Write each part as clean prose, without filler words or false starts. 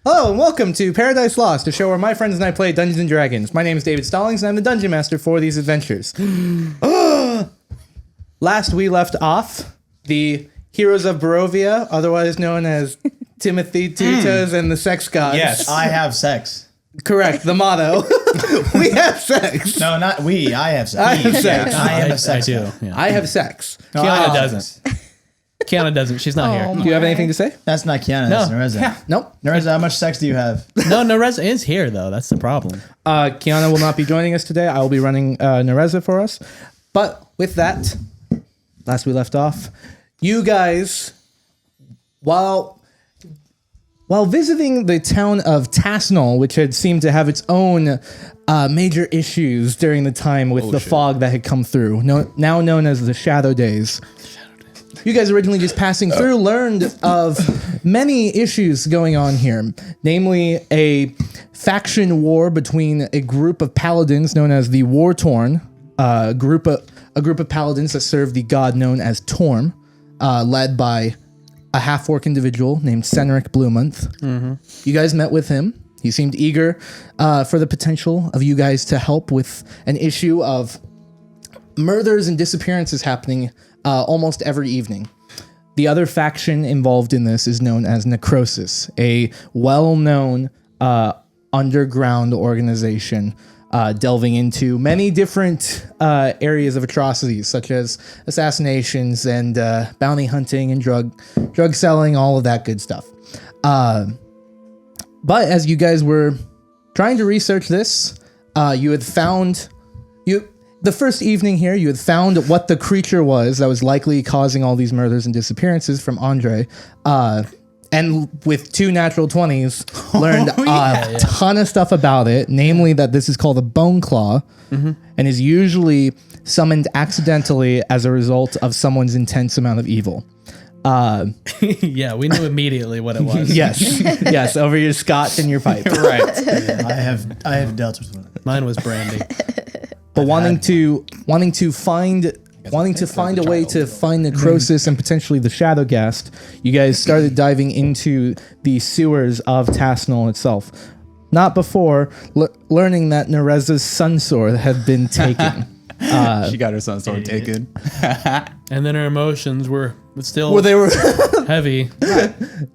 Hello and welcome to Paradise Lost, a show where my friends and I play Dungeons and Dragons. My name is David Stallings and I'm the Dungeon Master for these adventures. Last we left off, the heroes of Barovia, otherwise known as Timothy, Two-Toes, and the Sex Gods. Yes, I have sex. Correct, the motto. We have sex. No, not we. I have sex. I have sex. I am a sex. I do. guy. Yeah. I have sex. No, Kiana doesn't. Kiana doesn't. She's not here. Do you have anything to say? That's not Kiana. That's Nerezza. Nope. Nerezza, how much sex do you have? No, Nerezza is here though. That's the problem. Kiana will not be joining us today. I will be running Nerezza for us. But with that, last we left off, you guys, while visiting the town of Tassonal, which had seemed to have its own major issues during the time with the fog that had come through, now known as the Shadow Days. You guys originally just passing through learned of many issues going on here, namely a faction war between a group of paladins known as the War Torn, a group of paladins that serve the god known as Torm, led by a half-orc individual named Senric Bluemonth. Mm-hmm. You guys met with him. He seemed eager for the potential of you guys to help with an issue of murders and disappearances happening almost every evening. The other faction involved in this is known as Necrosis, a well-known underground organization delving into many different areas of atrocities, such as assassinations and bounty hunting and drug selling, all of that good stuff. But as you guys were trying to research this, you had found the first evening here, you had found what the creature was that was likely causing all these murders and disappearances from Andre. And with 2 natural 20s, learned a ton of stuff about it, namely that this is called a bone claw and is usually summoned accidentally as a result of someone's intense amount of evil. Yeah, we knew immediately what it was. Yes, over your scotch and your pipe. Right. Yeah, I have dealt with one. Mine was brandy. But wanting to find a way to find Necrosis and potentially the Shadowgast, you guys started diving into the sewers of Tassonal itself. Not before learning that Nerezza's sun sword had been taken. She got her sun sword taken. And then her emotions were still heavy.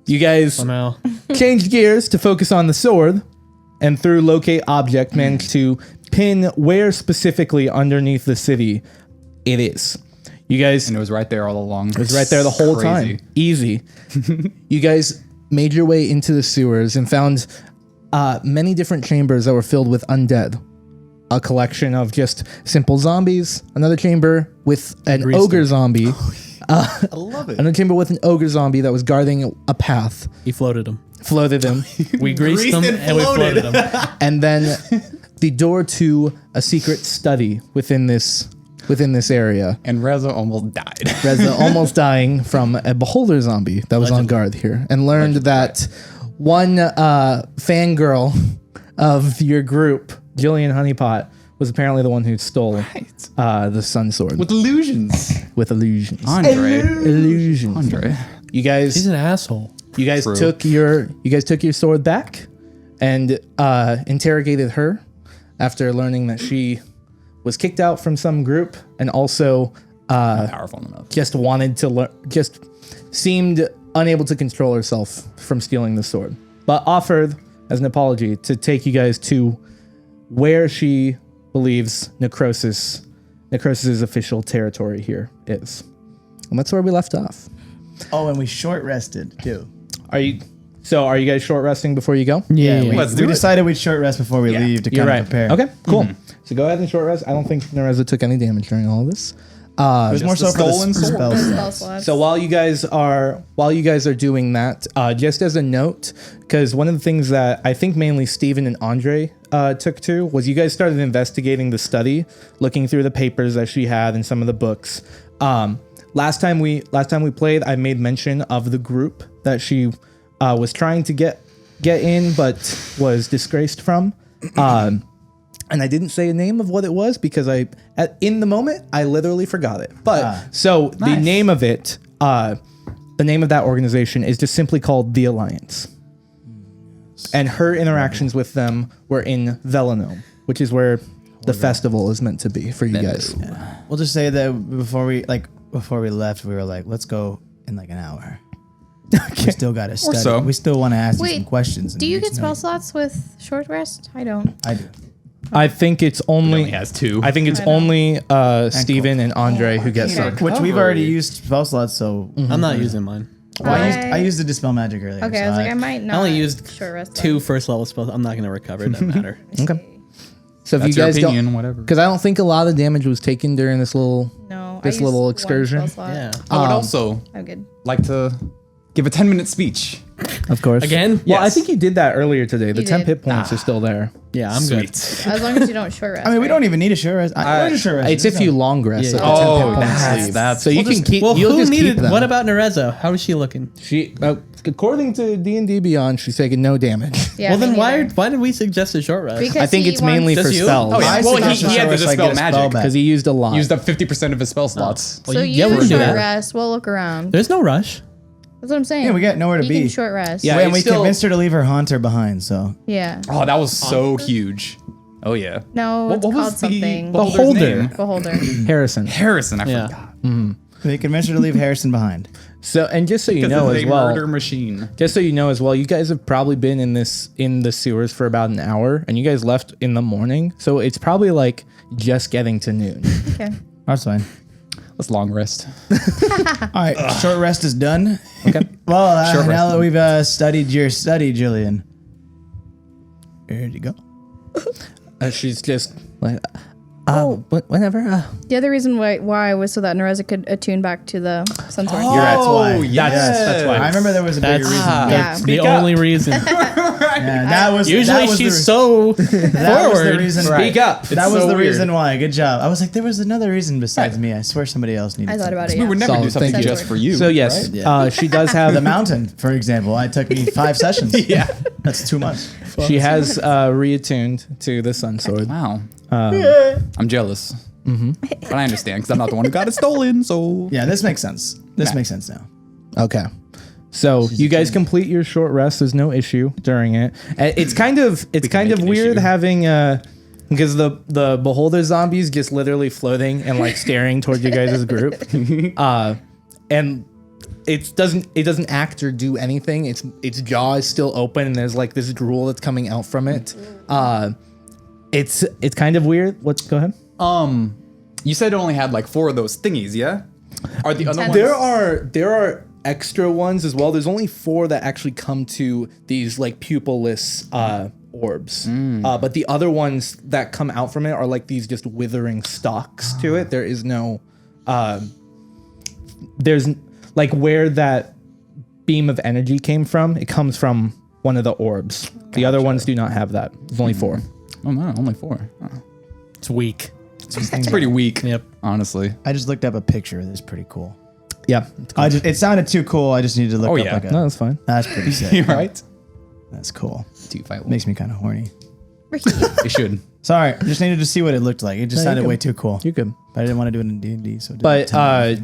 You guys Somehow. changed gears to focus on the sword, and through locate object managed to pin where specifically underneath the city it is. You guys... And it was right there all along. It was right there the whole time. Easy. You guys made your way into the sewers and found many different chambers that were filled with undead. A collection of just simple zombies. Another chamber with an ogre zombie. I love it. Another chamber with an ogre zombie that was guarding a path. He floated him. Floated him. We greased him and we floated him. And then the door to a secret study within this area. And Reza almost died. Reza almost dying from a beholder zombie that was on guard here, and learned that one fangirl of your group, Jillian Honeypot, was apparently the one who stole the sun sword. With illusions. With illusions. Illusions. Andre. You guys... He's an asshole. You guys took your sword back and interrogated her after learning that she was kicked out from some group and also Powerful enough. just wanted to just seemed unable to control herself from stealing the sword, but offered as an apology to take you guys to where she believes Necrosis's official territory here is. And that's where we left off. Oh, and we short rested too. Are you guys short resting before you go? Yeah. We decided we'd short rest before we leave to kind of prepare. Okay, cool. So go ahead and short rest. I don't think Nerezza took any damage during all of this. It was more so for the spell Spell slots. slots. So while you guys are doing that, just as a note, because one of the things that I think mainly Steven and Andre took to was you guys started investigating the study, looking through the papers that she had and some of the books. Last time we played, I made mention of the group that she was trying to get in, but was disgraced from. And I didn't say a name of what it was because in the moment I literally forgot it. But the name of it, the name of that organization is just simply called The Alliance. And her interactions with them were in Velanome, which is where the festival is meant to be for you guys. Yeah. We'll just say that before we left, we were like, let's go in like an hour. Okay. We still got to study. so. We still want to ask you some questions. Do you get spell slots with short rest? I don't. I do. I think it's only has 2. I think it's only Steven and Andre who get some. Which we've already used spell slots, so I'm not using mine. well, I used to dispel magic earlier. Okay, I was like, I might not. I only used short rest 2 first level spells. I'm not going to recover. It doesn't matter. Okay. So if That's you your guys opinion, don't, whatever. because I don't think a lot of damage was taken during this little No. this I little used one excursion. spell slot. Yeah. I would also I'm good. like to give a 10-minute speech. Of course. Again? Well, I Yes. think you did that earlier today. The You 10 did. hit points are still there. Yeah, I'm good. As long as you don't short rest. I mean, we right? don't even need a short rest. I need a short rest. It's if you long rest. Yeah, that yeah. the 10 Oh, hit points that's- leave. that's- so you We'll can just- keep. Well, You'll who just keep needed? them. What about Nerezza? How is she looking? She? According to D&D Beyond, she's taking no damage. Yeah, well, me then neither. why did we suggest a short rest? Because I think he it's mainly wants- for Just you? spells. Oh, yeah. I Well, suggest he a had short to rest so I dispel get a spell magic. back. Because he used a lot. Used up 50% of his spell slots. Well, So yeah, we you can do short that. rest. We'll look around. There's no rush. That's what I'm saying. Yeah, we got nowhere to he be. Can short rest. Yeah. And we it's still- convinced her to leave her haunter behind, so. Yeah. Oh, that was so huge. Oh, yeah. No, it's What was called the something. beholder's Beholder. name? Beholder. Harrison. Harrison, I Yeah. forgot. They convinced her to leave Harrison behind. So, and just so you know Because as it's a well, murder machine. just so you know as well, you guys have probably been in the sewers for about an hour, and you guys left in the morning, so it's probably like just getting to noon. Okay. That's fine. Let's long rest. All right, short rest is done. Okay. Well, Short now rest. that we've studied your study, Jillian. Here you go. She's just like, whenever. The other reason why was so that Nerezza could attune back to the sun sword. That's why. Oh, yes. That's why. I remember there was a bigger That's reason. Yeah. the only reason. Yeah, that was Usually that was she's the, so that was the forward. reason. Speak up. That It's was so the weird. reason why. Good job. I was like, there was another reason besides me. I swear somebody else needed. I thought about it. We Yeah. would never Solid, do something thank you. just for you. So yes, right? she does have the mountain, for example. It took me 5 sessions. Yeah. That's too much. She has reattuned to the sun sword. Wow. I'm jealous. But I understand because I'm not the one who got it stolen. So Yeah, this makes sense. This makes sense now. Okay. So you guys complete your short rest. There's no issue during it. It's kind of make an weird issue. having because the beholder zombies just literally floating and like staring towards you guys' group. And it doesn't act or do anything. Its jaw is still open and there's like this drool that's coming out from it. It's kind of weird. Go ahead. you said it only had like 4 of those thingies, yeah? Are the other ones? There are extra ones as well. There's only 4 that actually come to these like pupilless orbs. But the other ones that come out from it are like these just withering stalks to it. There is no there's like where that beam of energy came from, it comes from one of the orbs. The other ones do not have that. There's only 4. Oh no, only 4. Oh. It's weak. It's pretty weak. Yep. Honestly. I just looked up a picture. It's pretty cool. Yeah. It sounded too cool. I just needed to look up yeah. like a. No, that's fine. That's pretty sick. You're right. That's cool. 2 fight. Makes me kind of horny. Ricky. It should. Sorry, I just needed to see what it looked like. It just No, sounded you're way good. too cool. You're good. But I didn't want to do it in D&D, so. It didn't But tell me.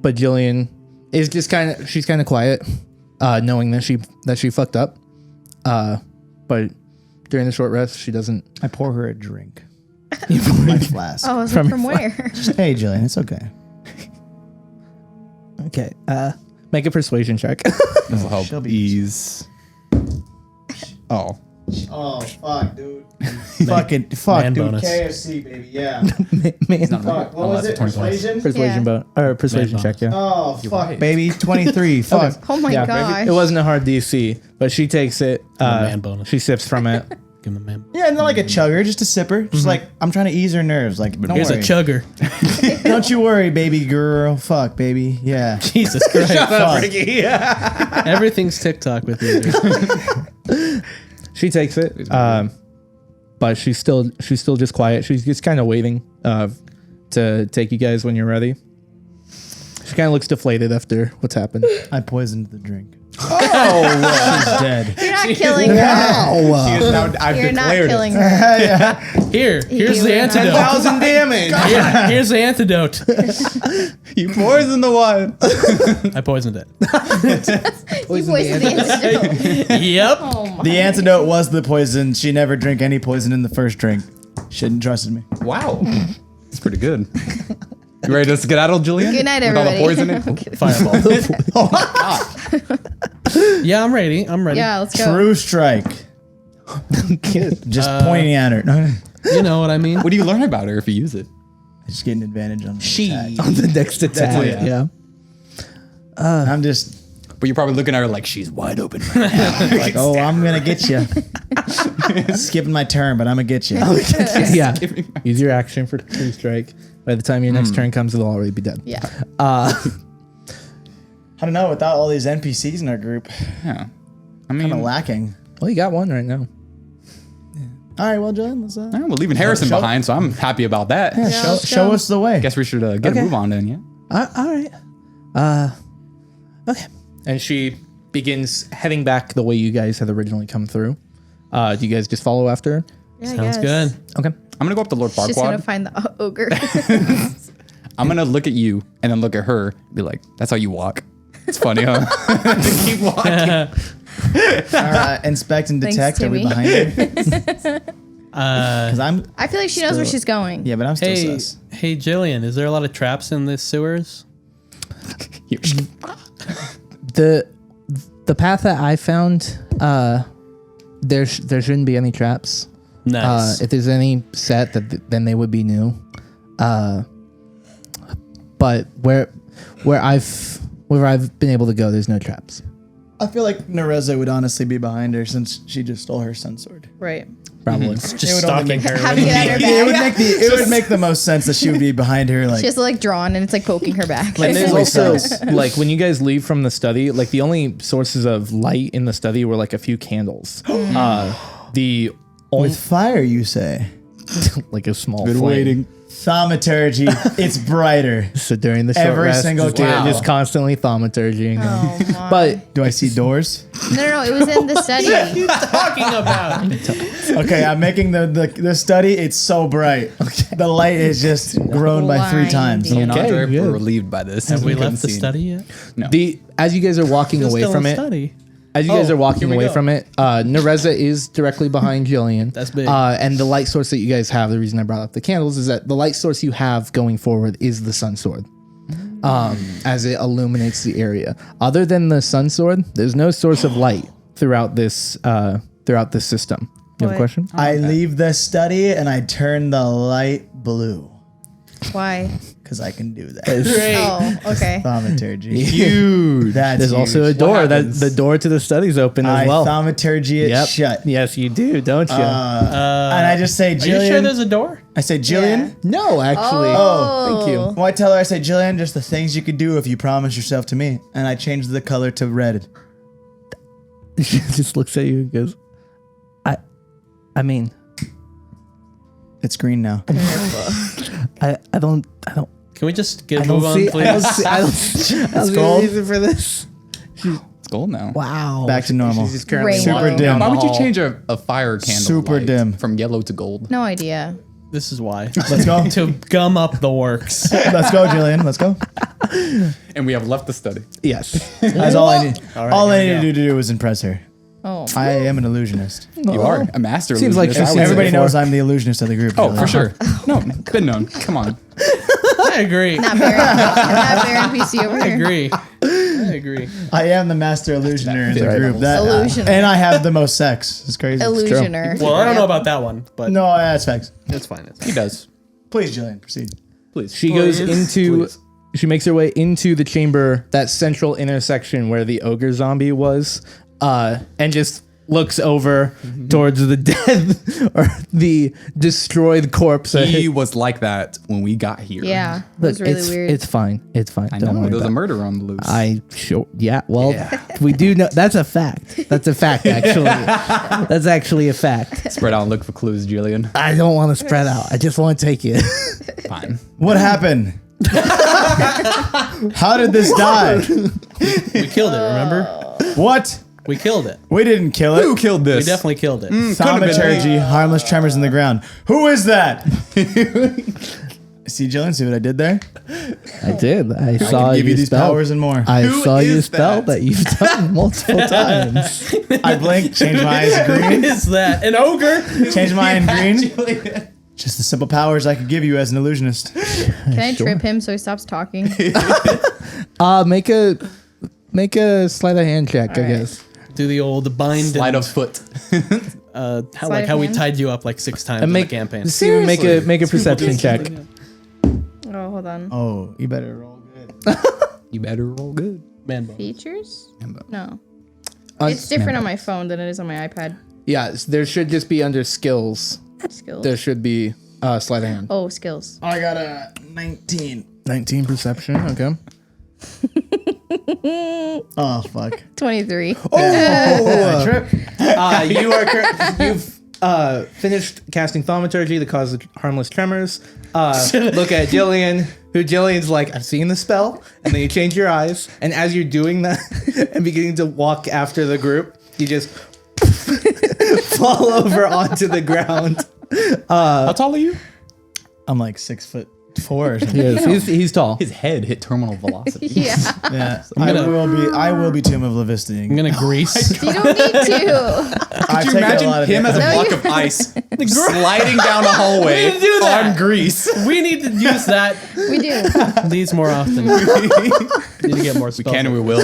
but Jillian is just she's kind of quiet, knowing that she fucked up. But during the short rest, she doesn't. I pour her a drink. From my flask. Oh, is From it from where? Hey, Jillian, it's okay. Okay. Make a persuasion check. This will help She'll be- ease. Oh. Oh, fuck, dude. Fuck, Man dude. bonus. KFC, baby, yeah. Man, Fuck, what was it? 20 points. persuasion persuasion Man check. Yeah. Oh, fuck, right. baby. 23. Fuck. Oh my Yeah, gosh. it wasn't a hard DC, but she takes it. man bonus. She sips from it. Give him a man. Yeah, not like a chugger, just a sipper. Just like, I'm trying to ease her nerves. Like, don't Here's worry. a chugger. Don't you worry, baby girl. Fuck, baby. Yeah. Jesus Christ. Fuck. Everything's TikTok with you. Dude. She takes it, but she's still just quiet. She's just kind of waiting to take you guys when you're ready. She kind of looks deflated after what's happened. I poisoned the drink. She's dead. You're not killing her. I've You're not declared killing it. her. Here's You the are not- antidote. 1,000 damage. Here's the antidote. You poisoned the wine. I poisoned it. You poisoned the antidote. Yep. Oh my. The antidote was the poison. She never drank any poison in the first drink. Shouldn't trusted me. Wow. It's pretty good. You ready to skedaddle, Jillian? Good night, With all the everybody. poison in it? Fireball. Yeah, I'm ready. Yeah, let's go. True strike. Just pointing at her. No, You know what I mean? What do you learn about her if you use it? just getting advantage on the attack. On the next attack. what- Yeah. I'm just But you're probably looking at her like she's wide open right now. like, oh, I'm gonna get you. Skipping my turn, but I'm gonna get you. Yeah. Use your action for true strike. By the time your next turn comes, it'll already be dead. Yeah. I don't know. Without all these NPCs in our group, Yeah. I mean, kind of lacking. Well, you got one right now. All right, well, Julian, let's we're leaving Harrison Show- behind, so I'm happy about that. show us the way. Guess we should get Okay. a move on then, yeah? All right. Okay. And she begins heading back the way you guys had originally come through. Do you guys just follow after her? Yeah, I Sounds guess. good. Okay. I'm gonna go up to Lord She's just gonna Farquaad. find the ogre. I'm gonna look at you and then look at her and be like, that's how you walk. It's funny, huh? Keep walking. Inspect and Thanks, detect. Are we Timmy. behind her? Because I'm. I feel like she knows where she's going. Yeah, but I'm still Hey, sus. hey, Jillian, is there a lot of traps in the sewers? The path that I found, there shouldn't be any traps. Nice. If there's any set, then they would be new. But where I've been able to go, there's no traps. I feel like Nerezza would honestly be behind her since she just stole her sun sword. Right. Probably. Just it would only stalking make- her. Having it at her It would back. make it would make the most sense that she would be behind her. Like She has to like drawn and it's like poking her back. And there's fully also sus. like when you guys leave from the study, like the only sources of light in the study were like a few candles. The only with fire, you say. like a small flame. Thaumaturgy. It's brighter. So during the short Every rest, single just, time. just constantly thaumaturgying. Oh my. But Do I see doors? no, it was in the study. talking about? Okay, I'm making the study. It's so bright. The light is just grown by 3 times. Blinding. Me and Okay, Andre good. were relieved by this. Have we couldn't left the see study yet? No. as you guys are walking away from it, as you guys Oh, are walking here we away go. from it, Nerezza is directly behind Jillian. That's big. And the light source that you guys have, the reason I brought up the candles is that the light source you have going forward is the sun sword. As it illuminates the area. Other than the sun sword, there's no source of light throughout this system. You have a What? question? I leave the study and I turn the light blue Why? because I can do that. Great. Oh, okay. Thaumaturgy. Huge. That's There's also a huge. door. What That happens? the door to the study's open I as well. thaumaturgy it Yep. shut. Yes, you do, don't you? And I just say, Are Jillian. you sure there's a door? I say, Jillian. no, actually. Oh, thank you. Well, I tell her, I say, Jillian, just the things you could do if you promise yourself to me. And I change the color to red. She just looks at you and goes, I mean, It's green now. I don't Can we just I move don't on, see please? I don't see a gold. reason for this. It's gold now. Wow. Back to normal. She's just currently Rainbow. walking Super dim. down Why the would you hall. change a fire candle Super light dim. from yellow to gold? No idea. This is why. Let's go. To gum up the works. Let's go, Jillian. Let's go. And we have left the study. Yes. That's all I need. All right, all I here we needed to do was impress her. Oh. I am an illusionist. You are a master. Seems like illusionist. she's Everybody before. knows I'm the illusionist of the group. Oh, Jillian. for sure. No, been known. Come on. I agree. Not Baron NPC over I here. agree. I agree. I am the master illusioner in the Right. group. Illusioner. And I have the most sex. It's crazy. Illusioner. Well, I don't know about that one, but No, that's facts. it's fine. It's fine. He does. Please, Jillian, proceed. Please. She goes Please. into Please. she makes her way into the chamber, that central intersection where the ogre zombie was, and just looks over towards the dead or the destroyed corpse. He was like that when we got here. Yeah. It Look, was really it's, weird. it's fine. It's fine. I Don't know. worry There was about a it. murder on the loose. Well, we do know that's a fact. That's a fact, actually. That's actually a fact. Spread out and look for clues, Jillian. I don't want to spread out. I just want to take it. Fine. What happened? How did this die? We killed it, remember? What? We killed it. We didn't kill it. Who killed We this? definitely killed it. Thaumaturgy, harmless tremors in the ground. Who is that? See, Jillian, see what I did there? I did. I saw Give you you these spell. powers and more. I Who saw you is spell that? that you've done multiple times. I blinked, changed my eyes Who green, is that? An ogre? changed my eye in green. Just the simple powers I could give you as an illusionist. Can I trip him so he stops talking? Make a sleight of hand check, I Alright. guess. Do the old bind Slide and of foot. how we hand? tied you up like 6 times And in make the campaign. Steven, make a perception check. Oh, hold on. Oh, you better roll good. You better roll good. Man bone. Features? Manbo. No. It's different on my phone than it is on my iPad. Yeah, there should just be under skills. Skills. There should be sleight of hand. Oh, skills. I got a 19. 19 perception. Okay. Oh, fuck. 23. Trip. You've finished casting thaumaturgy that causes harmless tremors. Look at Jillian, who Jillian's like, I've seen the spell, and then you change your eyes, and as you're doing that and beginning to walk after the group, you just fall over onto the ground. How tall are you? I'm like 6'4" or something. Yes, he's tall. His head hit terminal velocity. Yeah. Yeah, gonna- I will be Tomb of Levisting. I'm gonna grease. You don't need to. I Could you imagine him as a No, block you- of ice sliding down a hallway We didn't do that. on grease? We need to use that We do. these more often. Need to get more We spells. can and we will.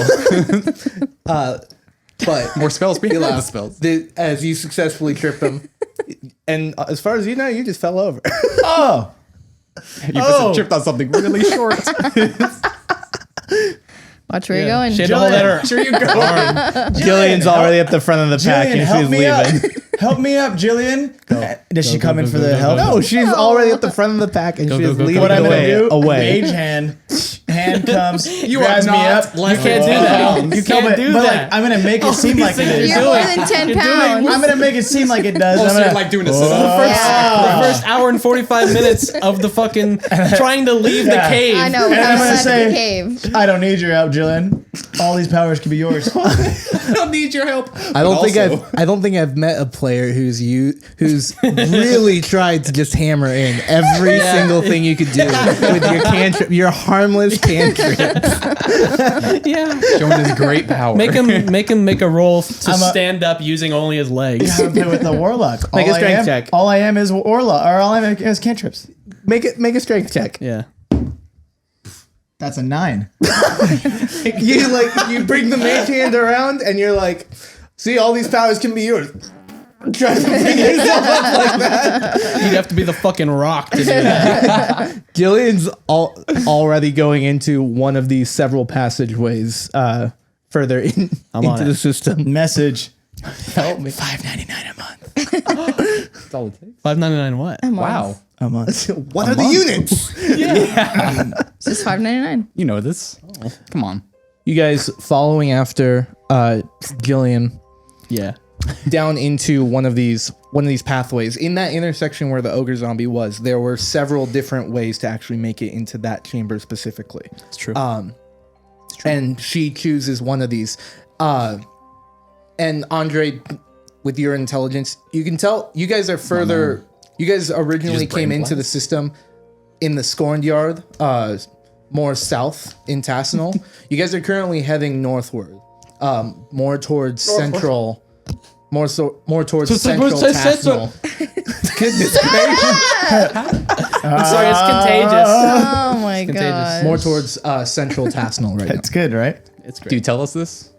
But More spells. We love the spells. as you successfully trip him, and as far as you know, you just fell over. Oh, You must have tripped on something really short. Watch where you're going. She had to hold that her Sure you go. Jillian's already at the front of the pack, Jillian, and help she's me up. leaving. Help me up, Jillian. Does she come in for the help? No, she's already at the front of the pack, and she's go, leading What I'm the gonna way do? away. Mage hand. Hand comes. You grabs are me not up. You can't do that. You can't do but that. Like, I'm gonna make it seem like it is. You're more than 10 pounds. I'm gonna make it seem like it does. Oh, I'm so you're gonna, like doing a sit-up. Yeah. The first hour and 45 minutes of the fucking trying to leave the Yeah. cave. I know. And We're I'm gonna left in the say- cave. I don't need your help, Jillian. All these powers can be yours. I don't need your help. I don't think I've met a player who's really tried to just hammer in every single thing you could do with your cantrip, your harmless cantrip. Yeah. Showing his great power. Make him make a roll to I'm a- stand up using only his legs. How to play with the warlock. Make a All I strength am- check. All I am is warlock, or all I am is cantrips. Make a strength check. Yeah. That's a 9. You bring the mage hand around, and you're like, see, all these powers can be yours. Try to bring yourself up like that. You'd have to be the fucking rock to do that. Jillian's already going into one of these several passageways further on into the it. system. Message. Help me. $5.99 a month. That's all it takes. $5.99 what? Wow. A month. What are the units? It's just $5.99. You know this. Come on. You guys following after Jillian Yeah. down into one of these pathways. In that intersection where the ogre zombie was, there were several different ways to actually make it into that chamber specifically. It's true. And she chooses one of these. And Andre, with your intelligence, you can tell you guys are further. You guys originally just brain came into the blast? system in the Scorned Yard, more south in Tassonal. You guys are currently heading northward, more towards central. More towards central Tassonal. Goodness gracious. I'm sorry, it's contagious. Oh my contagious. god. More towards central Tassonal right now. It's good, right? It's Do you great. tell us this?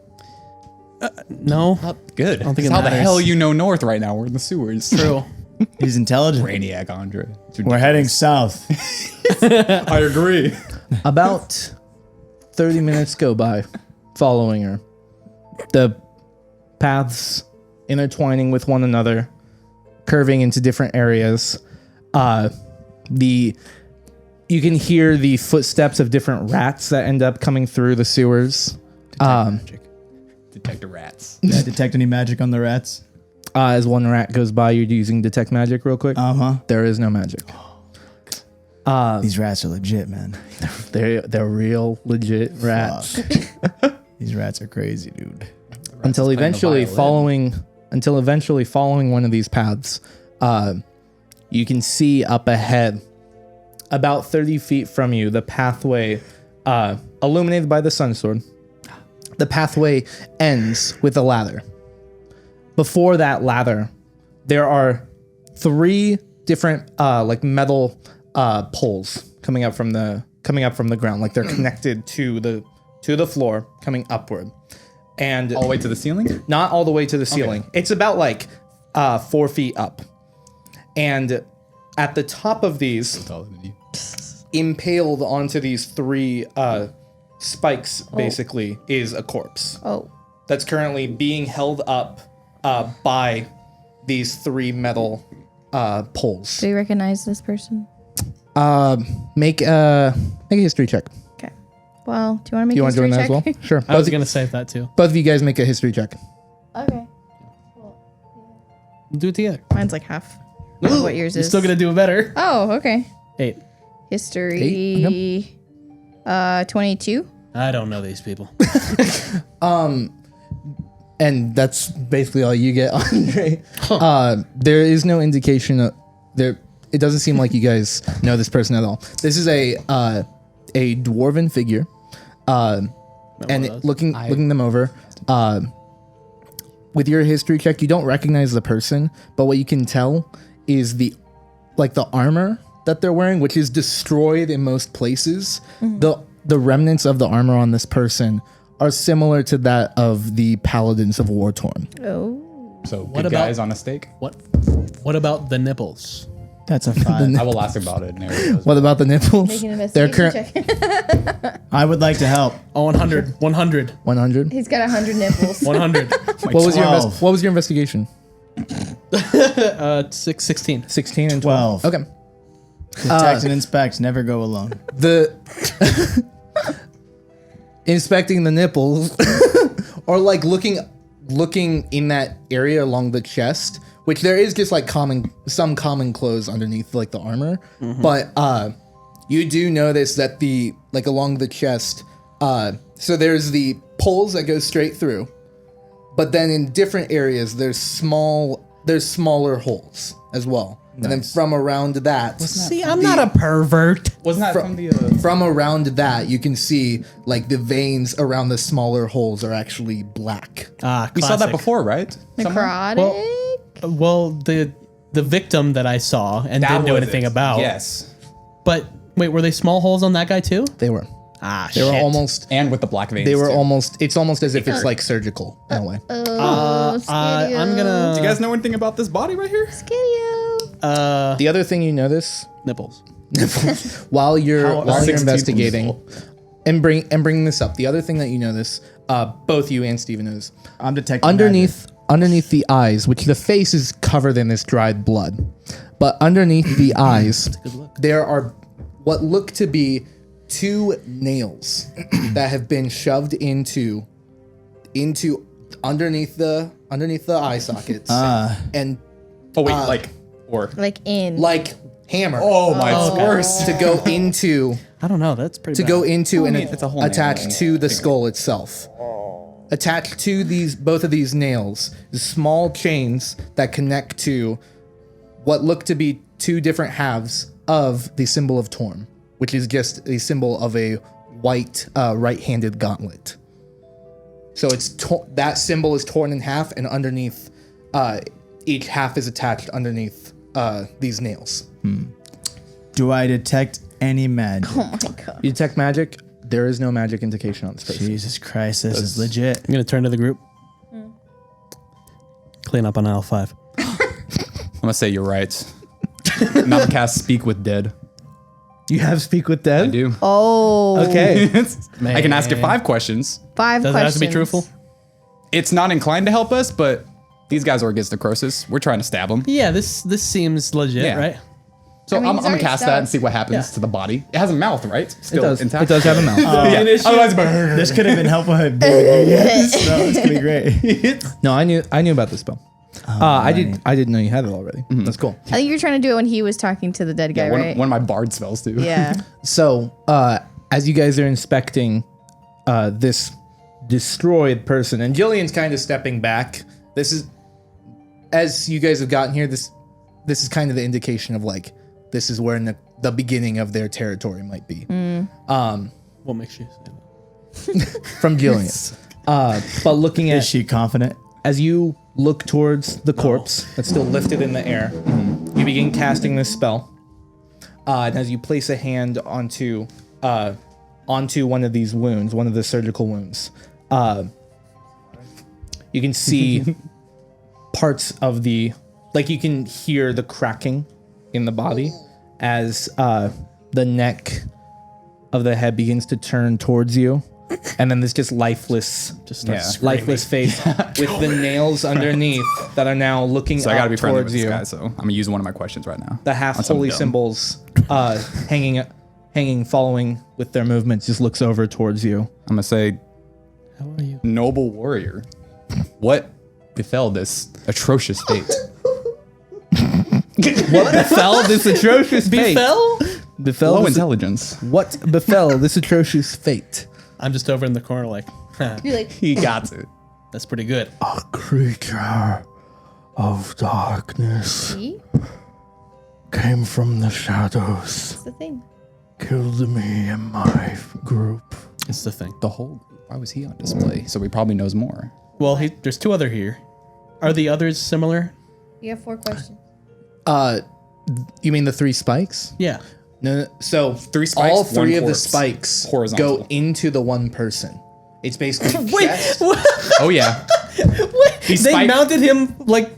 No. Good. I don't think it How the matters. hell you know north right now? We're in the sewers. True. He's intelligent. Brainiac, Andre. We're heading south. I agree. About 30 minutes go by following her. The paths intertwining with one another, curving into different areas. You can hear the footsteps of different rats that end up coming through the sewers. Detect the rats. Did I detect any magic on the rats? As one rat goes by, you're using detect magic real quick. Uh-huh. There is no magic. These rats are legit, man. They're real legit rats. These rats are crazy, dude. until playing the eventually violin. following one of these paths, you can see up ahead, about 30 feet from you, the pathway illuminated by the sun sword. The pathway ends with a ladder. Before that ladder, there are 3 different like metal poles coming up from the ground, like they're connected to the floor, coming upward, and All the way to the ceiling? not all the way to the ceiling. It's about like 4 feet up, and at the top of these, impaled onto these 3 spikes, basically, is a corpse Oh. that's currently being held up by these 3 metal poles. Do you recognize this person? Make a history check. Okay. Well, do you want to make You a want to history join that as check? well? Sure. I was gonna save that too. Both of you guys make a history check. Okay. Do it together. Mine's like half. of what yours You're is? still gonna do it better. Oh, okay. 8. History. 22. I don't know these people. And that's basically all you get, Andre. There is no indication of there. It doesn't seem like you guys know this person at all. This is a dwarven figure, and looking them over. With your history check, you don't recognize the person, but what you can tell is the armor that they're wearing, which is destroyed in most places. The remnants of the armor on this person are similar to that of the paladins of Wartorn. Oh. So What good about- guys on a stake? What about the nipples? That's a 5. I will ask about it. Nerezza. What about the nipples? Make an They're investigation current check. I would like to help. Oh, 100. 100. 100. He's got 100 nipples. 100. What was your 12. what was your investigation? 16. 16 and 12. 12. Okay. Detect and inspect. Never go alone. The inspecting the nipples or like looking in that area along the chest, which there is just like some common clothes underneath like the armor, but you do notice that the like along the chest, so there's the poles that go straight through, but then in different areas there's smaller holes as well. And then from around that, See, I'm not a pervert. Wasn't that from the... from around that, you can see like the veins around the smaller holes are actually black. we saw that before, right? Necrotic? Well, the victim that I saw and didn't know anything about. Yes. But wait, were they small holes on that guy too? They were. They They were almost. And with the black veins, They were too. almost. It's almost as if it's like surgical in a way. I'm gonna. Do you guys know anything about this body right here? The other thing you notice Nipples. while you're 16th investigating, and bringing this up, the other thing that you notice, both you and Steven notice, I'm detecting underneath the eyes, which the face is covered in this dried blood, but underneath the eyes, there are what look to be 2 nails that have been shoved into underneath the eye sockets, and Oh wait, Like hammer. Oh my course. To go into I don't know. That's pretty. to go into and it's a whole attached nail. to the skull itself. Attached to both of these nails, is small chains that connect to what look to be 2 different halves of the symbol of Torm, which is just a symbol of a white right-handed gauntlet. So it's that symbol is torn in half, and underneath, each half is attached underneath these nails. Do I detect any magic? Oh my god. You detect magic. There is no magic indication on this person. Jesus Christ, this is legit. I'm gonna turn to the group. Clean up on aisle 5. I'm gonna say you're right. I'm not gonna cast Speak with Dead. You have speak with dead. I do. Oh. Okay. I can ask you 5 questions. 5 Does it questions. have to be truthful? It's not inclined to help us, but these guys are against Necrosis. We're trying to stab them. Yeah, this seems legit, Yeah. right? So I mean, I'm he's gonna already cast that and stabbed. see what happens Yeah. to the body. It has a mouth, right? It Still does. intact. It does have a mouth. Yeah. Otherwise, This could have been helpful if it yes, so it's gonna be great. No, I knew about this spell. I didn't know you had it already. That's cool. I think you were trying to do it when he was talking to the dead guy, one, right? one of my bard spells too. Yeah. So, as you guys are inspecting this destroyed person. And Jillian's kind of stepping back. This is, as you guys have gotten here, this is kind of the indication of like, this is where the beginning of their territory might be. What makes you say that? From Jillian. But looking at, Is she confident? as you look towards the corpse that's still lifted in the air, you begin casting this spell. And as you place a hand onto one of these wounds, one of the surgical wounds, you can see parts of you can hear the cracking in the body as the neck of the head begins to turn towards you. And then there's just lifeless face with the nails underneath that are now looking So I gotta be friendly with towards this you. guy, so I'm gonna use one of my questions right now. The half on something holy dumb. symbols hanging, following with their movements, just looks over towards you. I'm gonna say, How are you? noble warrior, what befell this atrocious fate? What befell this atrocious fate? Befell Low this- intelligence. What befell this atrocious fate? I'm just over in the corner like, You're like, He got it. that's pretty good. A creature of darkness see? came from the shadows, That's the thing. killed me and my group. It's the thing. The whole. Why was he on display? So he probably knows more. Well, there's two other here. Are the others similar? You have 4 questions. You mean the 3 spikes? Yeah. No, so 3 spikes, all 1 3 of the corpse, spikes horizontal. go into the one person. It's basically chest. Oh yeah. They spiked- mounted him like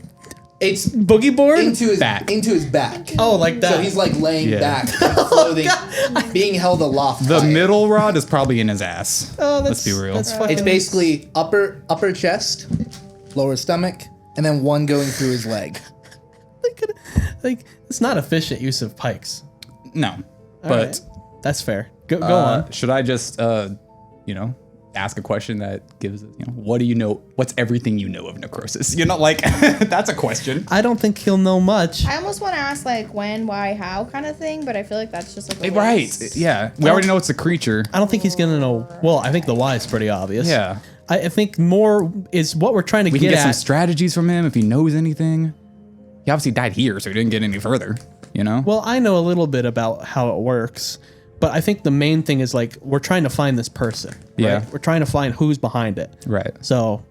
It's boogie board? into his Back. into his back. Oh, like that. So he's like laying Yeah. back, kind of floating, being held aloft. The by it. middle rod is probably in his ass. Oh, Let's be real. That's fucking, It's basically upper chest, lower stomach, and then one going through his leg. like it's not efficient use of pikes. No, All but right. That's fair. Go on. should I just ask a question that gives what do you know? What's everything you know of necrosis? Like that's a question. I don't think he'll know much. I almost want to ask like when, why, how kind of thing, but I feel like that's just like a Right. waste. Yeah. We already know it's a creature. I don't think he's gonna know. Well, I think the why is pretty obvious. Yeah. I think more is what we're trying to We get can get some at. strategies from him if he knows anything. He obviously died here, so he didn't get any further. Well, I know a little bit about how it works, but I think the main thing is like we're trying to find this person. Right? Yeah. We're trying to find who's behind it. Right. So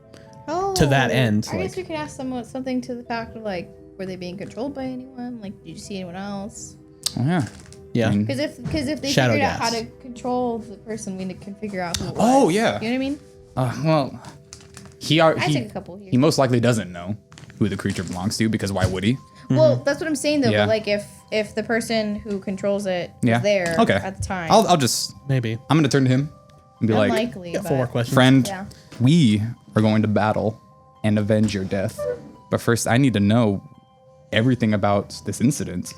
Oh, To that end, I guess like- we could ask something to the fact of like, were they being controlled by anyone? Like, did you see anyone else? Oh, yeah. yeah. I mean, Because if they Shadow figured out how gas. to control the person, we can figure out who it was. Oh, yeah. You know what I mean? well, I took a couple here. he most likely doesn't know who the creature belongs to because why would he? Well, that's what I'm saying though. Yeah. But like, if the person who controls it Yeah. was there Okay. at the time, I'll just Maybe. I'm gonna turn to him and be like, unlikely. but 4 more questions. friend, Yeah. we are going to battle and avenge your death. But first, I need to know everything about this incident.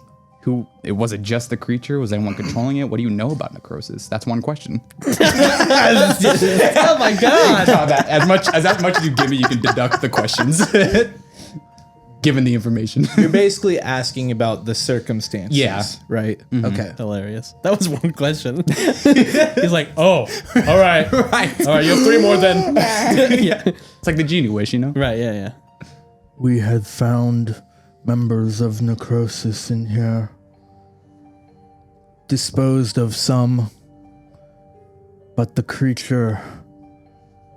Was it just the creature? Was anyone controlling it? What do you know about necrosis? That's one question. Oh my god. As much as you give me, you can deduct the questions. Given the information. You're basically asking about the circumstances. Yeah. Right? Okay. Hilarious. That was one question. He's like, oh, all right. Right. All right, you have 3 more then. yeah. It's like the genie wish, Right, yeah. We had found members of necrosis in here. Disposed of some. But the creature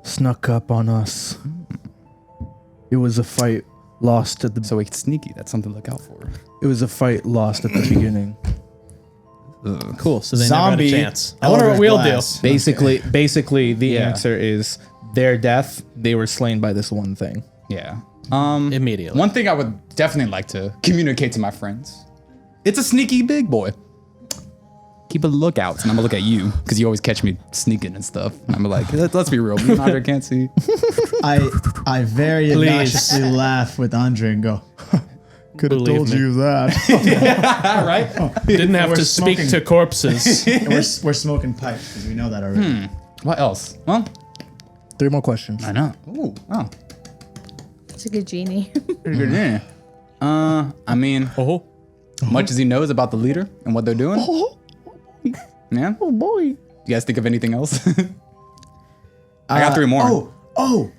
snuck up on us. It was a fight lost at the So it's sneaky. That's something to look out for. It was a fight lost at the beginning. Cool. So they Zombie never had a chance. I wonder what Eldritch we'll do. Blast. Basically, the Yeah. answer is their death. They were slain by this one thing. Yeah. Immediately. One thing I would definitely like to communicate to my friends. It's a sneaky big boy. Keep a lookout, and I'm gonna look at you because you always catch me sneaking and stuff. And I'm like, let's be real. Me and Andre can't see. I very Please. obnoxiously laugh with Andre and go, could have Believe told me. you that. Right? Didn't have We're to speak smoking. to corpses. And we're smoking pipes because we know that already. What else? Well, 3 more questions. I know. Ooh. Oh. It's a good genie. Pretty good. Yeah. I mean, Oh. much as he knows about the leader and what they're doing. Yeah. Oh boy. You guys think of anything else? I got 3 more. Oh.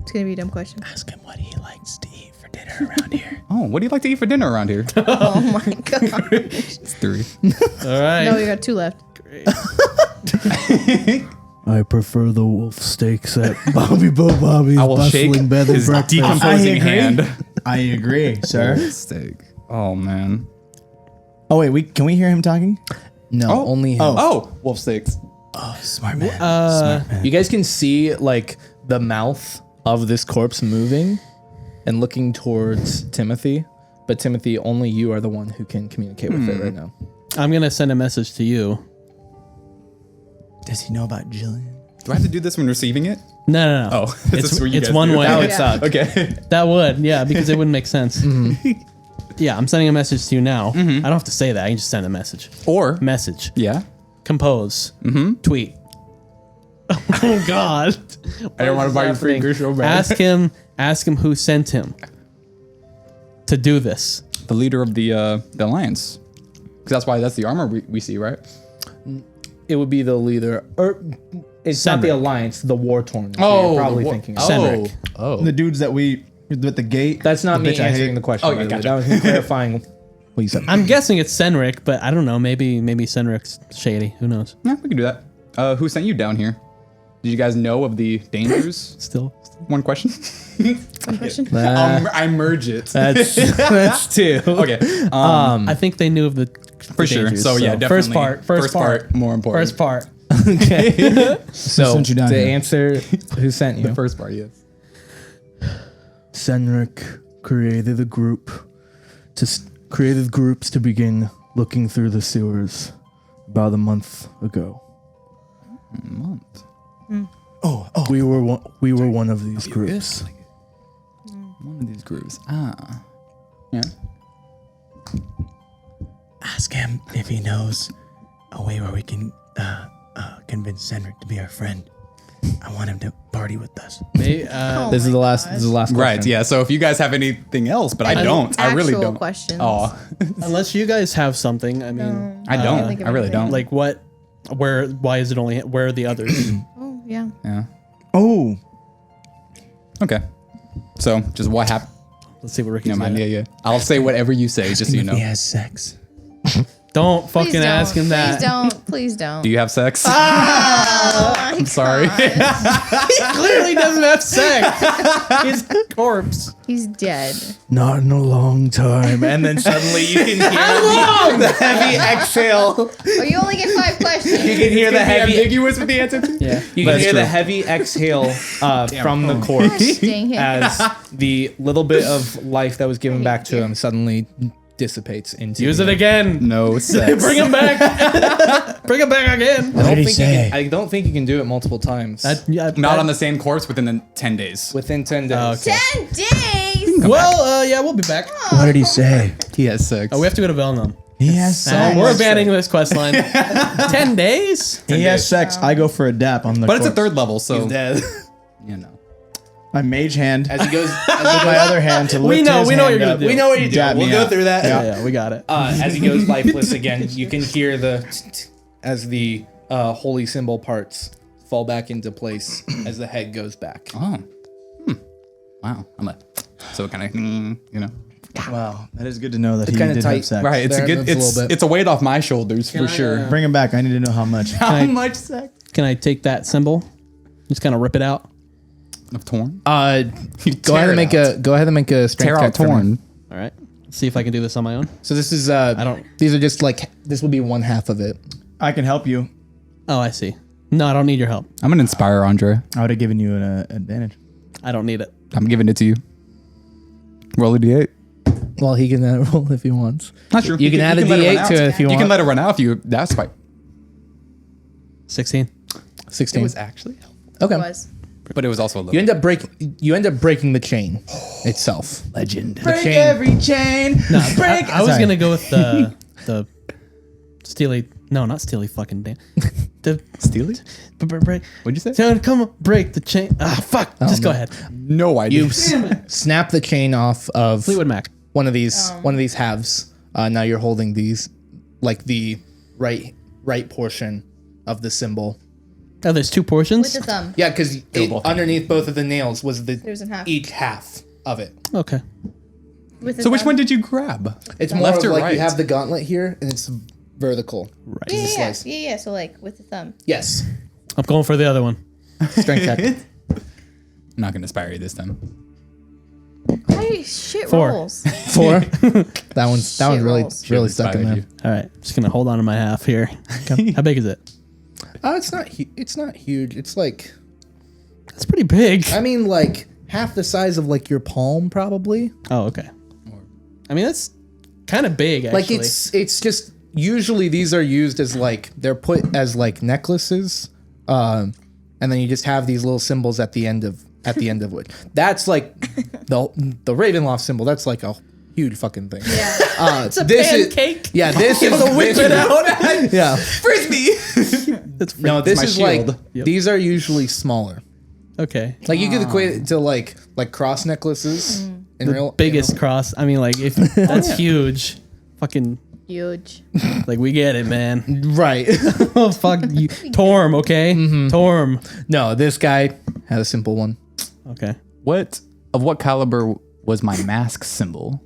It's gonna be a dumb question. Ask him what he likes to eat for dinner around here. Oh, what do you like to eat for dinner around here? Oh my god. It's 3. All right. No, we got 2 left. I prefer the wolf steaks at Bobby Bobby's I will shake his decomposing hand. I agree, sir. Steak. Oh man. Oh wait, can we hear him talking? No, only him. Oh, wolf steaks. Oh, smart man. Smart man. You guys can see like the mouth of this corpse moving and looking towards Timothy, but Timothy, only you are the one who can communicate with it right now. I'm gonna send a message to you. Does he know about Jillian? Do I have to do this when receiving it? No. Oh, this is where you it's guys one do it. way. That would Yeah. suck. Okay. That would, yeah, because it wouldn't make sense. Yeah, I'm sending a message to you now. I don't have to say that. I can just send a message. Or Message. yeah. Compose. Tweet. Oh God. I don't want to buy your free so bad. Ask him who sent him to do this. The leader of the alliance. Because that's the armor we see, right? It would be the leader, or it's not the Senric. alliance, the war torn. Oh, you're probably the war- thinking. Of. Senric. Oh. The dudes that with the gate. That's not the me bitch I answering hate. the question. Oh, by yeah, the way. gotcha. That was me clarifying what you said. I'm guessing it's Senric, but I don't know. Maybe Senric's shady. Who knows? Yeah, we can do that. Who sent you down here? Did you guys know of the dangers? Still. One question. One question. I merge it. That's 2. Okay. I think they knew of the For sure. dangers, So yeah, definitely. First part. more important. First part. Okay. So sent you down to here? answer, who sent you? The first part, yes. Senric created created groups to begin looking through the sewers about a month ago. Month. Oh. We were one of these groups. One of these groups. Ah. Yeah. Ask him if he knows a way where we can convince Cedric to be our friend. I want him to party with us. Oh This is my the last. God. This is the last question. Right. Yeah. So if you guys have anything else, but I don't. I really Actual don't. questions. Oh. Unless you guys have something. I mean, I can't don't. think of I really anything. don't. like what? Why is it only? Where are the others? Oh yeah. Yeah. Oh. Okay. So just what happened? Let's see what Ricky's Never mind. got. Yeah. I'll say whatever you say, just so you If know. he has sex. Don't Please fucking don't. ask him that. Please don't. Please don't. Do you have sex? I'm sorry. Clearly doesn't have sex. He's a corpse. He's dead. Not in a long time. And then suddenly you can hear the heavy exhale. Oh, you only get 5 questions. You can hear the heavy. ambiguous with the answer. Yeah. You can That's hear true. the heavy exhale from the Gosh, corpse dang it. as the little bit of life that was given back to him suddenly dissipates into. Use the it again. No sex. Bring him back. Bring him back again. What did he say? I don't think you can do it multiple times. Not on the same corpse within the 10 days. Within 10 days. Okay. 10 days. Well, yeah, we'll be back. What did he say? He has sex. Oh, we have to go to Velnum. He has sex. We're abandoning this quest line. 10 days? He has sex. I go for a dap on the But it's a corpse. 3rd level, so Dead. you know. My mage hand. As he goes, With my other hand to lift know his what hand you're gonna up. do. we know what you do. Dab We'll me go out. through that. Yeah, we got it. As he goes lifeless again, you can hear as the holy symbol parts fall back into place as the head goes back. Oh. Wow. So kind of, you know. Wow, that is good to know that he kinda did tight. have sex. Right. It's There a good. moves a little It's bit. it's a weight off my shoulders for sure. Bring him back. I need to know how much. How much sex? Can I take that symbol? Just kind of rip it out? Of torn. Go ahead and make a strength Tear out check for me. torn. All right. Let's see if I can do this on my own. So this is I don't. these are just like this will be one half of it. I can help you. Oh, I see. No, I don't need your help. I'm gonna inspire Andre. I would have given you an advantage. I don't need it. I'm giving it to you. Roll a d8. Well, he can roll if he wants. Not true. You can add a let it run D8 out. to it if you You want. can let it run out if you. That's fine. 16. 16. actually helpful. Okay. Was. But it was also a little. You end up breaking the chain itself. Legend. The chain. chain. No, I was Sorry. going to go with the Steely. No, not Steely fucking damn. The Steely? break. What'd you say? Don't come on, break the chain. Ah, fuck. Just go ahead. No idea. You snap the chain off of Fleetwood Mac. one of these halves. Now you're holding these, like the right portion of the symbol Oh, there's 2 With portions? the thumb. Yeah, because underneath both of the nails was There's a half. each half of it. Okay. With the So which thumb. one did you grab? It's more Left of or like right? you have the gauntlet here, and it's vertical. Right. It's a Yeah, slice. yeah. So like with the thumb. Yes. I'm going for the other one. Strength check. I'm not gonna inspire you this time. Hey, shit 4. rolls. 4. that one's really rolls. really stuck in Inspired there. you. All right. Just going to hold on to my half here. Okay. How big is it? It's not it's not huge. It's like That's pretty big. I mean like half the size of like your palm probably. Oh, okay. I mean, that's kind of big, actually. Like it's just usually these are used as like they're put as like necklaces, and then you just have these little symbols at the end of which that's like the Ravenloft symbol. That's like a huge fucking thing. Yeah. It's a this pancake. Is, yeah, this is Whip this it is- out. Yeah, Frisbee. That's no, this my is shield. like Yep. these are usually smaller. Okay. Like you could equate it to like cross necklaces in real Biggest cross. I mean, like, if that's huge. Fucking, Huge. like, we get it, man. right. Oh, fuck you. Torm, okay? Torm. No, this guy had a simple one. Okay. What caliber was my mask symbol?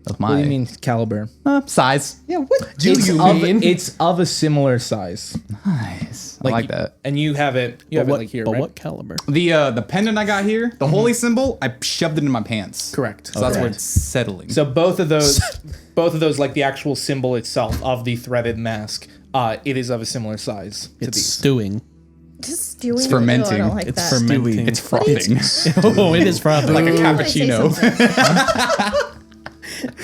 Of my What do you mean caliber? size. Yeah, what do you mean? It's of a similar size. Nice. I like that. And you have it. You have But it like here, but right? what caliber? The pendant I got here, the holy symbol, I shoved it in my pants. Correct. So that's where it's settling. So both of those, like the actual symbol itself of the threaded mask, it is of a similar size to It's these. stewing. Just stewing. It's fermenting. I don't like It's that. fermenting. it's frothing. Oh, it is frothing. like a Ooh, I say cappuccino. something.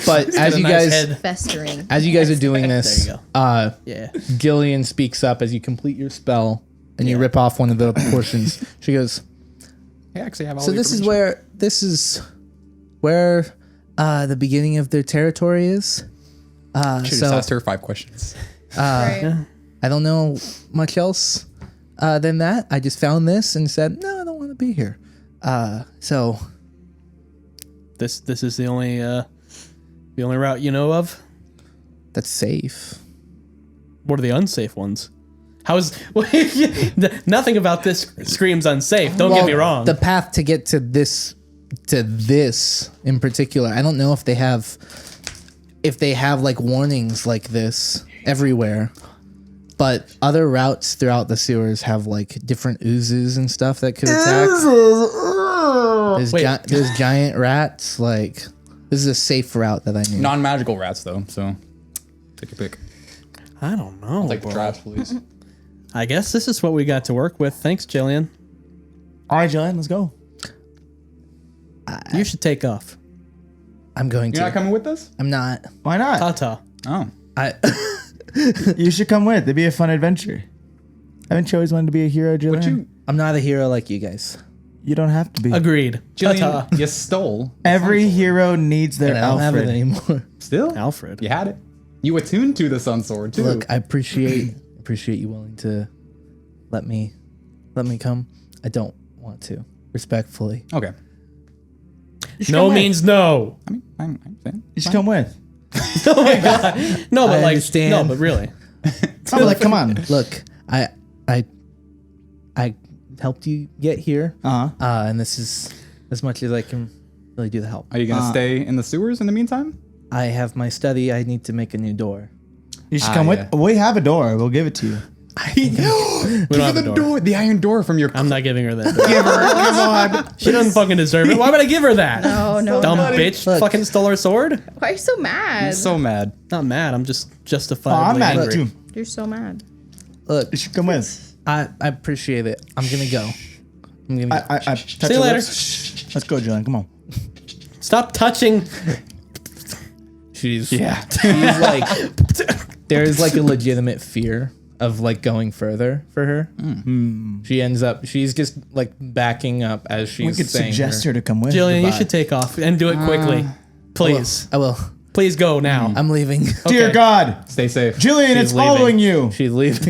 But as a you nice guys head. Festering. as you guys are doing this, There you Yeah. Jillian speaks up as you complete your spell and you rip off one of the portions. She goes, I actually have all "So the this is information. where the beginning of their territory is. Should just So asked her 5 questions. Right. I don't know much else than that. I just found this and said, no, I don't want to be here. So This is the only route you know of? that's safe. What are the unsafe ones? How's nothing about this screams unsafe. Don't get me wrong. The path to get to this in particular, I don't know if they have like warnings like this everywhere. But other routes throughout the sewers have like different oozes and stuff that could attack. There's giant rats. Like this is a safe route that I knew. Non-magical rats, though, so take your pick. I don't know. Like the bro. trash police. I guess this is what we got to work with. Thanks, Jillian. All right, Jillian, let's go. You should take off. I'm going You're not to. coming with us? I'm not. Why not? Ta-ta. Oh. I. You should come with. It'd be a fun adventure. Haven't you always wanted to be a hero, Jillian? But you, I'm not a hero like you guys. You don't have to be. Agreed. Jillian, Ta-ta. you stole. Every hero needs their And I don't have it Alfred. anymore. Still? Alfred. You had it. You attuned to the sun sword, too. Look, I appreciate you willing to let me come. I don't want to. Respectfully. Okay. You should No come with. means no. I mean, I'm saying. You should come with. Oh my god. No, but I like understand. no, but really. I'm like, come on. Look, I helped you get here, Uh-huh. and this is as much as I can really do to help. Are you going to stay in the sewers in the meantime? I have my study. I need to make a new door. You should come yeah. with. We have a door. We'll give it to you. We don't have a door. The iron door from your. I'm not giving her that. Come on. She doesn't fucking deserve it. Why would I give her that? No, no. Dumb no. bitch. Look. Fucking stole her sword. Why are you so mad? I'm so mad. Not mad. I'm just Oh, justifiably I'm mad angry. too. You're so mad. Look, You should come with. I appreciate it. I'm gonna go. I'm gonna. Go. I touch See you your later. lips. Let's go, Jillian. Come on. Stop touching. She's Yeah. she's like there's like a legitimate fear of like going further for her. She's just like backing up as she's We could saying suggest her to come with. Jillian, you Goodbye. should take off and do it quickly. Please. I will. Please go now. I'm leaving. Dear Okay. God, Stay safe. Jillian, She's it's following you. She's leaving.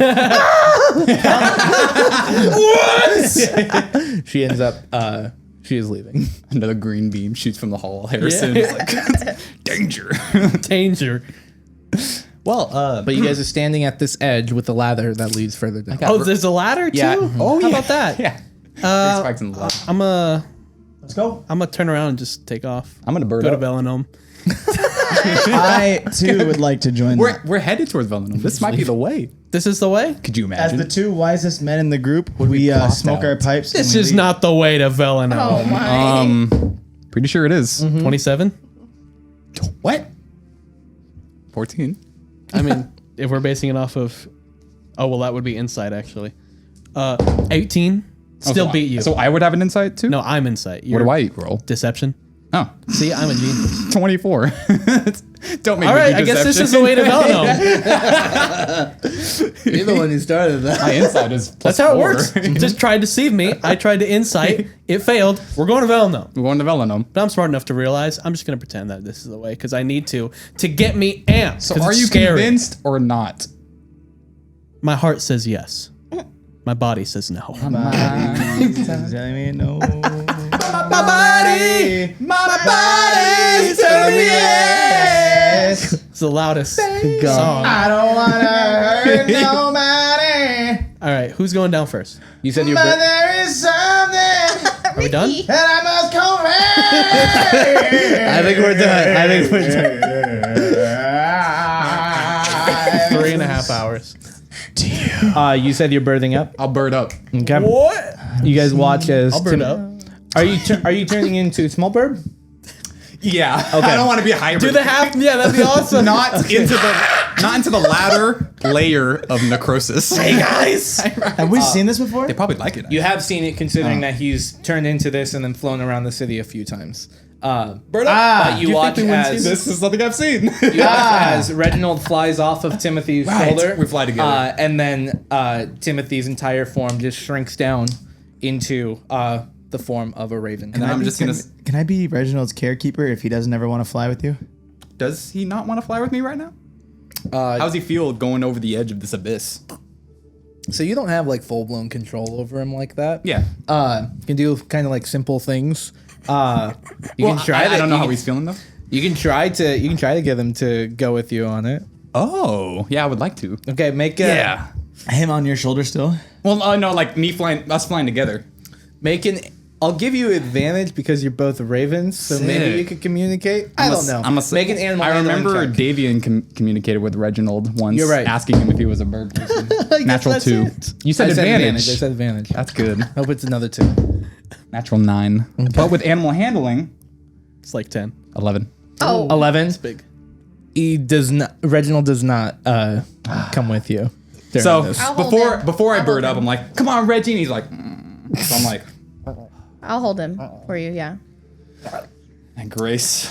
She ends up. She is leaving. Another green beam shoots from the hall. Harrison is like, danger. Danger. Well, But you guys are standing at this edge with the ladder that leads further down. Oh, there's a ladder too. Yeah. Oh, how about that? Yeah. Spikes in the ladder. let's go. I'm gonna turn around and just take off. I'm gonna bird Go to up. Velenome. I too would like to join. We're headed towards Velenum. This might be the way. This is the way. Could you As imagine? the two wisest men in the group, we plopped smoke out. our pipes. and This we is leave. not the way to Velenome. Oh my. Pretty sure it is. 27. What? 14. I mean, if we're basing it off of, oh well, that would be insight actually. 18. Still so beat you. So I would have an insight too? No, I'm insight. What do I roll? Deception. Oh, See, I'm a genius. 24. Don't make All me right, do I guess this deception. is the way to Velenome. You're the one who started that. My insight is plus That's how it 4. works. Just tried to deceive me. I tried to insight. It failed. We're going to Velenome. We're going to Velenum. But I'm smart enough to realize I'm just going to pretend that this is the way because I need to get me amped. So 'cause are it's you scary. convinced or not? My heart says yes. My body says no. Telling me no. My body's telling me yes. It's the loudest song. I don't wanna hurt nobody, All right, who's going down first? You said you're. but there is something Are we done? that I must convey. I think we're done. I think we're done. 3.5 hours. You said you're birthing up. I'll bird up. Okay. What? You guys watch as. I'll burn up. Are you turning into small bird? Yeah. Okay. I don't want to be a hybrid. Do the half? Yeah, that'd be awesome. not into the latter layer of necrosis. Hey guys. Have we seen this before? They probably like it. You have seen it, considering that he's turned into this and then flown around the city a few times. Bird up. But you you watch think we wouldn't as see This is something I've seen. you watch as Reginald flies off of Timothy's shoulder. We fly together. And then Timothy's entire form just shrinks down into the form of a raven. And then I'm just gonna. Can I be Reginald's carekeeper if he doesn't ever want to fly with you? Does he not want to fly with me right now? How does he feel going over the edge of this abyss? So you don't have like full blown control over him like that. Yeah. You can do kind of like simple things. You can try. I don't know how you he's feeling though. can try to get him to go with you on it. Oh, yeah, I would like to. Okay, make a Him on your shoulder still? Well, no, like us flying together. make an. I'll give you advantage because you're both ravens, so maybe Sick. you could communicate. I don't know. Make an animal. I handling remember check. Davian communicated with Reginald once. You're right. Asking him if he was a bird person. Natural that's 2. it. You said I said advantage. I said advantage. That's good. Hope it's another 2. Natural 9. But with animal handling, It's like 10. 11. Oh. 11. Big. He does not. Reginald does not come with you. during So this. I'll hold before him. I I'll bird hold up, him. I'm like, come on, Reggie. And he's like, so I'm like, I'll hold him for you. Yeah. and Grace.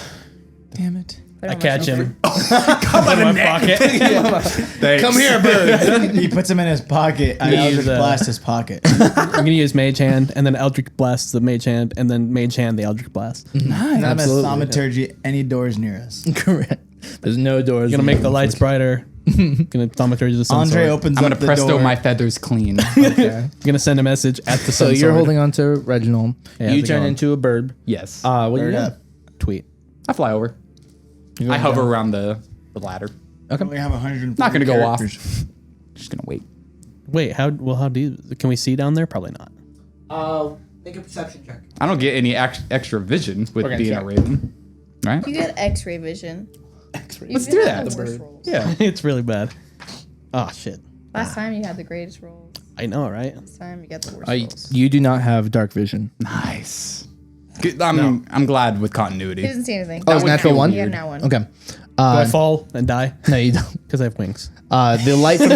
Damn it. Put I on my catch shoulder. him. Come in my pocket. Come here, bird. He puts him in his pocket. I Yeah, Eldritch use, blast his pocket. I'm gonna use Mage Hand, and then Eldritch Blast the Mage Hand, and then Mage Hand the Eldritch Blast. Not Absolutely. a thaumaturgy any doors near us. Correct. There's no doors. Gonna make the lights brighter. Gonna thaumaturgy the sun Andre sword. opens I'm up gonna the presto door. my feathers clean. Okay. Gonna send a message at the So sun you're sword. holding on to Reginald. Yeah, you how's it turn going? into a bird. Yes. What do you Bird do? up. Tweet. I fly over. I hover around the ladder. We have 100. Not gonna go off. Just gonna wait. Wait, how do you? Can we see down there? Probably not. Make a perception check. I don't get any extra vision with gonna being check. a raven. Right? You get X-ray vision. Let's do that. Yeah, it's really bad. Oh shit. Last time you had the greatest rolls. I know, right? This time you got the worst rolls. You do not have dark vision. Nice. Good. I'm glad with continuity. He doesn't see anything. Oh, it's natural one? Yeah, now one. Okay. Do I fall and die? No, you don't. Because I have wings. The light from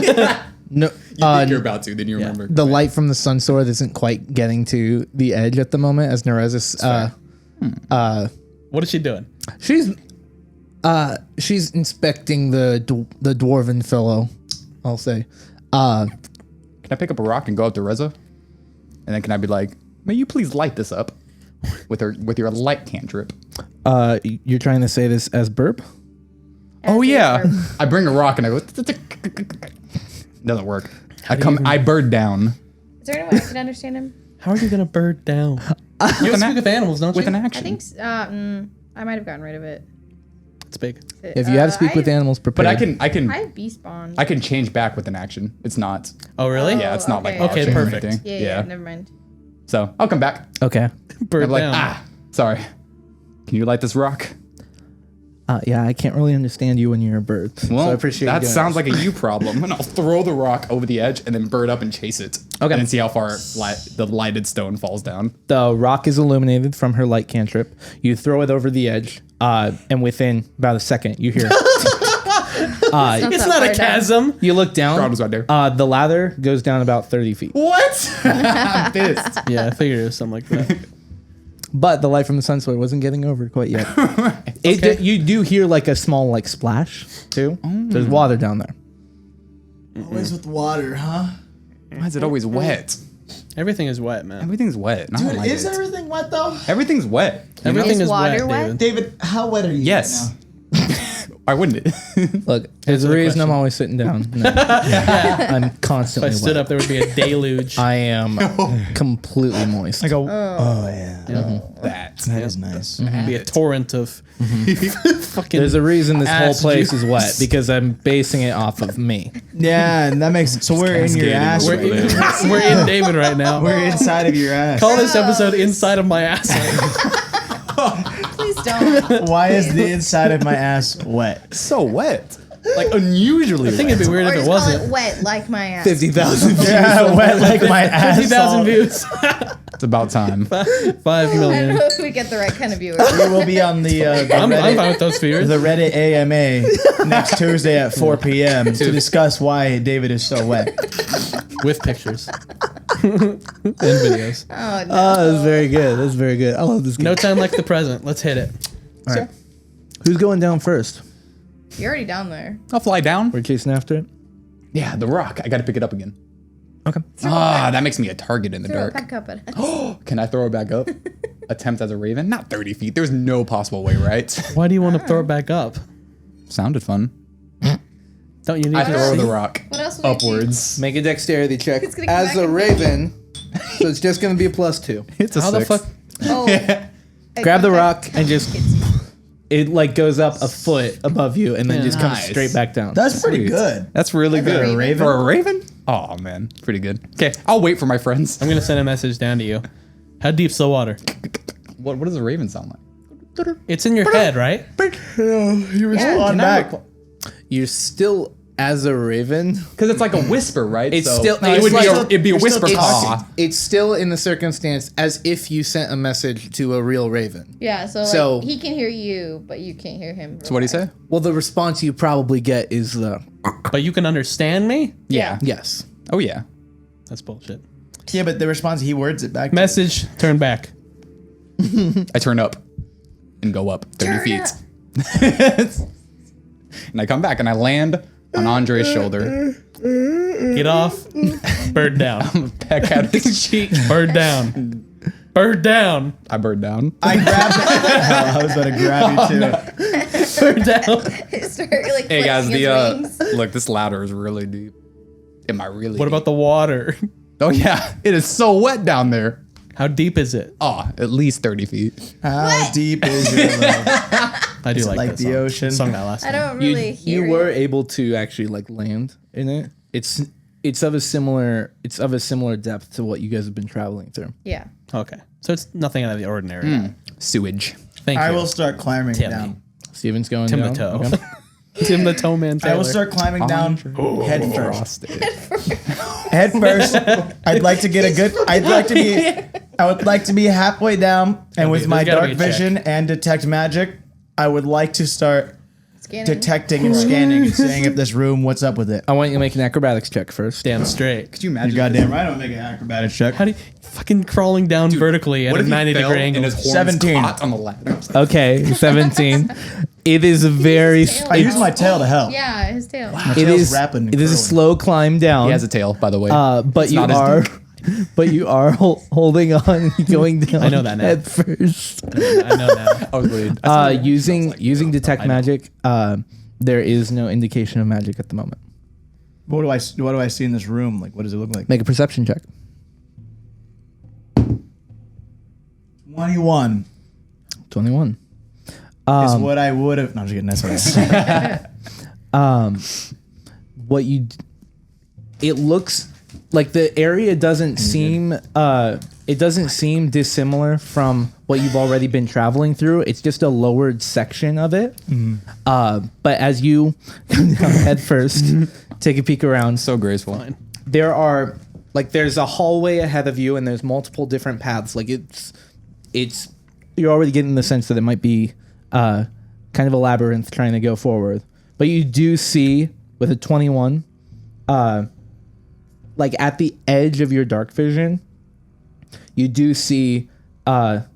no. You're about to, then you remember. The light from the sun sword isn't quite getting to the edge at the moment as Nerezza. What is she doing? She's inspecting the dwarven fellow. I'll say. Can I pick up a rock and go up to Reza? And then can I be like, may you please light this up with your light cantrip? You're trying to say this as burp? Oh As yeah. you I bring a rock and I go. Doesn't work. I bird down Is there any way I can understand him? How are you gonna bird down? You an speak with animals, don't with you? an I action. think I might have gotten rid of it. It's big. If you have to speak with animals, prepare. But I have bee spawn. I can change back with an action. It's not. Oh, really? Yeah, it's not like okay. Okay, watching or perfect. anything. Yeah, never mind. So I'll come back. Okay. Bird I'm like, down. sorry. Can you light this rock? Yeah, I can't really understand you when you're a bird. So I appreciate that you doing sounds this. like a you problem. And I'll throw the rock over the edge and then bird up and chase it. Okay. And then see how far the lighted stone falls down. The rock is illuminated from her light cantrip. You throw it over the edge, and within about a second, you hear. It's not a chasm. You look down. Ground was right there. The lather goes down about 30 feet. What? I'm pissed. Yeah, I figured it was something like that. But the light from the sun sword wasn't getting over quite yet. You do hear like a small like splash too. There's water down there. Always with water, huh? Why is it always wet? Everything is wet, man. Everything's wet. and I Dude, don't like is it. everything wet though? Everything's wet. Everything Is is water wet, wet? David. David, how wet are you? Yes. Right now? Why wouldn't it? Look, there's a the reason I'm question. always sitting down. No. I'm If constantly I stood wet. up, there would be a deluge. I am completely moist. I go. Oh yeah. that. That is nice. It'd be a torrent of fucking. There's a reason this whole Ass place juice. is wet because I'm basing it off of me. Yeah, and that makes so we're in your cascading ass. over we're, Right now. in, we're in David right now. We're inside of your ass. Call this episode "Inside of My Asshole." Please don't. Why is the inside of my ass wet? So wet. Like unusually I think it'd be weird Or if just it call wasn't. it wet like my ass. 50,000 Yeah, wet like my ass. 50,000 views. It's about time. 5 I don't million. know if we get the right kind of viewers. We will be on the I'm Reddit, fine with those viewers. the Reddit AMA next Tuesday at 4 p.m. to discuss why David is so wet. With pictures and videos. Oh no. Oh, that's very good. That's very good. I love this game. No time like the present. Let's hit it. All right. Who's going down first? You're already down there. I'll fly down. We're chasing after it. Yeah, the rock. I got to pick it up again. Okay. That makes me a target in the Throw it dark. back up at us. Can I throw it back up? Attempt as a raven? Not 30 feet. There's no possible way, right? Why do you want to throw it back up? Sounded fun. Don't you need I to throw see? the rock What else would we upwards. Make a dexterity check It's gonna come as back a and raven. So it's just going to be a +2. It's a How the 6. fuck? Oh. Grab the Okay. rock and just it like goes up a foot above you and then just comes Nice. straight back down. That's pretty Sweet. good. That's really For a good. raven? For a raven? Oh, man. Pretty good. Okay, I'll wait for my friends. I'm gonna send a message down to you. How deep's the water? What does a raven sound like? It's in your head, right? You respond back. You're still as a raven. Because it's like a whisper, right? It's So still- it would it's be like- it'd be a you're still whisper. talking. Aw. It's still in the circumstance as if you sent a message to a real raven. Yeah, so, So- he can hear you, but you can't hear him. So what do you say? Well, the response you probably get is the But you can understand me? Yeah. yes. Oh, yeah. That's bullshit. Yeah, but the response he words it back. Message, turn back. I turn up and go up 30 Turn feet. up. And I come back and I land on Andre's shoulder. Get off. Bird down. Peck at his cheek. Bird down. Bird down. I bird down. I grabbed it. I was about to grab you too. Bird down. Start, like, Hey guys, flexing the his wings. look, this ladder is really deep. Am I really? What about the water? Oh yeah, it is so wet down there. How deep is it? Oh, at least 30 feet. How deep is your love? I do like like that the song. ocean? Sung that last I time. don't really hear You were it. able to actually like land in it. It's of a similar depth to what you guys have been traveling through. Yeah. Okay. So it's nothing out of the ordinary. Sewage. Thank I you. will start climbing Timmy. down. Steven's going Tim down. the Toe. Okay. Tim the Toe Man Taylor. I will start climbing down head first. Frosted. Head first. I'd like to get a good. I would like to be halfway down, and with there's my gotta dark be a check. vision and detect magic, I would like to start Scanning. detecting and scanning and saying if this room, what's up with it. I want you to make an acrobatics check first. Damn straight. Could you imagine? You're goddamn right. I don't make an acrobatics check. How do you fucking crawling down vertically at What a if he 90 fell degree and angle? his horns 17. caught on the ladder? Okay, 17. It is a very. tail. I use my tail to help. Yeah, his tail. My It tail's is. rapping and It is a curling. slow climb down. He has a tail, by the way. but It's you not as are. deep. But you are holding on, and going down. I know that now. Head first. I know now. I was worried. Using detect magic. There is no indication of magic at the moment. What do I see in this room? Like, what does it look like? Make a perception check. 21. 21. is what I would have. No, I'm just kidding. That's what I said. It looks like the area doesn't seem it doesn't seem dissimilar from what you've already been traveling through. It's just a lowered section of it. But as you come down head first, take a peek around. So graceful. There's a hallway ahead of you, and there's multiple different paths. Like it's you're already getting the sense that it might be kind of a labyrinth trying to go forward. But you do see with a 21, like at the edge of your dark vision, you do see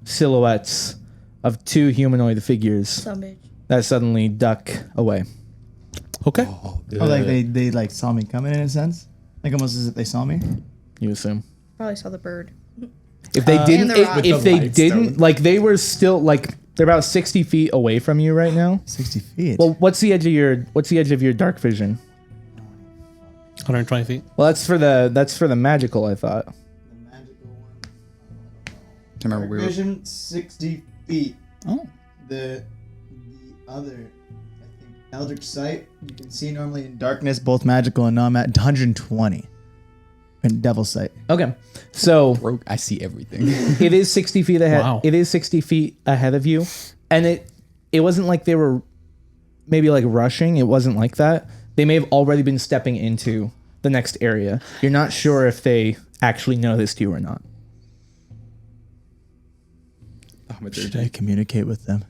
silhouettes of two humanoid figures Some bitch. that suddenly duck away. Okay. Oh, like they like saw me coming in a sense, like almost as if they saw me. You assume. Probably saw the bird. If they didn't, And the rock. if With they the didn't, light like they were still like they're about 60 feet away from you right now. 60 feet. Well, what's the edge of your dark vision? 120 feet. Well, that's for the magical. I thought. To remember we were. vision 60 feet. Oh. The other, I think, Eldritch Sight, you can see normally in darkness, both magical and non-magical, 120. And Devil Sight. Okay, so Broke. I see everything. it is 60 feet ahead. Wow. It is 60 feet ahead of you, and it wasn't like they were maybe like rushing. It wasn't like that. They may have already been stepping into the next area. You're not sure if they actually noticed you or not. Should I communicate with them?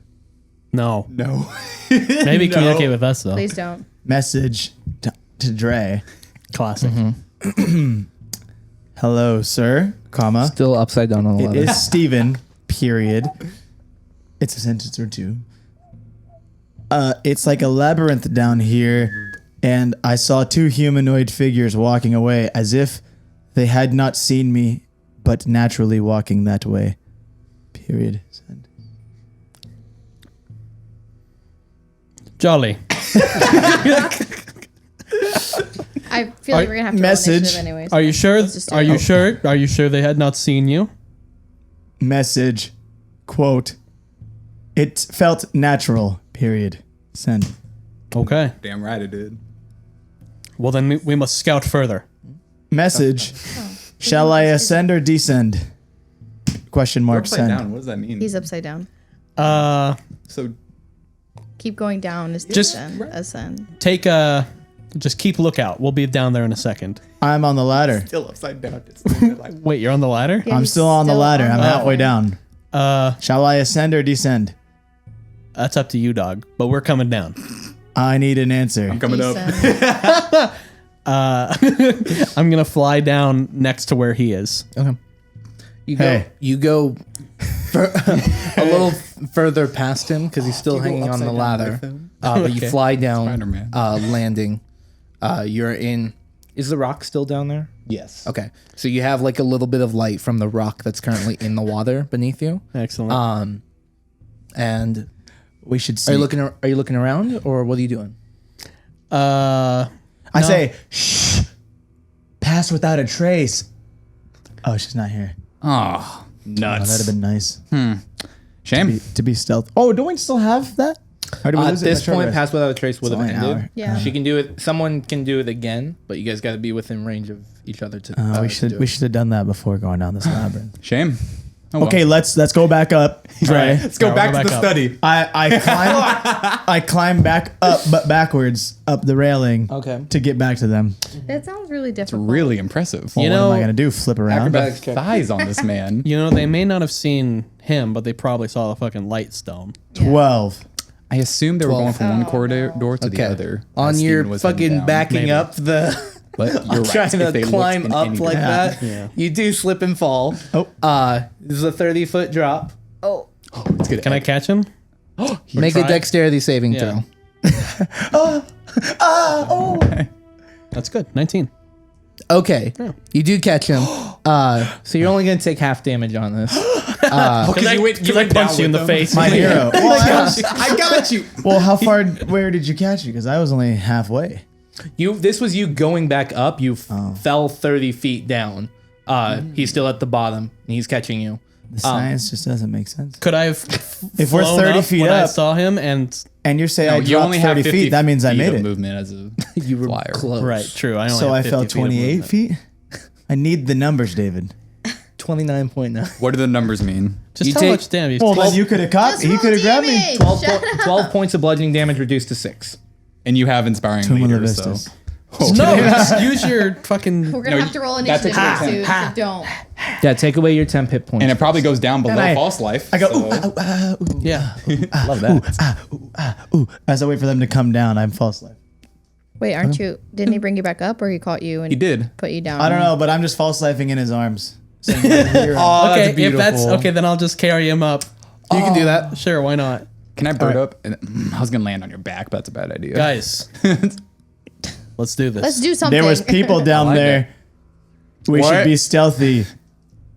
No. No. Maybe communicate with us though. Please don't. Message to Dre. Classic. Hello, sir, comma. Still upside down on the It letter. is Steven, period. It's a sentence or two. It's like a labyrinth down here, and I saw two humanoid figures walking away as if they had not seen me, but naturally walking that way. Period. Send. Jolly. I feel like we're gonna have to Message. roll initiative anyways. Are you sure? Let's just do Are it. you sure? Are you sure they had not seen you? Message, quote, it felt natural, period. Send. Okay. Damn right it did. Well, then we must scout further. Message, shall I ascend or descend? Question mark, Upside send. down. What does that mean? He's upside down. So Keep going down is Just- ascend. Take just keep lookout. We'll be down there in a second. I'm on the ladder. still upside down. Like, Wait, you're on the ladder? Yeah, I'm he's still on the ladder. I'm the halfway ladder. down. Shall I ascend or descend? That's up to you, dog. But we're coming down. I need an answer. coming up. Descend. I'm gonna fly down next to where he is. Okay. You Hey. go a little further past him because he's still hanging on the ladder. But you Okay. fly down, Spider-Man. landing. You're in. Is the rock still down there? Yes. Okay, so you have like a little bit of light from the rock that's currently in the water beneath you. Excellent. And We should see. are you looking around, or what are you doing? I say, shh. Pass without a trace. Oh, she's not here. Oh, Oh, nuts. that'd have been nice Shame. to be stealth. Oh, don't we still have that? Or did we At lose it in this the short point, rest? pass without a trace would have only an ended. hour. Yeah. She can do it. Someone can do it again, but you guys got to be within range of each other to. We to should do we it. should have done that before going down this labyrinth. Shame. Oh, well. Okay, let's go back up, Dre. Let's go Alright, back we'll to go the back up. study. I climb back up, but backwards up the railing. Okay. To get back to them. That sounds really difficult. Really impressive. Well, You what know- am I gonna do? Flip around? Acrobatics check. Thighs on this man. You know, they may not have seen him, but they probably saw the fucking light stone. 12. I assume they were going from one corridor door to the Okay. other. On as your Steven was heading fucking down. backing Maybe. up the. But you're right. trying If to they looked climb in up any like direction- that. You do slip and fall. Oh. This is a 30-foot drop. Oh, Let's get Can I catch him? Make a try. dexterity saving Yeah. throw. That's good. 19. Okay, you do catch him. So you're only gonna take half damage on this. Because I punched you in the face. My hero. I got you. Well, how far? Where did you catch me? Because I was only halfway. This was you going back up. You fell 30 feet down. He's still at the bottom. And he's catching you. The science just doesn't make sense. Could I have If we're flown 30 up feet when I up- saw him and And you're saying No, I you dropped only 30 have 50 feet. That means I feet made of it. movement as a You were flyer. close. right, true. I only So have I fell 50 feet of 28 movement. feet. I need the numbers, David. 29.9. What do the numbers mean? Just You how take- much damage? Well, then you could have caught. Just He roll could have grabbed me. damage. 12 points of bludgeoning damage reduced to 6. And you have inspiring Tomb of the leaders, so Vistas. No, just use your fucking. We're gonna No, have to roll that's initiative a here ten. soon, so don't. Yeah, take away your 10 hit points. and it probably goes down below I- false life. I go. so- Yeah. love that. As I wait for them to come down, I'm false life. Wait, aren't you? Didn't he bring you back up, or he caught you and He did. put you down? I don't know, but I'm just false lifing in his arms. So you're Oh, Okay, that's if that's beautiful. okay, then I'll just carry him up. you can do that. Sure, why not, Can I bird up? And, I was gonna land on your back, but that's a bad idea. guys? Let's do this. Let's do something. there was people down like there. We What? should be stealthy.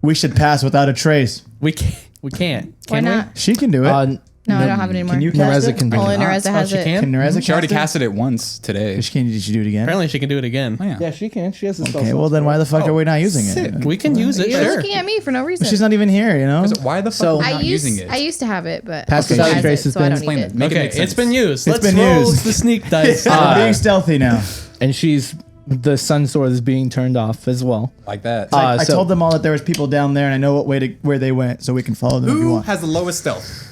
We should pass without a trace. We can't. We can't. Why Can we? not? She can do it. No, I don't have it anymore. Can you cast Nerezza it? can do Only it. Nerezza has she it. can? Can Nerezza She already cast casted it once today. it? Did she do it again? Apparently, she can do it again. Oh, yeah. Yeah, she can. She has a Okay, well then why the fuck are we not using sick. it? We can use it. You're Sure. looking at me for no reason. She's not even here, you know? Why the fuck So- are we I not using it? used to have it, but Pass she without has trace it, has so I been- don't Explain need it. it. Make it Okay, make sense. it's been used. It's Let's been roll used. the sneak dice. I'm being stealthy now. And the sun sword is being turned off as well. like that. I so- told them all that there was people down there, and I know what way to where they went, so we can follow them if you Who want. has the lowest stealth?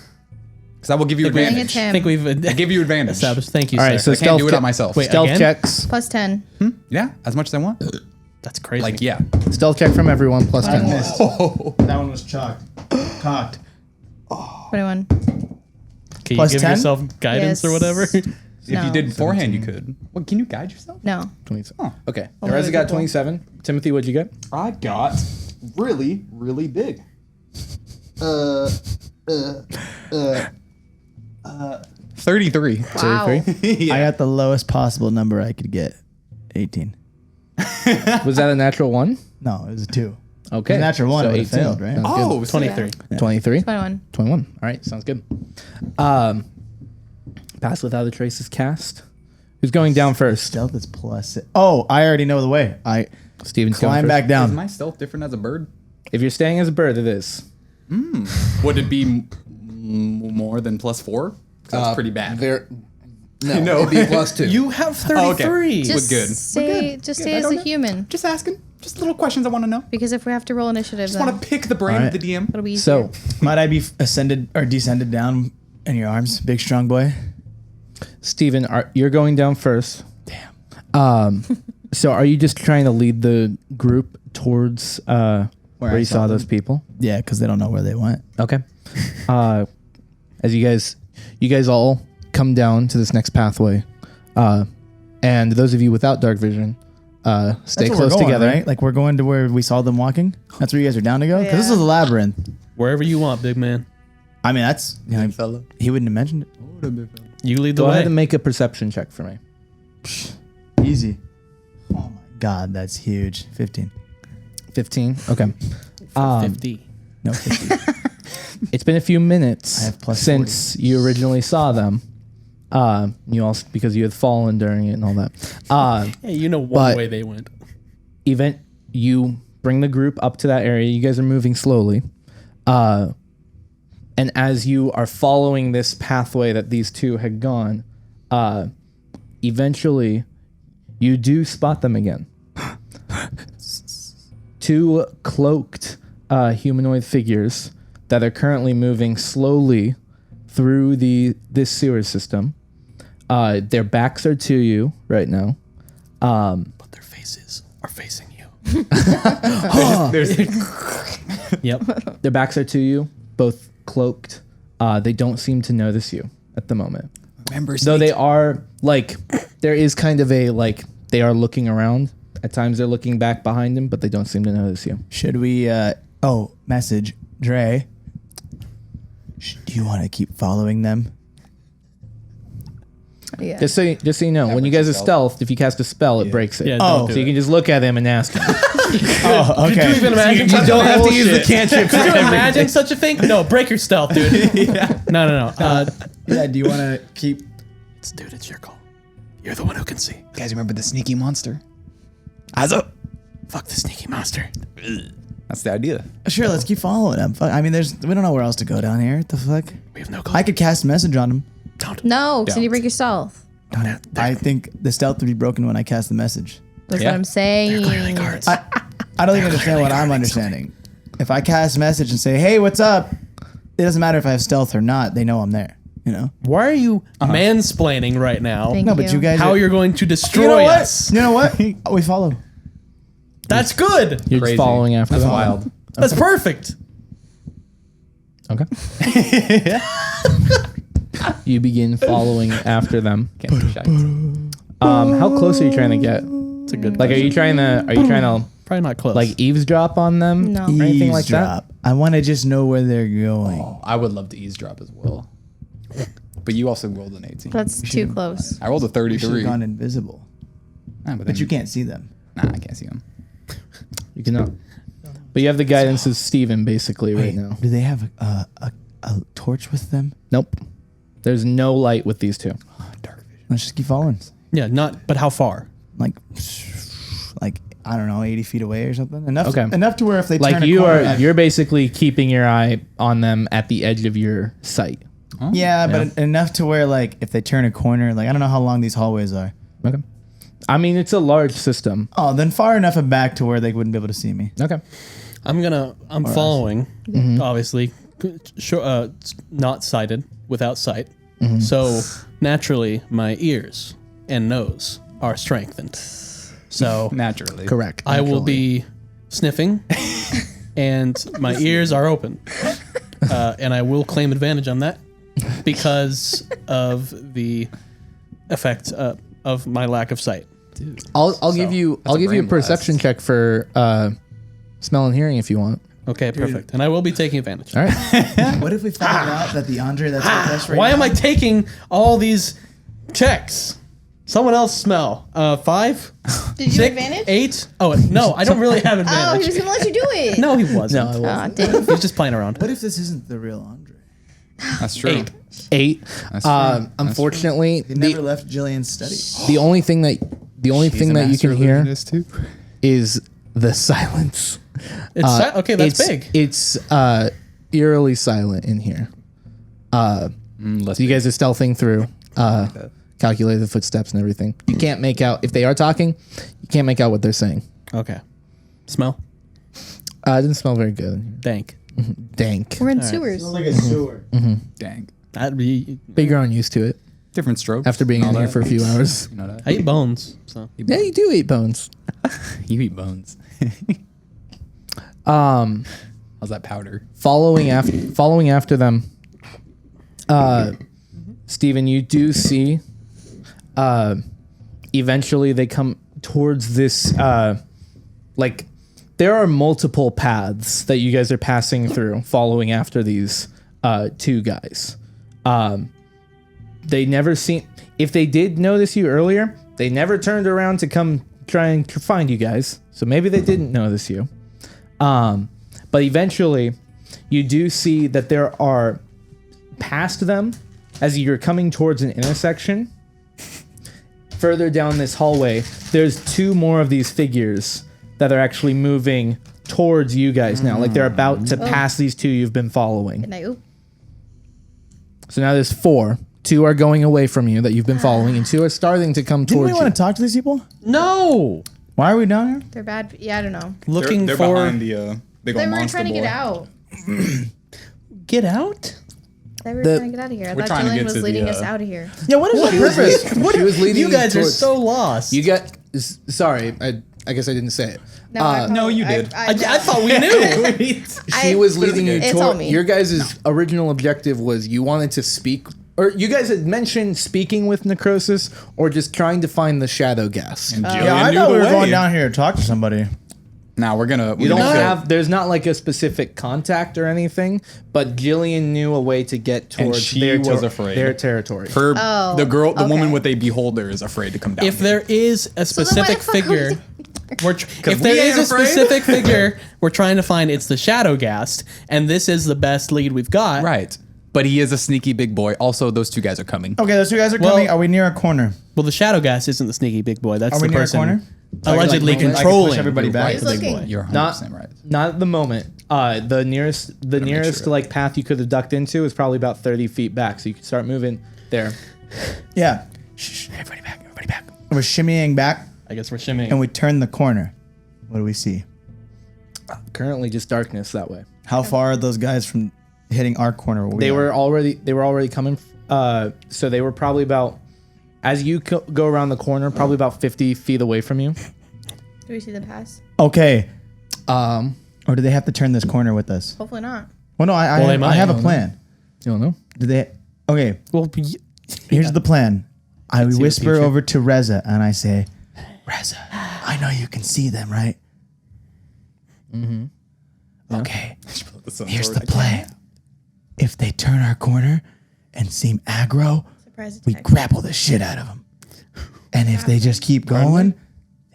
Because I will give you I think advantage. it's him. I think we've I give you advantage. established. Thank you, All right, sir. so I can't do it stealth on myself. Wait, Stealth again? checks. Plus 10. Yeah, as much as I want. That's crazy. Like, yeah. Stealth check from everyone plus 10. Missed. That one was chalked. Cocked. 21. Can you plus give 10? yourself guidance or Yes. whatever? If No. you did beforehand, you could. What, can you guide yourself? No. 27. Oh. Okay. Only Nerezza got people. 27. Timothy, what'd you get? I got really, really big. 33. Wow. 33. I got the lowest possible number I could get. 18. Was that a natural one? No, it was a 2. Okay. The natural one, So it would've 18. failed, right? Sounds Oh, good. 23. 23. 21. 21. All right, sounds good. Pass without a trace is cast. Who's going down first? Stealth is plus. Oh, I already know the way. I Steven's going climb first. back Is down. my stealth different as a bird? If you're staying as a bird, it is. Would it be more than +4? That's pretty bad. No, it'd be plus 2. You have Oh, okay. 33. Just good. stay, just stay I as don't a know. human. Just asking. Just little questions I want to know. Because if we have to roll initiative, Just then want to pick the brain Alright. of the DM. it'll be easier. So, Might I be ascended or descended down in your arms, big strong boy? Steven, you're going down first. Damn. So are you just trying to lead the group towards where I you saw saw those people? Yeah, because they don't know where they went. Okay. As you guys all come down to this next pathway, and those of you without dark vision, stay That's where close we're going, together. right? Like we're going to where we saw them walking. That's where you guys are down to go. Because this Yeah. is a labyrinth. Wherever you want, big man. I mean, that's Fella. he wouldn't have mentioned You lead the Go way. ahead and make a perception check for me. it. Easy. Oh my god, that's huge. 15. 15. Okay. 50. No, 50. It's been a few minutes I have plus since you originally saw them. You also because you had fallen during it and all that. Hey, you know one But- way they went. You bring the group up to that area. You guys are moving slowly. And as you are following this pathway that these two had gone, eventually you do spot them again. Two cloaked humanoid figures that are currently moving slowly through this sewer system. Their backs are to you right now. But their faces are facing you. Yep. Their backs are to you, both cloaked. They don't seem to notice you at the moment. Remember, Though they are, like, there is kind of a, like, they are looking around. At times they're looking back behind them, but they don't seem to notice you. Should we? Message, Dre. Do you want to keep following them? Yeah. Just so you know, when you guys are stealth, if you cast a spell, it breaks it. Yeah, Oh. don't So do you it. can just look at them and ask them. Oh, okay. Could you even imagine? You don't have to use the cantrip. Could you imagine such a thing? No, break your stealth, dude. No. Yeah. Do you want to keep? Dude, it's your call. You're the one who can see. You guys remember the sneaky monster? Eyes up. Fuck the sneaky monster. That's the idea. Sure, let's keep following him. Fuck, I mean, we don't know where else to go down here. What the fuck? We have no clue. I could cast a message on him. No, because then you Don't. break your stealth. I think the stealth would be broken when I cast the message. That's Yeah. what I'm saying. I don't even understand what I'm understanding. If I cast a message and say, "Hey, what's up?" It doesn't matter if I have stealth or not. They know I'm there. You know. Why are you mansplaining right now? Thank No, but you guys. How are, you're going to You know destroy what? us? You know what? We follow. That's good. You're Crazy. just following after That's them. wild. That's perfect. Okay. You begin following after them. Can't be shy. How close are you trying to get? It's a good. Like, are you trying to Probably not close. like eavesdrop on them? No. Or anything like that? Eavesdrop. I want to just know where they're going. I would love to eavesdrop as well. But you also rolled an 18. That's too close. I rolled a You should have 33. gone invisible, But but you can't see them. Nah, I can't see him. You cannot. But you have the guidance of Steven basically right now. Do they have a torch with them? Nope. There's no light with these two. Dark vision. Let's just keep following. yeah, not. But how far? Like I don't know, 80 feet away or something. Enough. Okay. Enough to where if they Like turn a you corner are, at- you're basically keeping your eye on them at the edge of your sight. Yeah, but enough to where like if they turn a corner, like I don't know how long these hallways are. Okay. I mean, it's a large system. Oh, then far enough back to where they wouldn't be able to see me. Okay. I'm following. Obviously, not sighted, without sight. So naturally, my ears and nose are strengthened. So Naturally. Correct. I will be sniffing, and my ears are open, and I will claim advantage on that because of the effect of my lack of sight. I'll give you a a brain perception check for smell and hearing if you want. Okay, perfect. And I will be taking advantage. All right. What if we found out that the Andre that's with us right Why now? am I taking all these checks? Someone else smell. 5, Did you 6, advantage? 8. Oh no, I don't really have Oh, advantage. he was gonna let you do it. No, he wasn't. No, I Aw, won't. dang. He was just playing around. What if this isn't the real Andre? That's true. 8. 8. That's true. Unfortunately, He never left Jillian's study. the only thing that you can hear is the silence. It's okay. That's it's, big. It's eerily silent in here. So you guys are stealthing through, calculate the footsteps and everything. You can't make out if they are talking. You can't make out what they're saying. Okay. Smell. It didn't smell very good. in here. Dank. Dank. We're in sewers. Like a sewer. Dang. That'd be. But you're on used to it Different strokes. after being and in all here that. for a few hours. You know that? I eat bones. So Yeah, you do eat bones. You eat bones. Um, How's that powder? following after them, Steven, you do see eventually they come towards this like there are multiple paths that you guys are passing through following after these two guys. They never seen if they did notice you earlier, they never turned around to come try and find you guys. So maybe they didn't notice you. But eventually, you do see that there are past them as you're coming towards an intersection. Further down this hallway, there's two more of these figures that are actually moving towards you guys now. Like they're about to pass these two you've been following. Good night. Oop. So now there's 4. 2 are going away from you that you've been following, and 2 are starting to come Didn't towards we you. want to talk to these people? no. Why are we down here? They're bad. Yeah, I don't know. Looking they're for behind the big They old were monster trying to boy. get out. get out. They were The- trying to get out of here. I We're thought trying to Jillian get was to the, leading us out of here. Yeah, what is the purpose? She was leading You guys are towards- so lost. You got. Sorry, I guess I didn't say it. No, you did. I thought we knew. She was leading you It's all toward. me. Your guys' original objective was you wanted to speak, or you guys had mentioned speaking with Necrosis, or just trying to find the shadow gas. And Jillian Yeah, I knew thought the we were way. going down here to talk to somebody. Now we're gonna. You don't have. There's not like a specific contact or anything, but Jillian knew a way to get towards she their was afraid. their territory. Her, Oh, the woman okay. with a beholder is afraid to come down. If here. there is a then why specific the fuck are we figure, if we there ain't is a afraid. specific figure, we're trying to find it's the Shadow Ghast, and this is the best lead we've got. right, but he is a sneaky big boy. Also, those two guys are coming. Okay, those two guys are Well- coming. Are we near a corner? Well, the Shadow Ghast isn't the sneaky big boy. That's Are the we near a person. corner? allegedly like, controlling. push everybody your back. right He's to the looking- boy. You're 100% Not right. not at the moment. The nearest sure. like path you could have ducked into is probably about 30 feet back, so you can start moving there. Yeah. Shh, everybody back. Everybody back. We're shimmying back, I guess we're shimmying. and we turn the corner. What do we see? Currently, just darkness that way. How far are those guys from hitting our corner? Where we They are? were already coming. So they were probably about, as you go around the corner, probably about 50 feet away from you. Do we see the pass? Okay. Or do they have to turn this corner with us? Hopefully not. Well, no, Well, they I might. have a I don't plan. You don't know. Do they? Okay. Well, Here's the plan. I the whisper future. over to Reza and I say, Reza, I know you can see them, right? Mm-hmm. Okay. Here's the play. If they turn our corner and seem aggro, Surprise we attack. grapple the shit out of them. And if they just keep going,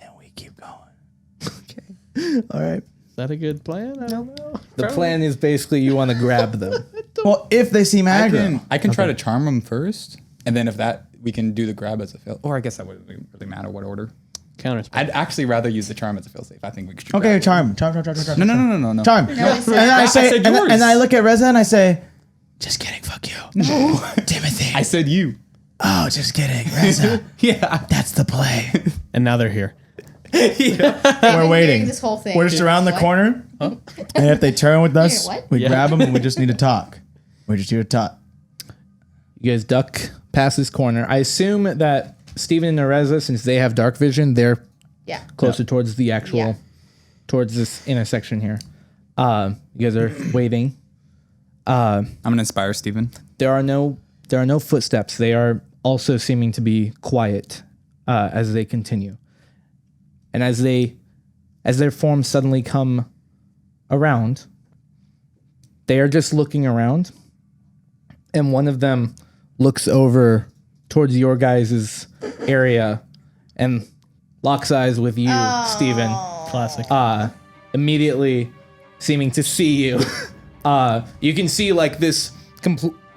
then we keep going. All right. is that a good plan? I don't know. The plan is basically you want to grab them. Well, if they seem aggro. I can try to charm him first, and then if that, we can do the grab as a fail. Or I guess that wouldn't really matter what order. Counters. I'd actually rather use the charm as a fail safe. I think we should. Okay, grab. charm. No. Charm. I And said- I say, said and yours. I look at Reza and I say, just kidding, fuck you. No. Timothy. I said you. Oh, just kidding, Reza. Yeah. That's the play. And now they're here. We're During waiting. This whole thing. We're just around the What? corner. And if they turn with us, Wait, what? we Yeah. grab them and we just need to talk. We just need to talk. You guys duck past this corner. I assume that Steven and Nerezza, since they have dark vision, they're Yeah. closer towards the actual, Yeah. towards this intersection here. You guys are waiting. I'm gonna inspire Steven. There are no footsteps. They are also seeming to be quiet as they continue, and as their forms suddenly come around, they are just looking around, and one of them looks over towards your guys' area and locks eyes with you, Steven. Classic. Immediately seeming to see you. You can see like this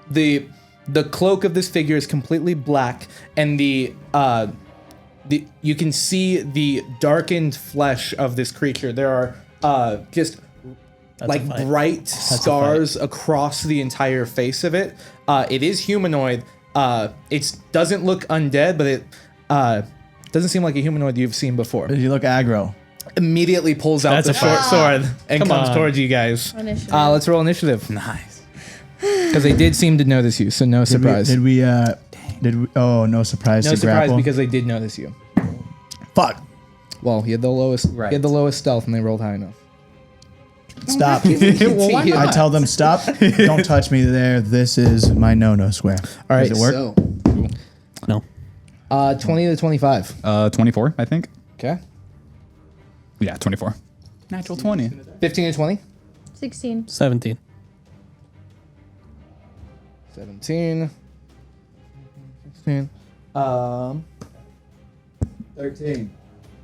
the cloak of this figure is completely black, and the you can see the darkened flesh of this creature. There are just like a fight. bright scars across the entire face of it. It is humanoid. It doesn't look undead, but it doesn't seem like a humanoid you've seen before. You look aggro. Immediately pulls out That's the a short fight. sword and Come comes on. towards you guys. Initiative. Let's roll initiative Nice. because they did seem to notice you, so no surprise. Did we oh, no surprise No to surprise grapple. because they did notice you. Fuck. Well, he had the lowest. Right. He had the lowest stealth, and they rolled high enough. Stop. Well, why I tell them, stop. Don't touch me there. This is my no swear. All right, Does it work? so No. 20 to 25. 24, I think. Okay. Yeah, 24. Natural 20. 15 to 20. 16. 17. 17. 16. 13.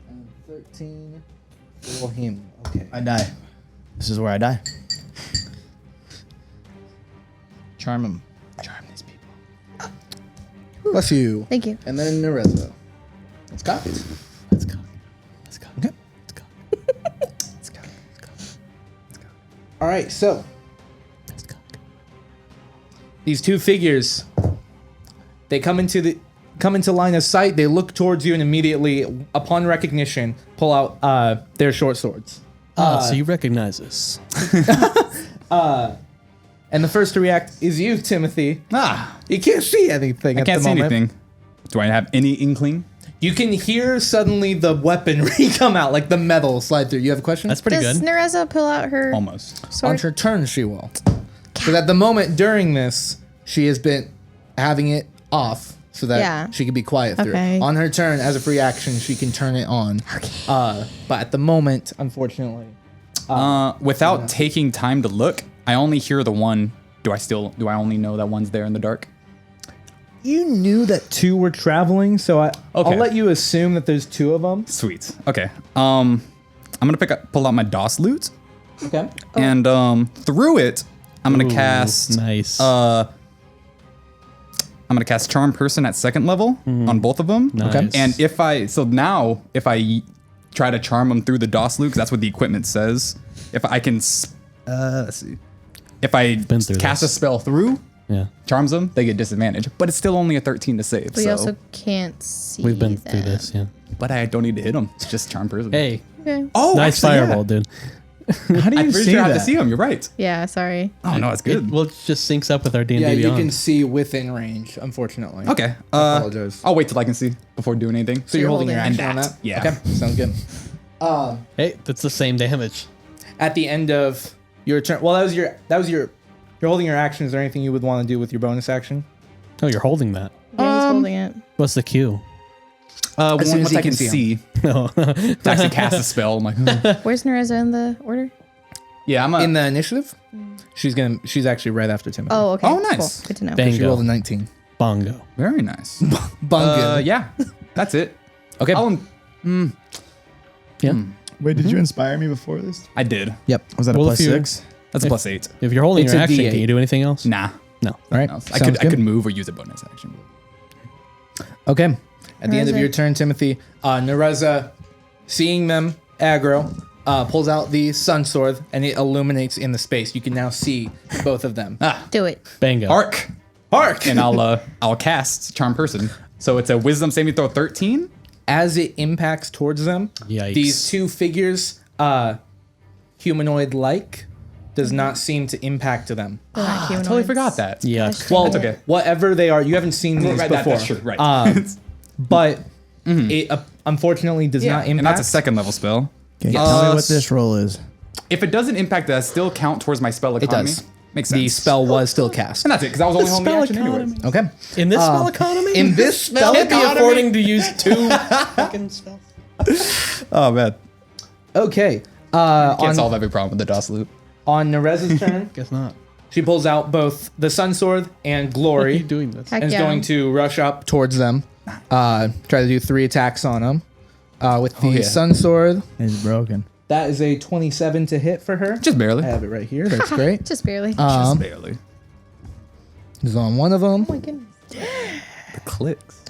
And 13. Roll him. Okay. I die. This is where I die. Charm him. Charm these people. Bless you. Thank you. And then Nerezza. Let's go. Let's go. Let's go. Okay. Let's go. Let's go. Let's go. All right, so Let's go. these two figures, they come into line of sight. They look towards you and immediately, upon recognition, pull out their short swords. So you recognize us. And the first to react is you, Timothy. You can't see anything I at can't the see moment. anything. Do I have any inkling? You can hear suddenly the weaponry come out, like the metal slide through. You have a question? That's pretty Does good. Nerezza pull out her Almost. On sword? her turn, she will. Because at the moment during this, she has been having it off so that Yeah. she can be quiet through Okay. it. On her turn, as a free action, she can turn it on. Okay. But at the moment, unfortunately, Without taking time to look, I only hear the one. Do I only know that one's there in the dark? you knew that two were traveling, so I'll Okay. let you assume that there's two of them. Sweet. Okay. I'm gonna pull out my DOS loot, Okay. and through it, I'm gonna cast. Nice. I'm gonna cast Charm Person at second level on both of them. Nice. Okay. And if I try to charm them through the DOS loop, 'cause that's what the equipment says. If I can, let's see. If I Been through cast this. a spell through, Yeah. charms them, they get disadvantage. But it's still only a 13 to save. We So. also can't see. We've been them. through this, yeah. But I don't need to hit them. It's just charm person. Hey, Okay. oh, nice actually, fireball, dude. How do Yeah. you I'm pretty see sure I have that? to see them. You're right. Yeah, sorry. Oh no, it's good. It just syncs up with our D&D Yeah, you Beyond. can see within range, unfortunately. Okay. apologize. I'll wait till I can see before doing anything. So you're holding your holding action on that. that? Yeah. Okay, sounds good. Hey, that's the same damage. At the end of your turn, well, you're holding your action. Is there anything you would want to do with your bonus action? Oh, you're holding that. Yeah, he's holding it. What's the Q? As soon as once he I can can see see, No. to actually cast a spell. I'm like, Where's Nerezza in the order? yeah, I'm In the initiative, she's actually right after Timothy. Oh, okay. Oh, nice. Cool. Good to know. Bang. She rolled a 19. Bongo. very nice. Bunga. Yeah, that's it. Okay. Yeah. Wait, did you inspire me before this? I did. Yep. Was that a Well, plus if you- 6? That's a +8. If you're holding It's your a action, D8. can you do anything else? Nah. No. All right. I Sounds could good. move or use a bonus action. Okay. At the end of Nerezza. your turn, Timothy, Nerezza, seeing them aggro, pulls out the sun sword and it illuminates in the space. You can now see both of them. Do it. Bango. Arc, Hark! and I'll cast charm person. So it's a wisdom saving throw 13. As it impacts towards them, Yikes. these two figures, humanoid-like, does not seem to impact to them. They're not I totally humanoids. forgot that. Yeah. Well, That's okay. whatever they are, you haven't seen these Right, before. that's true. Right. But it unfortunately does not impact. and that's a second level spell. Okay, Yes. tell me what this roll is. If it doesn't impact, does that still count towards my spell It economy? does. Makes sense. The spell was still cast. And that's it, because I was only holding the Spell action economy. anyways. Okay. In this spell economy? In this spell Can't be economy? affording to use 2 fucking spells. Oh, man. Okay. Can't solve every problem with the DOS loop. On Nerezza's turn, Guess not. she pulls out both the sun sword and Why are you glory doing this? Heck and is yeah. going to rush up towards them. Try to do 3 attacks on them. With the yeah. sun sword, It's broken. that is a 27 to hit for her. Just barely. I have it right here. That's great. Just barely. Just barely. Is on one of them. oh my goodness. The clicks.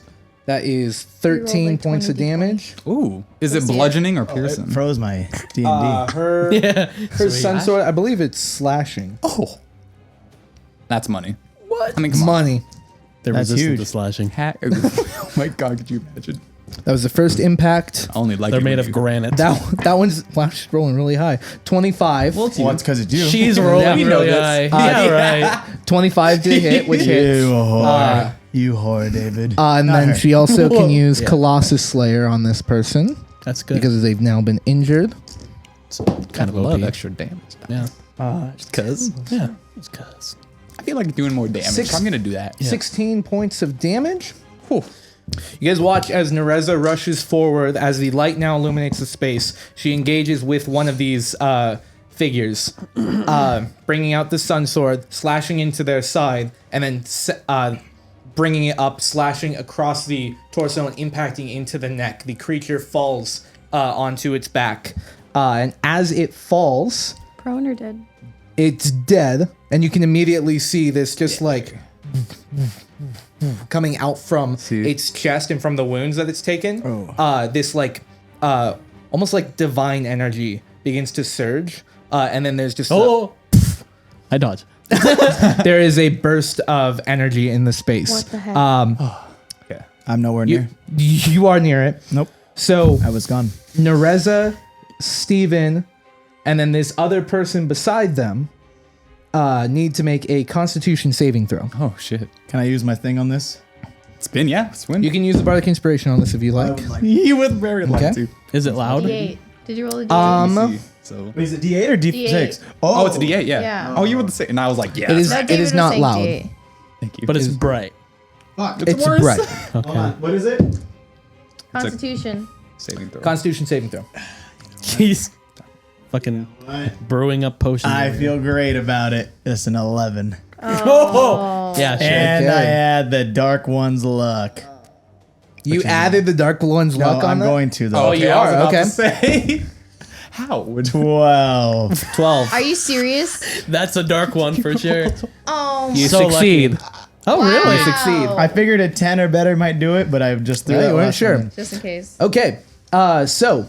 That is rolled 13 like points of 20 damage. Ooh. Is it Let's see it. bludgeoning or It piercing? froze my D&D. Her Yeah. her sun sword, I believe it's slashing. Oh. That's money. What? I mean, come on. Money. They're That's resistant huge. to slashing. Oh my god, could you imagine? That was the first impact. I only like They're it made when of you- granite. That one's wow, she's rolling really high. 25. Well, it's because it's you. She's rolling we know really this. high. Yeah, right. 25 to hit, which You hits. whore. You whore, David. And Not then her. she also Whoa. can use Yeah. Colossus Slayer on this person That's good. because they've now been injured. It's kind of love OP. extra damage. Yeah. Just cause. Yeah. It's cuz. I feel like doing more damage. Six- I'm gonna do that. 16 points of damage. Whew. You guys watch as Nerezza rushes forward as the light now illuminates the space. She engages with one of these figures, bringing out the sun sword, slashing into their side, and then bringing it up, slashing across the torso and impacting into the neck. The creature falls onto its back. And as it falls, Prone or dead? it's dead, and you can immediately see this just like coming out from its chest and from the wounds that it's taken. This like almost like divine energy begins to surge, and then there's just Oh. I dodge. there is a burst of energy in the space. What the heck? Yeah. I'm nowhere near. You are near it. Nope. So I was gone. Nerezza, Steven, and then this other person beside them need to make a Constitution saving throw. Oh shit. Can I use my thing on this? Spin, yeah. Swim. You can use the Bardic Inspiration on this if you like. You would very like Okay. to. Is it loud? D8. Did you roll a D8? See, so. Is it D8 or D6? Oh, it's a D8, yeah. Yeah. Oh, you were the same. And I was like, yeah. It is- No, it David is was not saying loud. D8. Thank you. But it's bright. It's bright. Okay. What is it? Constitution. saving throw. Constitution saving throw. He's fucking brewing up potions. I over here. feel great about it. It's an 11. Yeah, sure. And Okay. I had the Dark One's luck. You added the Dark One's No, luck on I'm that? going to, though. Oh, you are? Okay. Say. How? 12. 12. Are you serious? That's a dark one for sure. Oh, You So succeed. Oh, really? You succeed. I figured a 10 or better might do it, but I just threw Yeah, that you weren't last sure. one in. just in case. Okay. So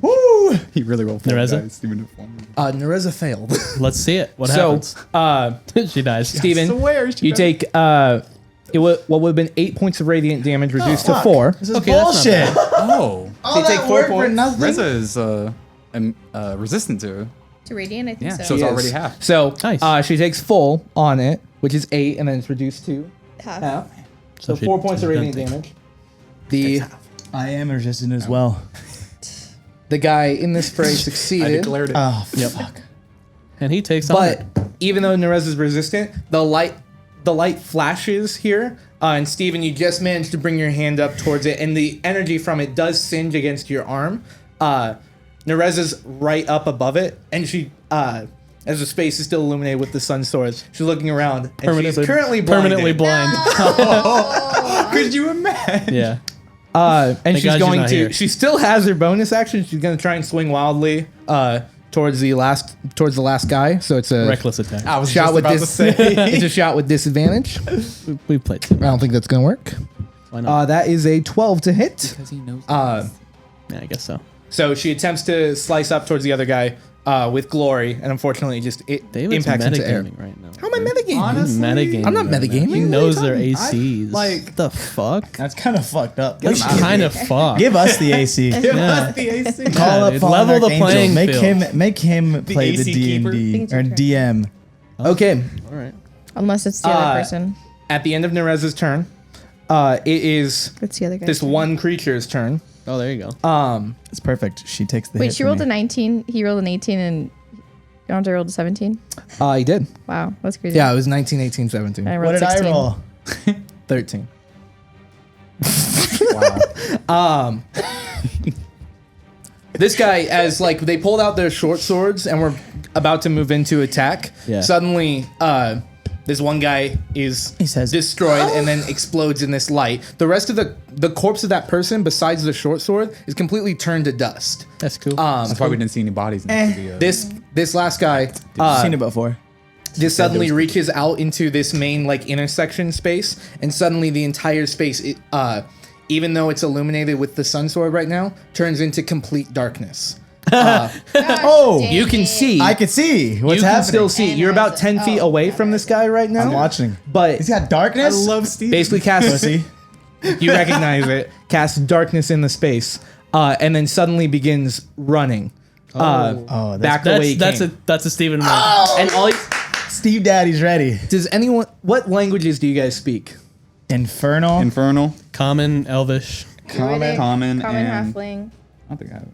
Woo! He really will. Fall, Nerezza? guys, even if one- Nerezza failed. Let's see it. What So, happens? She dies. Steven, swear she you does. take what would have been 8 points of radiant damage reduced to fuck. 4. This is Okay, that's not bullshit. Oh, All you take that 4 work for points. nothing. Reza is resistant to it. To radiant, I think Yeah, so. so it's Yes. already half. So Nice. she takes full on it, which is 8, and then it's reduced to Half. half. So she- 4 points of she radiant doesn't damage. The I am resistant as well. the guy in this fray I succeeded. declared it. Oh, fuck. And he takes on But it. even though Nerez is resistant, the light flashes here. And Steven, you just managed to bring your hand up towards it, and the energy from it does singe against your arm. Nerez is right up above it, and she, as the space is still illuminated with the sun sword, she's looking around, and she's currently blinded. permanently blind. Could you imagine? Yeah. And Thank she's God she's going not to. here. She still has her bonus action. She's going to try and swing wildly towards the last guy. So it's a Reckless attack. I was shot just with about to this. say. It's a shot with disadvantage. We played. I don't think that's going to work. Why not? That is a 12 to hit. Because he knows. Yeah, I guess so. So she attempts to slice up towards the other guy with glory, and unfortunately, it David's impacts into air. metagaming right now. How am I metagaming? Honestly, Metagaming. I'm not right now. metagaming. He What knows are their you ACs. like- the fuck? That's kind of fucked up. That's kind of fucked. Give us the AC. Yeah. Call up dude, Fallen level the Archangel. playing Make him play the AC D&D keeper? or DM. Okay. All right. Unless it's the other person. At the end of Nerez's turn, it is It's the other guy. this one creature's turn. Oh, there you go. It's perfect. She takes the Wait, hit she for rolled me. a 19. He rolled an 18, and Andre rolled a 17. He did. Wow, that's crazy. Yeah, it was 19, 18, 17. I What rolled did 16. I roll? 13. Wow. This guy, as like they pulled out their short swords and were about to move into attack, Yeah. suddenly this one guy is He says, destroyed and then explodes in this light. The rest of the corpse of that person, besides the short sword, is completely turned to dust. That's cool. That's why we didn't see any bodies next to the. This last guy seen it before. just suddenly reaches out into this main like intersection space, and suddenly the entire space, even though it's illuminated with the sun sword right now, turns into complete darkness. Oh, You can see. I can see what's you can happening. still see. You're about 10 feet away from this guy right now. I'm watching. But He's got darkness. Steve. basically cast. Pussy. You recognize it. Casts darkness in the space, and then suddenly begins running. Oh, Back the way he that's came. a Steven move. And all. Steve Daddy's ready. Does anyone? What languages do you guys speak? Infernal. Infernal, Common, Elvish. Druidic, common, common and- halfling, I don't think I have it.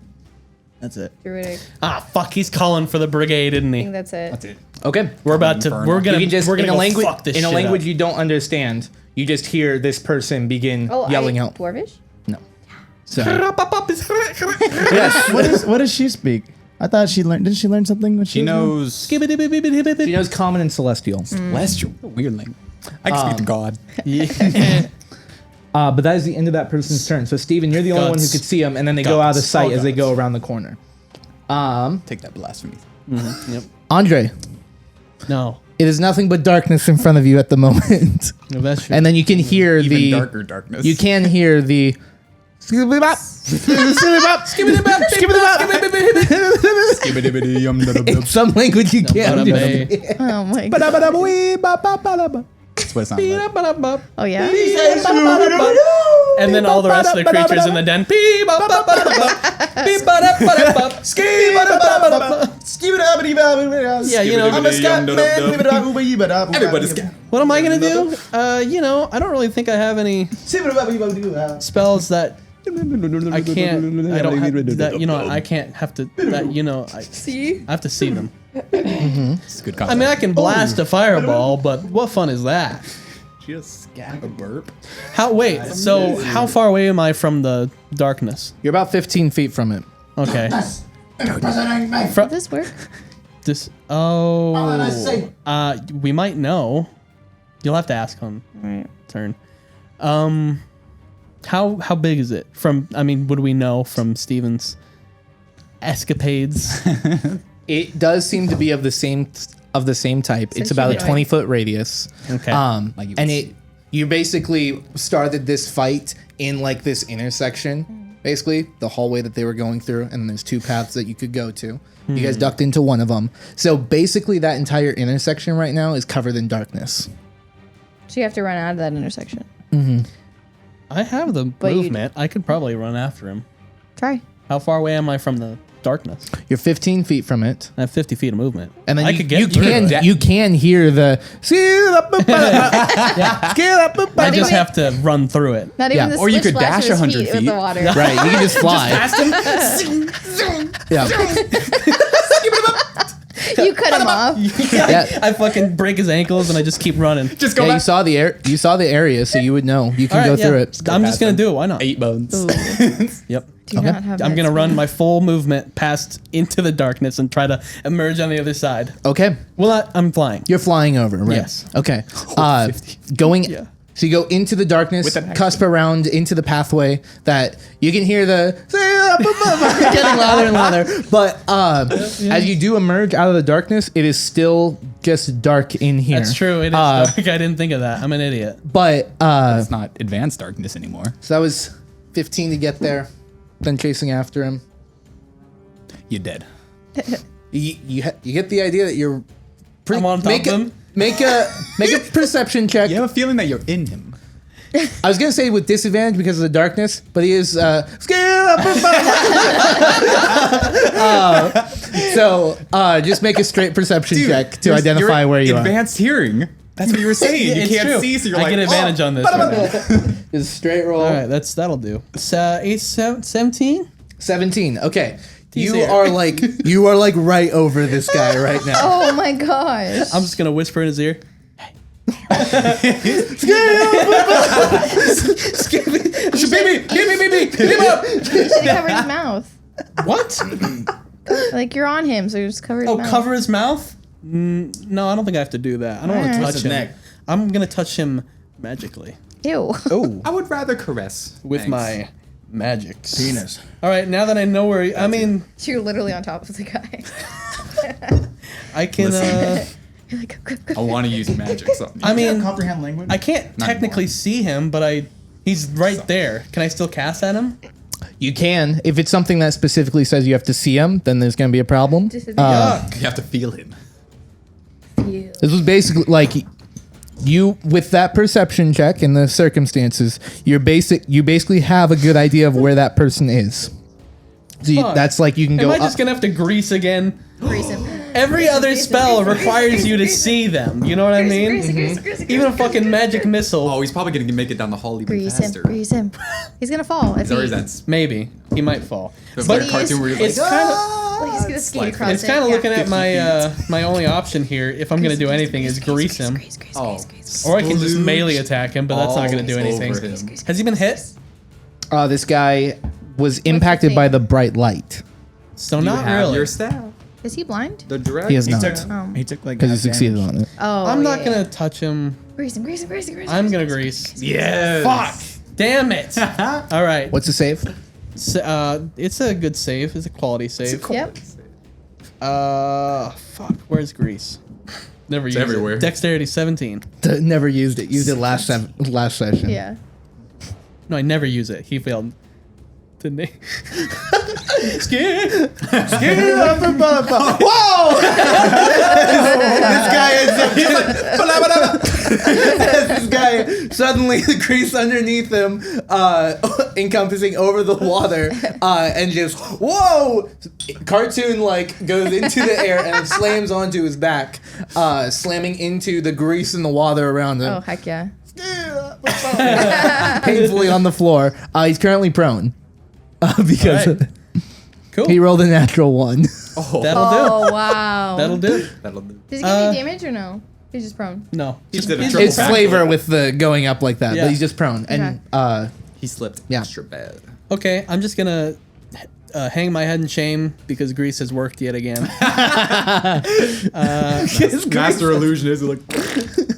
That's it. druidic. Ah, fuck! He's calling for the brigade, isn't I he? think that's it. That's it. Okay. We're about to. Infernal. We're gonna. You can just we're gonna in a go language fuck this in a shit language up. you don't understand. You just hear this person begin Oh, yelling out. Dwarvish? No. So Yes. What does she speak? I thought she learned. Didn't she learn something? When She knows. she knows common and celestial. Celestial. Weird language. I can speak to God. Yeah. But that is the end of that person's turn. So Steven, you're the only one who Gods. could see them, and then they go out of Gods. sight All as they gods. go around the corner. Take that blasphemy. Yep. Andre, No. it is nothing but darkness in front of you at the moment. No, that's true. And then you can hear Even the darker darkness. you can hear the in some language you can't do. Oh my god. That's what it sounds like. Oh yeah. And then all the rest of the creatures in the den. Yeah, you know. I'm a scat man. Everybody's scat. What am I gonna do? You know, I don't really think I have any spells that I can't. I don't have that. You know, I can't have to. That you know, I have to see them. It's a good I concept. mean, I can blast a fireball, but what fun is that? Just scat a burp. How? Wait. So how far away am I from the darkness? You're about 15 feet from it. Okay. Does this work? This. Oh. We might know. You'll have to ask on Right. turn. How big is it? From I mean, would we know from Steven's escapades? It does seem to be of the same type. It's about a Essentially, 20-foot radius. Okay. And you basically started this fight in like this intersection. basically the hallway that they were going through, and then there's two paths that you could go to. You guys ducked into one of them. So basically that entire intersection right now is covered in darkness. So you have to run out of that intersection. I have the But you- movement. I could probably run after him. Try. How far away am I from the darkness? You're 15 feet from it. I have 50 feet of movement. And then I you, could get you through can it. you can hear the I just even- have to run through it. Not Yeah. even the Or you splish could splash dash of his 100 feet with feet. the water. right. You can just fly. Yeah. You cut him off. Yeah. I fucking break his ankles and I just keep running. Just go Yeah, you back. saw the air. You saw the area, so you would know. You can All go right, through yeah. it. I'm just gonna do it. Why not? 8 bones. Ooh. Yep. Do not have I'm that gonna speed. run my full movement past into the darkness and try to emerge on the other side. Okay. Well, I'm flying. You're flying over, right? Yes. Okay. Going. Yeah. So you go into the darkness, With an cusp around into the pathway that you can hear the getting louder and louder. But as you do emerge out of the darkness, it is still just dark in here. That's true. It is dark. I didn't think of that. I'm an idiot. But It's not advanced darkness anymore. so that was 15 to get there, then chasing after him. You're dead. You get the idea that you're. I'm on top of him. Make a perception check. You have a feeling that you're in him. I was gonna say with disadvantage because of the darkness, but he is so just make a straight perception check to You're- identify you're where you advanced hearing. That's what you were saying. You It's can't true. see, so you're I like, get advantage on this. Right now. are. Just straight roll. All right, that'll do. It's 17. 17. Okay. You Teaser. are like right over this guy right now. Oh my gosh. I'm just gonna whisper in his ear. Baby, You should cover his mouth. What? Like you're on him, so you just cover his Oh, mouth. cover his mouth? No, I don't think I have to do that. I don't want to Alright. touch His him. neck. I'm gonna touch him magically Ew. Oh. I would rather caress. with Thanks. my magics. Penis. All right, now that I know where, I mean, You're literally on top of the guy. I can. You're like, go, go, I go. want to use magic. Something. I mean, comprehend language. I can't Not technically anymore. see him, but he's right there. Can I still cast at him? You can. If it's something that specifically says you have to see him, then there's gonna be a problem. Disadvantage. you have to feel him. Ew. This was basically like you with that perception check and the circumstances, you basically have a good idea of where that person is. So Fuck. that's like you can Am go I up. just gonna have to grease again? Grease him. Every other Grease him, spell grease him, requires grease him, you to grease him. see them. You know what I mean? Grease him, grease him, grease him, Even a grease him, fucking grease him. magic missile. Oh, he's probably going to make it down the hall even Grease him. faster. Grease him. He's gonna fall. If Or he, is that Maybe he might fall. the But he cartoon is- where you're it's like, kind of. like he's gonna skate like- across It's it. kind of Yeah. looking at my my only option here. If I'm gonna do anything, is grease him, Grease, grease, oh, grease, grease. or I can just splooge melee attack him. But that's not gonna do all anything. over him. Has he been hit? This guy was impacted thing? by the bright light So You not have really. your staff. Is he blind? The direct. He has He not. took, Oh. he took like because he half succeeded damage. on it. Oh, I'm not yeah, gonna yeah. touch him. Grease him, grease him, grease him, grease him. I'm gonna grease grease. Yes. Fuck! Damn it! All right. What's the save? It's a good save. It's a quality save. Yep. Fuck. Where's grease? Never used everywhere. it. Dexterity 17. Never used it. Used it last session. Yeah. No, I never use it. He failed. Didn't he? Scared. Whoa! This guy is this guy suddenly the grease underneath him, encompassing over the water, and just whoa! Cartoon like goes into the air and slams onto his back, slamming into the grease in the water around him. Oh heck yeah. Painfully on the floor. He's currently prone because Alright. Cool. he rolled a natural one. Oh, That'll Oh wow. do. That'll do. that'll do. Does he give any damage or no? He's just prone. No. Just did a he's triple It's back. flavor with the going up like that, Yeah. but he's just prone. And He slipped Yeah. extra bad. Okay, I'm just gonna hang my head in shame because grease has worked yet again. Master illusionist like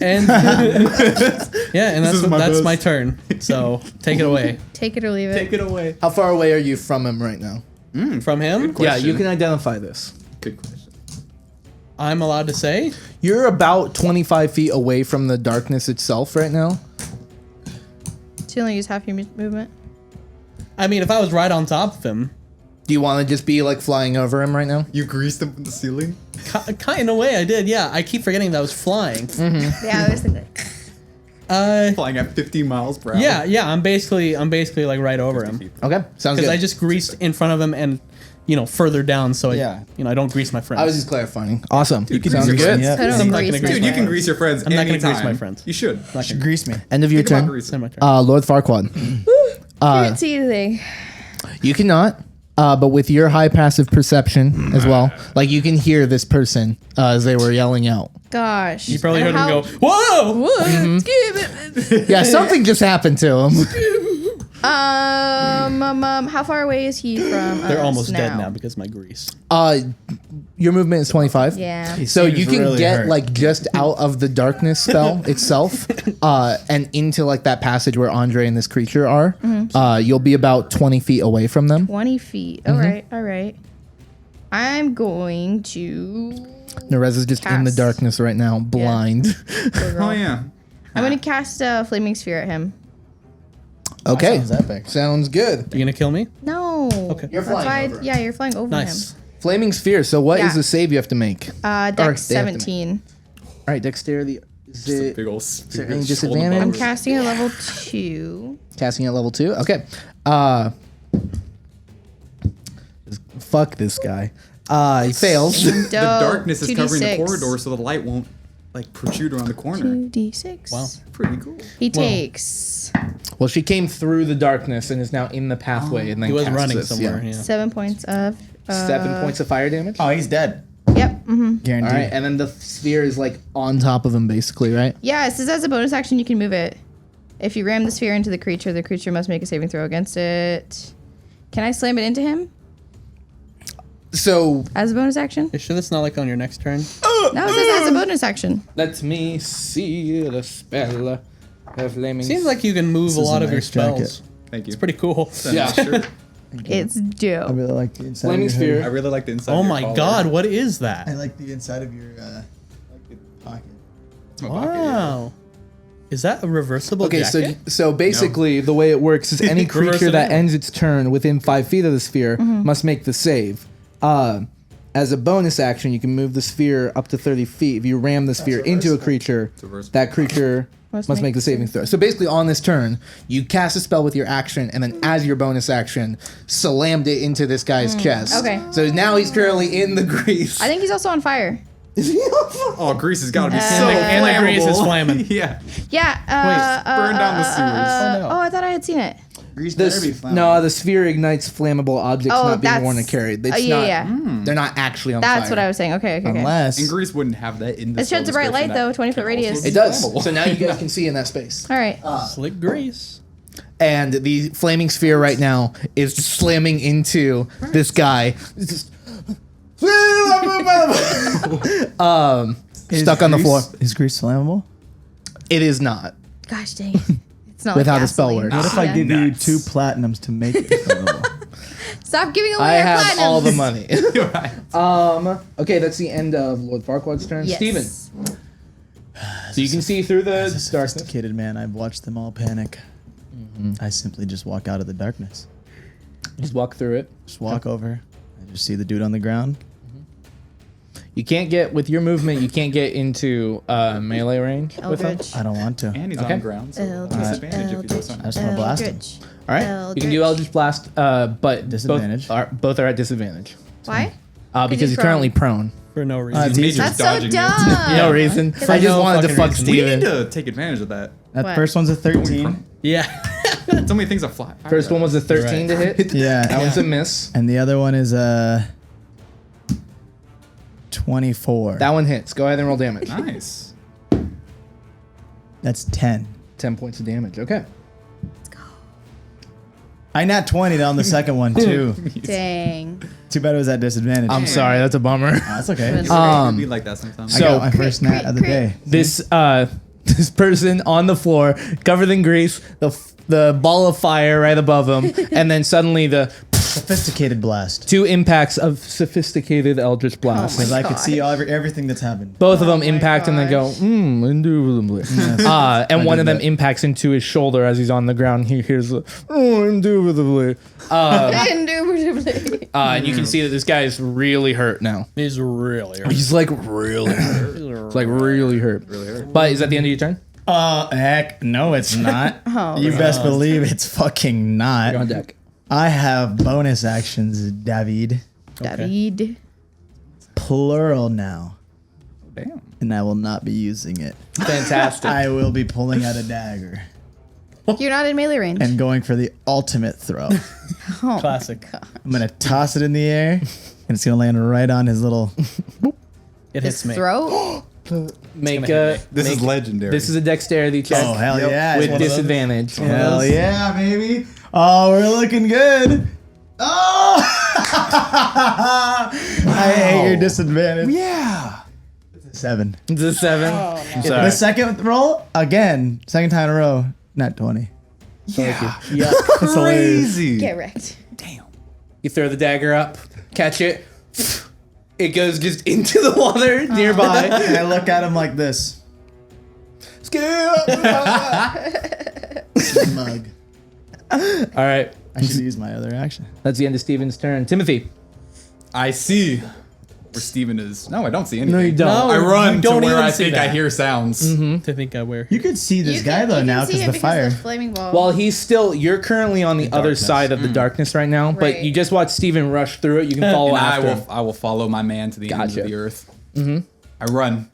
And yeah, and is my that's best. my turn. So take it away Take it or leave it. take it away. how far away are you from him right now? from him. Good question. Yeah, you can identify this. Good question. I'm allowed to say. You're about 25 feet away from the darkness itself right now. So you only use half your movement. I mean, if I was right on top of him, Do you want to just be like flying over him right now? You greased him with the ceiling? kind of way I did. Yeah, I keep forgetting that I was flying. Yeah, I was thinking. Flying at 50 miles per hour? Yeah. I'm basically like right over him Okay, sounds because good. I just greased in front of him and further down, so Yeah. I don't grease my friends. I was just clarifying. Awesome. can Sounds grease your good. Yeah. I don't I'm not grease gonna my grease Dude, you can friends. grease your friends I'm not gonna anytime. grease my friends. You should. Should grease me. End of your Think about turn. greasing. It's my turn. Lord Farquaad. Can't see anything. You cannot, but with your high passive perception as well, like you can hear this person as they were yelling out. Gosh. You probably heard him How- go, "Whoa!" What? Yeah, something just happened to him. How far away is he from? They're us almost dead now because of my grease. Your movement is 25. Yeah. So you seems can really get hurt. like just out of the darkness spell itself, and into like that passage where Andre and this creature are. You'll be about 20 feet away from them. 20 feet. All right. All right. I'm going to. Nerezza's just in the Cast. darkness right now, blind. Oh, yeah. I'm going to cast a flaming sphere at him. Okay, Sounds epic. sounds good. You gonna kill me? No. Okay. You're That's flying why over. Yeah, you're flying over Nice. Flaming sphere. So what is Yeah. the save you have to make? him. Or they have Dex to make. 17. All right, dexterity. Is It's a it big old there any big disadvantage? I'm casting a level 2. casting at level 2? Okay. Fuck this guy. He fails. The darkness is covering the 2d6. corridor so the light won't like protrude around the corner. 2d6. Wow. Pretty cool. He takes Well, she came through the darkness and is now in the pathway, and then He was casts running this, somewhere. Yeah. 7 points of. 7 points of fire damage. Oh, he's dead. Yep. Guaranteed. All right, and then the sphere is like on top of him, basically, right? Yeah, it says as a bonus action you can move it. If you ram the sphere into the creature must make a saving throw against it. Can I slam it into him So as a bonus action? You sure that's not like on your next turn? No, it says as a bonus action. let me see the spell. Flaming. Seems like you can move a is lot a of your nice jacket. spells. Thank you. It's pretty cool. Yeah. Sure. It's I dope. really like the inside Flaming of your sphere. I really like the inside. Oh of your my collar. god, what is that? I like the inside of your pocket. It's my pocket, yeah. Wow. Is that a reversible Okay, jacket? so basically the way it works is any creature Reverse it that in. ends its turn within 5 feet of the sphere must make the save. As a bonus action, you can move the sphere up to 30 feet. If you ram the sphere into a creature, reversible. that creature must make the saving throw. So basically, on this turn, you cast a spell with your action, and then as your bonus action, slammed it into this guy's chest. Okay. So now he's currently in the grease. I think he's also on fire. Oh, grease has got to be so And the flammable. grease is flamming. Yeah. Yeah. burn down the sewers. Oh, no. I thought I had seen it. Grease better be flammable. No, the sphere ignites flammable objects Oh, not being that's- worn and carried. It's yeah, not, yeah. They're not actually on That's fire. what I was saying. Okay. Unless And grease wouldn't have that in the It sheds a bright light, though, 20-foot radius. It does. So now you guys can see in that space. All right. Slick grease. And the flaming sphere right now is just slamming into this guy. It's just stuck on the floor. Is grease flammable? It is not. Gosh dang it. It's not With like how the spell gasoline. works. What if I Yeah. give you 2 platinums to make it flammable? Stop giving away I our have platinums. all the money. Okay, that's the end of Lord Farquaad's turn. Yes. Steven. So you can see through the As a darkness. sophisticated man, I've watched them all panic. I simply just walk out of the darkness. Just walk through it. Just walk over. I just see the dude on the ground. You can't get, with your movement, you can't get into melee range with him. Eldritch. I don't want to. And he's Okay. on ground, so Eldritch. disadvantage if you do I something. just want to blast him. Eldritch. All right. You can do Eldritch Blast, but Disadvantage. Both are at disadvantage. Why? Because he's he's currently prone. For no reason. it's He's easy. That's so dodging dumb. No reason. Because I I just know wanted to fucking fuck reason. We need Steven. to take advantage of that. That What? first one's a 13. Yeah. So many things are fly. First one was a 13 to hit. Yeah. That one's a miss. And the other one is a 24. That one hits. Go ahead and roll damage. nice. That's 10. 10 points of damage. Okay. I nat 20 on the second one too. Dang. Too bad it was at disadvantage. I'm sorry. That's a bummer. That's okay. Really? It'd be like that sometimes. I so- got my first nat of the Crit, day. This this person on the floor, covered in grease, the ball of fire right above him, and then suddenly the Sophisticated blast. 2 impacts of sophisticated Eldritch Blast. Because I could gosh. see everything that's happened. Both of them my impact and then go, gosh. indubitably. And one of them impacts into his shoulder as he's on the ground. He hears, indubitably. Indubitably. And you can see that this guy is really hurt now. He's really hurt. He's like really hurt. It's like really hurt. But is that the end of your turn? Heck, no, it's not. You best believe it's fucking not. You're on deck. I have bonus actions, David. David. Plural now. Damn. And I will not be using it. Fantastic. I will be pulling out a dagger You're not in melee range. and going for the ultimate throw. Classic. I'm going to toss it in the air, and it's going to land right on his little... It hits me. Throw. Make a. This is make- legendary. This is a dexterity check. Oh, hell yeah. With one of those. disadvantage. Hell yeah, baby. Oh, we're looking good. Oh! I hate your disadvantage. yeah. 7. It's a 7. The Sorry. second roll, again, second time in a row, not 20. Yeah. Yeah. It's hilarious. Crazy. Get wrecked. Damn. You throw the dagger up, catch it. It goes just into the water nearby. And I look at him like this. Mug. All right. I should use my other action. That's the end of Steven's turn. Timothy. I see where Steven is. No, I don't see anything. No, you don't. No. I run You to don't where even I see think I that. hear sounds. To think I wear. You could see this guy though now because the fire. Flaming ball. Well, you're currently on the other darkness. side of the darkness right now, but Right. you just watch Steven rush through it. You can follow And after. I will follow my man to the ends Gotcha. of the earth. Mm-hmm. I run.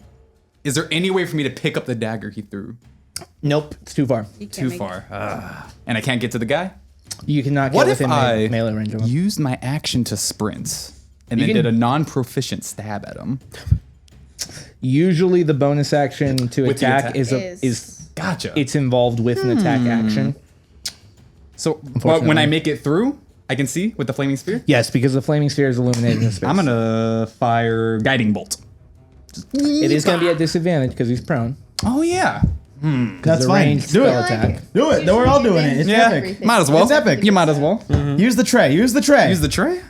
Is there any way for me to pick up the dagger he threw? Nope, it's too far. You can't Too make- far. And I can't get to the guy? You cannot get What if within I melee range of him. used my action to sprint and You then can- did a non-proficient stab at him? Usually, the bonus action to With the attack attack. is Gotcha. it's involved with an attack action. So but when I make it through, I can see with the flaming spear? Yes, because the flaming sphere is illuminating the space. I'm going to fire guiding bolt. It is going to be at disadvantage because he's prone. Oh, yeah. That's The fine. ranged Do spell it. attack. Do it. We're all doing it. It's Yeah. epic. Might as well. It's epic. You might as well. Use the tray. Use the tray. Use the tray.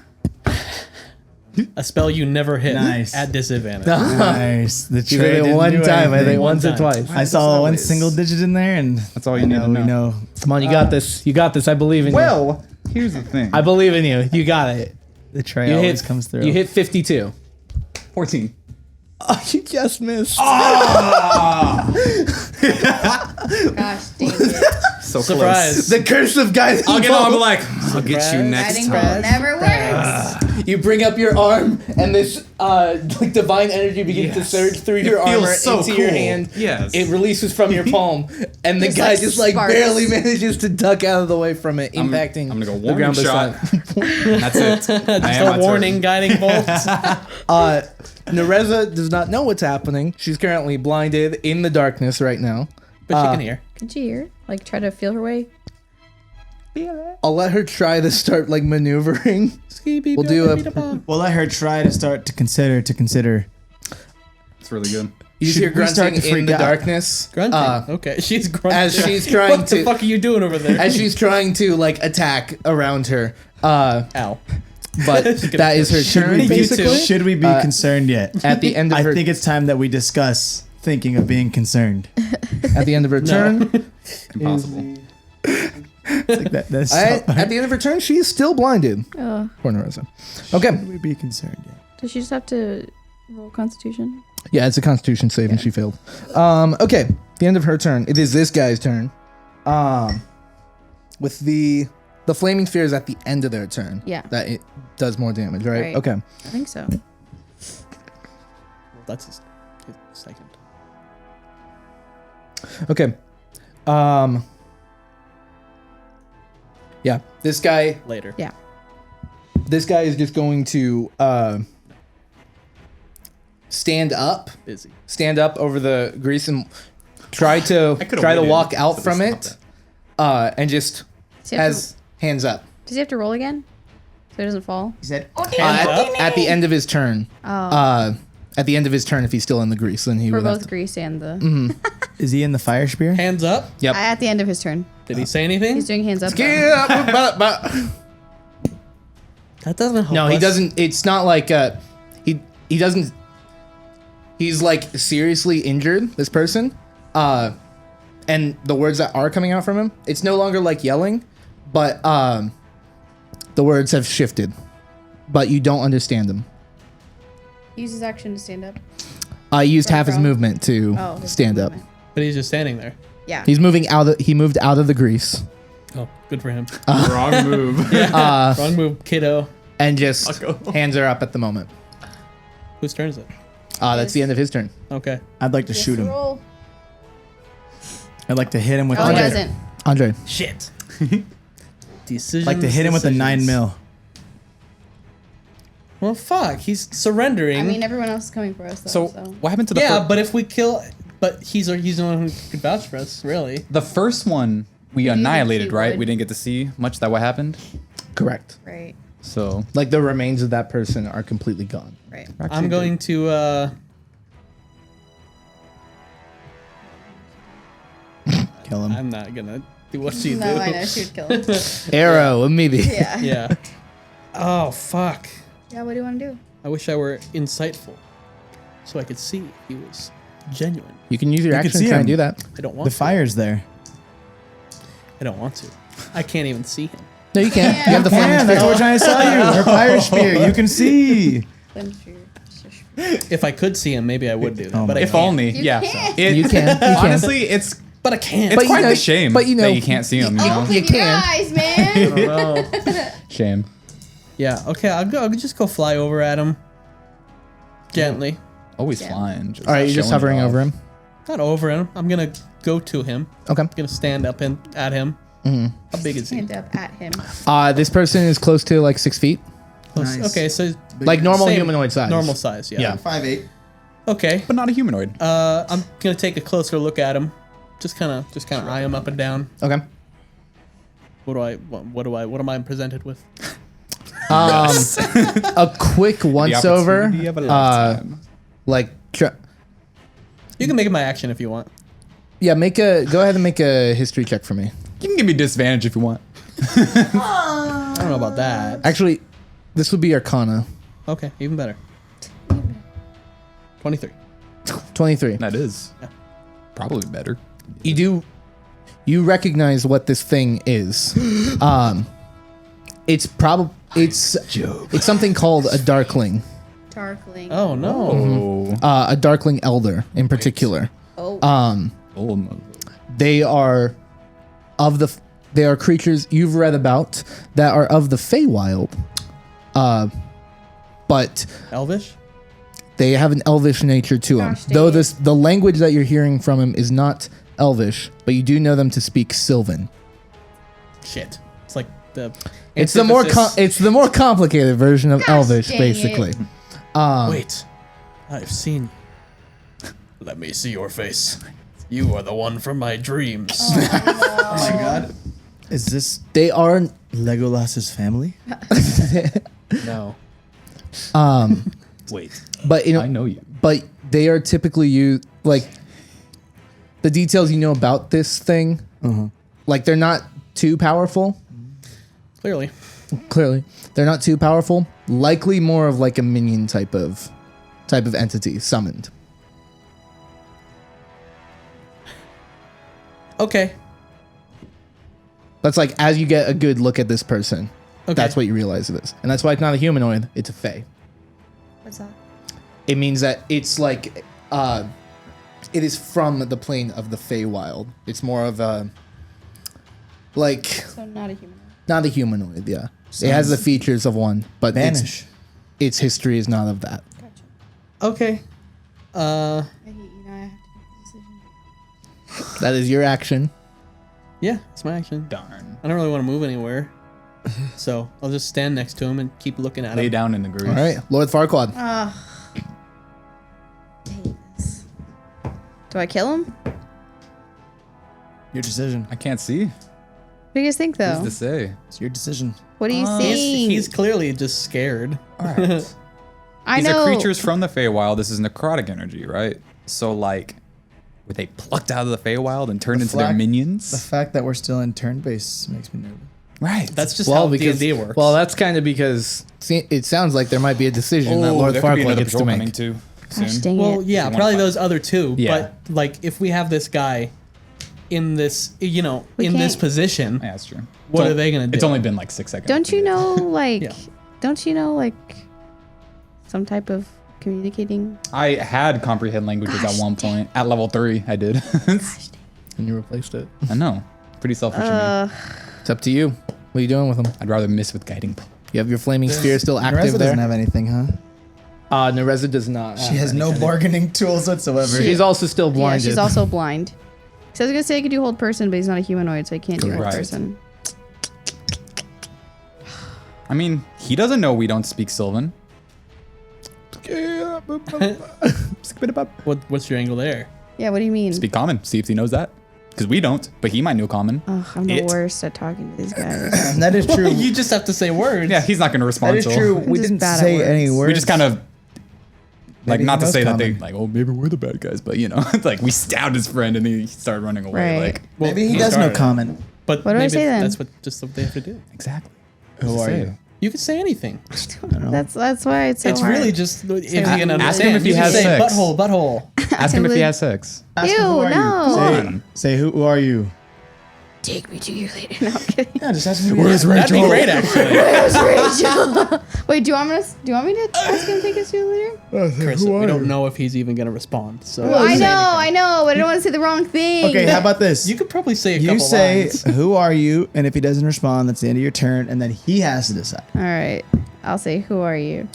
A spell you never hit Nice. at disadvantage. Nice. The You tray did it didn't one do time, I anything. think once or time. twice. I saw one single digit in there, and That's all you need to we know. know. Come on, you got this. You got this. I believe in you. Well, here's the thing. I believe in you. You got it. The tray You always hit. comes through. You hit 52. 14. Oh, you just missed. Gosh dang it. So Surprise. The curse of guiding I'll get bolt. on, but like, I'll get you next Guiding time. bolt never works. You bring up your arm, and this like divine energy begins to Yes. surge through your It feels armor so into your cool. hand. Yes. It releases from your palm, and the Just guy like just like sparks. barely manages to duck out of the way from it, impacting I'm gonna go the warning ground shot. beside. That's it. I Just am a my warning guiding bolt. Nerezza does not know what's happening. She's currently blinded in the darkness right now. But she can hear. Could you hear? Like try to feel her way. I'll let her try to start like maneuvering. We'll do a. We'll let her try to start to consider. It's really good. You Should hear we start grunting to in freak the out? darkness. Grunting. Okay, she's grunting. As she's trying what to- the fuck are you doing over there? As she's trying to like attack around her. Ow. But that is her turn, You basically. too. Should we be concerned yet? At the end of I her, think it's time that we discuss thinking of being concerned. at the end of her turn, Impossible. Like that's at the end of her turn, she is still blinded. Oh, Poor Nerezza. Okay, should we be concerned yet? does she just have to roll Constitution? yeah, it's a Constitution save, and she failed. Okay, the end of her turn. It is this guy's turn. With the flaming sphere is at the end of their turn. Yeah. that it does more damage, right? Right. Okay. I think so. That's his second. Okay. Yeah, this guy. Later. Yeah. This guy is just going to stand up Busy. over the grease and try to could've walk waited out till from they it, stopped and just Does he, have has hands up does he have to roll again? So he doesn't fall? He said, Hands up. at the end of his turn. Oh. At the end of his turn, if he's still in the grease, then he For would have both to. Grease and the. "Is he in the fire spear?" Hands up. Yep. At the end of his turn. Did he say anything? He's doing hands up. though. Yeah, That doesn't help. No, he us. doesn't. It's not like he doesn't. He's like seriously injured. This person, and the words that are coming out from him, it's no longer like yelling, but the words have shifted, but you don't understand them. Use his action to stand up. I used half his From- movement to his stand up. movement. But he's just standing there. Yeah. He's moving out. He moved out of the grease Oh, good for him. Wrong move. Wrong move, kiddo. and just hands are up at the moment. Whose turn is it? That's the end of his turn. Okay. I'd like to shoot him. Roll. I'd like to hit him with. Oh, he I'd doesn't. Andre. Shit. Decision. like to hit him with a 9 mil. Well, fuck. He's surrendering. I mean, everyone else is coming for us, though. So what happened to the yeah, but if we kill, but he's the one who could vouch for us, really. the first one we didn't annihilated, see right? wood. We didn't get to see much that what happened. Correct. Right. So Like the remains of that person are completely gone. Right. I'm going to. Kill him. I'm not gonna do what you No, do. I know. She would kill him. Arrow immediately. Yeah. Yeah. Oh fuck. Yeah, what do you want to do? I wish I were insightful, so I could see if he was genuine. You can use your You can action see to try him. and do that. I don't want The to. fire's there. I don't want to. I can't even see him. No, you can't. You have the flaming Man, that's what we're trying to tell you. Her fire spear. You can see. If I could see him, maybe I would do that. Oh but my I if can't. only, You yeah. can't. It, You can. You can. honestly, it's But I can't. it's you quite know- the shame but you know- that you can't see him. You know, Open You your can't. eyes, man. No. shame. Yeah. Okay. I'll just go fly over at him. Gently. Always Yeah. flying. Just All right, you're just showing it hovering off. over him. Not over him. I'm gonna go to him. Okay. I'm gonna stand up and at him. How big is he? Stand up at him. This person is close to like 6 feet, Close- Nice. Okay, so like normal same- humanoid size. normal size. Yeah. Yeah. 5'8". Okay. but not a humanoid. I'm gonna take a closer look at him. Just kind of eye him up and down. Okay. What am I presented with? A quick once over. opportunity of a lifetime. Like, You can make it my action if you want. yeah, go ahead and make a history check for me. You can give me disadvantage if you want. I don't know about that. Actually, this would be Arcana. Okay, even better. 23. 23. That is probably better. You recognize what this thing is. It's something called a darkling. Darkling. Oh no. A darkling elder in particular. Oh. Oh, They are creatures you've read about that are of the Feywild. But Elvish? they have an elvish nature to them. Gosh dang Though it. the language that you're hearing from him is not elvish, but you do know them to speak Sylvan. Shit. It's like the. It's the more complicated version of Gosh elvish, dang basically. it. Wait. I've seen. Let me see your face. You are the one from my dreams. Oh my god. Is this They are Legolas's family? No. wait. but I know you. but they are typically used like the details you know about this thing. Like they're not too powerful. Clearly. Clearly, they're not too powerful. Likely more of like a minion type of entity summoned. Okay. That's like as you get a good look at this person, Okay. that's what you realize it is, and that's why it's not a humanoid. It's a fae. What's that? It means that it's like it is from the plane of the Feywild. It's more of a like So not a human. not a humanoid. Yeah, it has the features of one, but Vanish. its history is not of that. Gotcha. Okay. I hate you now. I have to make a decision. That is your action. Yeah, it's my action. Darn. I don't really want to move anywhere. So I'll just stand next to him and keep looking at Lay him. down in the grease. All right, Lord Farquaad. I hate this. Do I kill him? What Your decision. I can't see. do you guys think, though? Who's to say? It's your decision. What do you see? He's clearly just scared. All right. I These know. are creatures from the Feywild. This is necrotic energy, right? So like, were they plucked out of the Feywild and turned into their The minions? fact that we're still in turn base makes me nervous. Right. That's just how D&D works. Well, that's kind of because it sounds like there might be a decision that Lord there could be Farquaad another gets to patrol make. coming too. Gosh, Soon. dang well, it. yeah, wanna probably fight. those other two. Yeah. But like, if we have this guy in this, We in this can't- position, Yeah, that's true. what are they gonna do? It's only been like 6 seconds. Don't you know, like, Yeah. some type of communicating? I had comprehend languages Gosh, at one point. At level 3, I did. And you replaced it. I know. Pretty selfish of me. It's up to you. What are you doing with them? I'd rather miss with guiding. You have your flaming spear still active Nerezza there. doesn't have anything, huh? Nerezza does not. She has no bargaining tools whatsoever. She's also still blinded. Yeah, she's also blind. So I was gonna say I could do hold person, but he's not a humanoid, so I can't do hold Correct. person. I mean, he doesn't know we don't speak Sylvan. What's your angle there? Yeah, what do you mean? Speak common. See if he knows that. Because we don't, but he might know common. Ugh, I'm the It. worst at talking to these guys. That is true. You just have to say words. Yeah, he's not going to respond. That is so true. I'm We just didn't bad at say words. any words. We just kind of like Maybe not he to knows say that they common. like, oh, maybe we're the bad guys, but it's like we stabbed his friend and he started running away. Right. Like Well, Maybe he he does know started. common. But What do I maybe say then? that's what they have to do. exactly. Who are Say you? it. You could say anything. That's why it's so It's hard. really just if you hard. can Ask understand. him if he You can has say sex. butthole. Ask him if he Assembly. has sex. Ask Ew, him, who are you? no. Say who are you? Take me to you later. No, I'm kidding. Yeah, just ask him. Where's That'd be great, actually. Where's Rachel? Wait, do you want me to ask him to take us to you later? Chris, we don't know if he's even gonna respond. So I know, but I don't want to say the wrong thing. Okay, how about this? you could probably say a couple You say, lines. who are you? And if he doesn't respond, that's the end of your turn. And then he has to decide. All right, I'll say, who are you?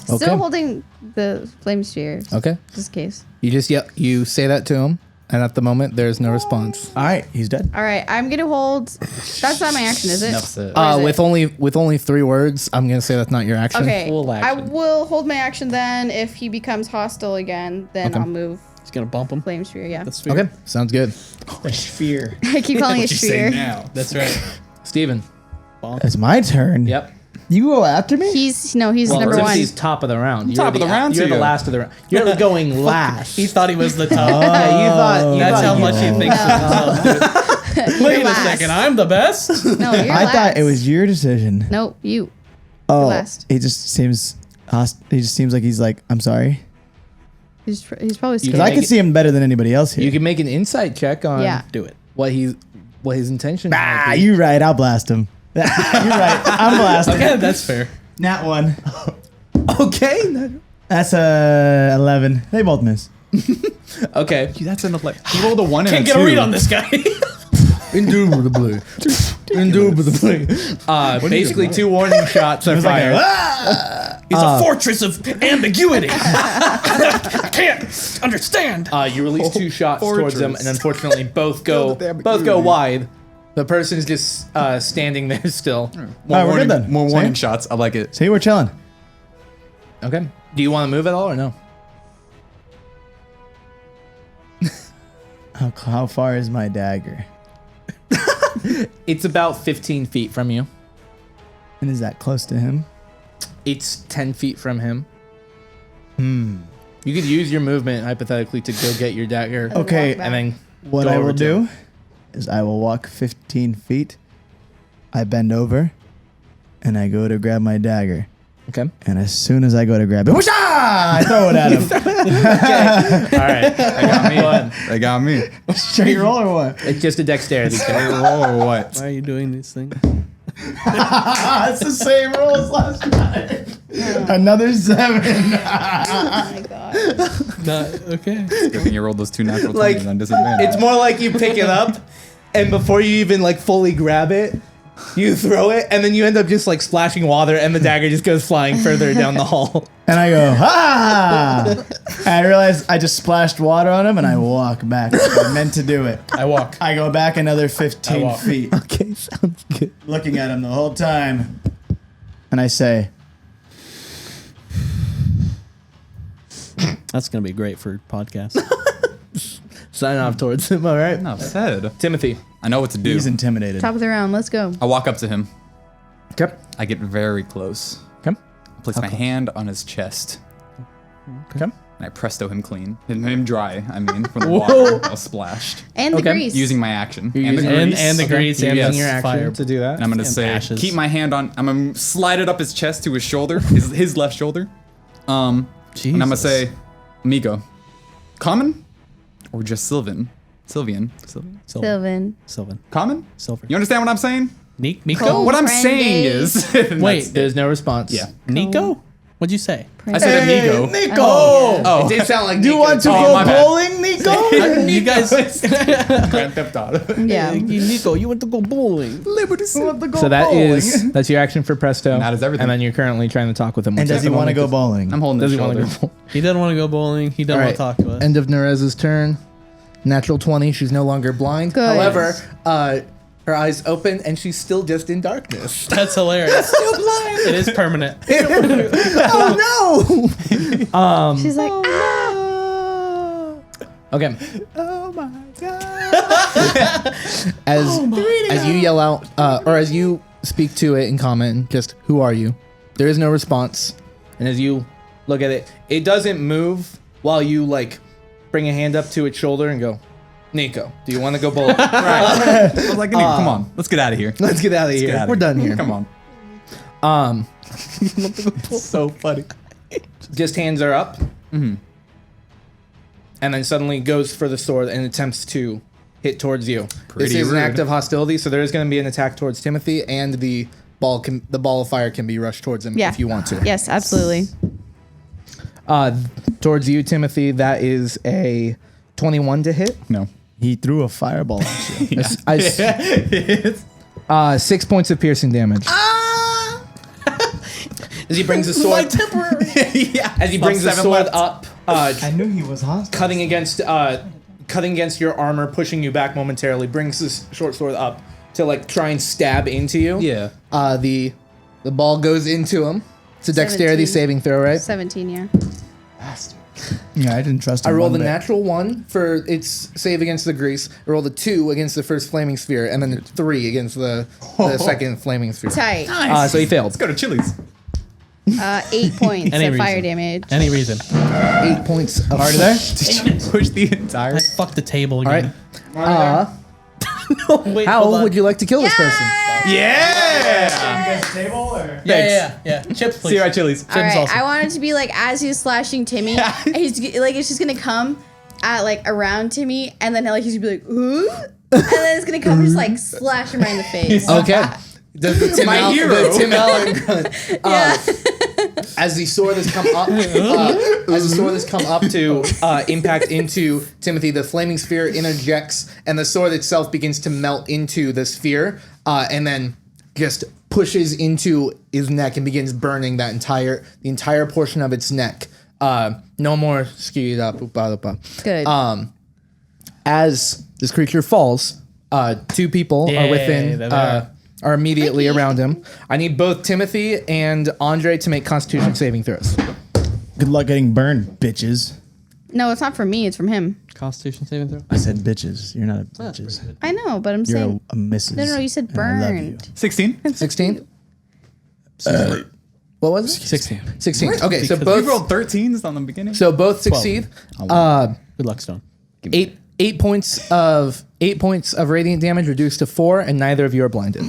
Okay. Still holding the flame sphere, Okay. just in case. You say that to him, and at the moment there's no response. All right, he's dead. All right, I'm gonna hold. That's not my action, is it? That's it. Or is it? With only 3 words, I'm gonna say that's not your action. Okay, Full I action. will hold my action then. If he becomes hostile again, then Okay. I'll move He's gonna bump him. flame sphere. Yeah, The sphere. Okay. Sounds good. The sphere. I keep calling it What you say sphere. now? That's right. Steven. It's my turn. Yep. You go after me? He's number one. Timothy's top of the round. Top of the round You're to the you. last of the round. You're going last. He thought he was the top. Yeah, you thought. That's how you- much he thinks of himself. Wait a last. second, I'm the best. No, you're I last. thought it was your decision. No, you. Oh, last. he just seems. He just seems like he's like, I'm sorry. He's probably Because scared. I make can it- see him better than anybody else here. You can make an insight check on Yeah. Do it. what his intention. Ah, you're right. I'll blast him. You're right. I'm blasting. Okay, that's fair. Nat 1. Okay. That's a 11. They both miss. Okay. That's an like. He rolled a 1 and Can't a get 2. a read on this guy. Indubitably. Indubitably. Basically, 2 warning shots are fired. He's a fortress of ambiguity. I can't understand. You release 2 shots towards them, and unfortunately, both go wide. The person is just standing there still. All right, we're warning, good then. More See? warning shots. I like it. See, we're chilling. Okay. Do you want to move at all or no? How far is my dagger? It's about 15 feet from you. And is that close to him? It's 10 feet from him. You could use your movement hypothetically to go get your dagger. Okay, And then what go I over will to do him. is I will walk 15 feet. I bend over, and I go to grab my dagger. Okay. And as soon as I go to grab it, whoosh, I throw it at him. All right. They got me. Straight roll or what? It's just a dexterity check. Roll or what? Why are you doing these things? It's the same roll as last time. Another 7. Oh my god. Okay. Good thing you rolled those 2 natural 20s Like, on disadvantage. It's more like you pick it up, and before you even like fully grab it, you throw it, and then you end up just like splashing water, and the dagger just goes flying further down the hall. And I go, ha! And I realize I just splashed water on him, and I walk back. I meant to do it. I walk. I go back another I 15 walk. feet, Okay, sounds good. looking at him the whole time. And I say, That's gonna be great for podcast. Sign off towards him. All right. Enough said. Timothy. I know what to do. he's intimidated. Top of the round. Let's go. I walk up to him. Okay. I get very close. Okay. I place my hand on his chest. Okay. And I presto him clean. Him dry, I mean, from the water. All splashed. And the Okay. grease. Using my action. You're And the using- And, grease. and the grease and Using the your action fire. to do that. And I'm gonna And say, ashes. keep my hand on. I'm gonna slide it up his chest to his shoulder, his left shoulder. And I'm gonna Jesus. say, amigo, common or just Sylvan? Sylvan. Sylvan. Sylvan. Common? Silver. You understand what I'm saying? Nico? Cool. What I'm Friend saying days. is, Wait, There's no response. yeah. Nico? What'd you say? I said amigo. Nico. Oh, It did sound like Do you Nico. want to Oh, go my bad. bowling, Nico? You guys. Grand Theft Auto. Yeah. Nico, you want to go bowling? Liberty City. So that's your action for Presto. That is everything. And then you're currently trying to talk with him. And does he want to go bowling? I'm holding Does his he want shoulder. to go? He doesn't want to go bowling. He doesn't All want right. to talk to us. End of Nerezza's turn. Natural 20. She's no longer blind. Good. However, her eyes open and she's still just in darkness. That's hilarious. Still blind. It is permanent. Oh no! She's like, Okay. Oh my god. As you yell out, or as you speak to it in common, just who are you? There is no response. And as you look at it, it doesn't move while you like bring a hand up to its shoulder and go, Nico, do you want to go bowling? I was like, come on, let's get out of here. Let's get out of here. Get outta We're done here. Come on. So funny. Just hands are up. And then suddenly goes for the sword and attempts to hit towards you. Pretty this is an rude. act of hostility, so there is going to be an attack towards Timothy, and the ball of fire can be rushed towards him yeah. if you want to. Yes, absolutely. Towards you, Timothy, that is a 21 to hit. No. He threw a fireball at you. 6 points of piercing damage. As he brings the sword, as he brings the sword up, I knew he was hostile. cutting against your armor, pushing you back momentarily, brings this short sword up to like try and stab into you. Yeah. The ball goes into him. It's a dexterity 17. saving throw, right? 17, yeah. Yeah, I didn't trust him. I rolled a one bit. natural 1 for its save against the grease. I rolled a 2 against the first flaming sphere, and then a 3 against the second flaming sphere. Tight. So he failed. Let's go to Chili's. 8 points Any of fire reason. damage. Any reason. 8 points of Are there? Did you push the entire? I fucked the table All right. again. How Wait, hold on. would you like to kill this person? Yeah. Yeah. Chips, please. See you at Chili's. All right, also. I want it to be like as he's slashing Timmy, he's like it's just gonna come at like around Timmy, and then like he's gonna be like, ooh, and then it's gonna come and just like slash him right in the face. Okay. The Tim My Allen- hero. the Tim Allen grunt. Yeah. As the sword has come up, to impact into Timothy, the flaming sphere interjects, and the sword itself begins to melt into the sphere, and then just pushes into his neck and begins burning the entire portion of its neck. No more skewed up. Good. As this creature falls, 2 people are within. they're there. Are immediately around him. I need both Timothy and Andre to make Constitution saving throws. Good luck getting burned, bitches. No, it's not from me. It's from him. Constitution saving throw. I said bitches. You're not a bitches. I know, but I'm You're saying a missus. no. You said and I love you. burned. 16. 16. What was it? 16. 16. Okay, so Because You both rolled 13s on the beginning. both succeed. Good luck, Stone. 8 points of radiant damage reduced to 4, and neither of you are blinded.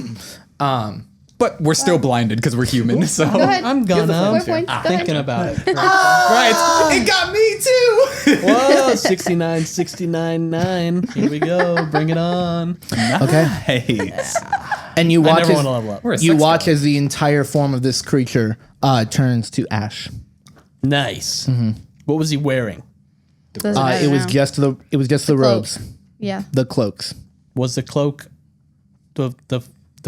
But we're still blinded because we're human. So Go ahead. I'm gonna. 4 points. Go Thinking ahead. about it. right, it got me too. Whoa, 69, 69, 9. Here we go. Bring it on. Okay, Hey, and you I watch never want to level up. we're a you sex watch doll. as the entire form of this creature turns to ash. Nice. What was he wearing? Doesn't matter It was now. just the robes, Yeah. the cloaks. Was the cloak the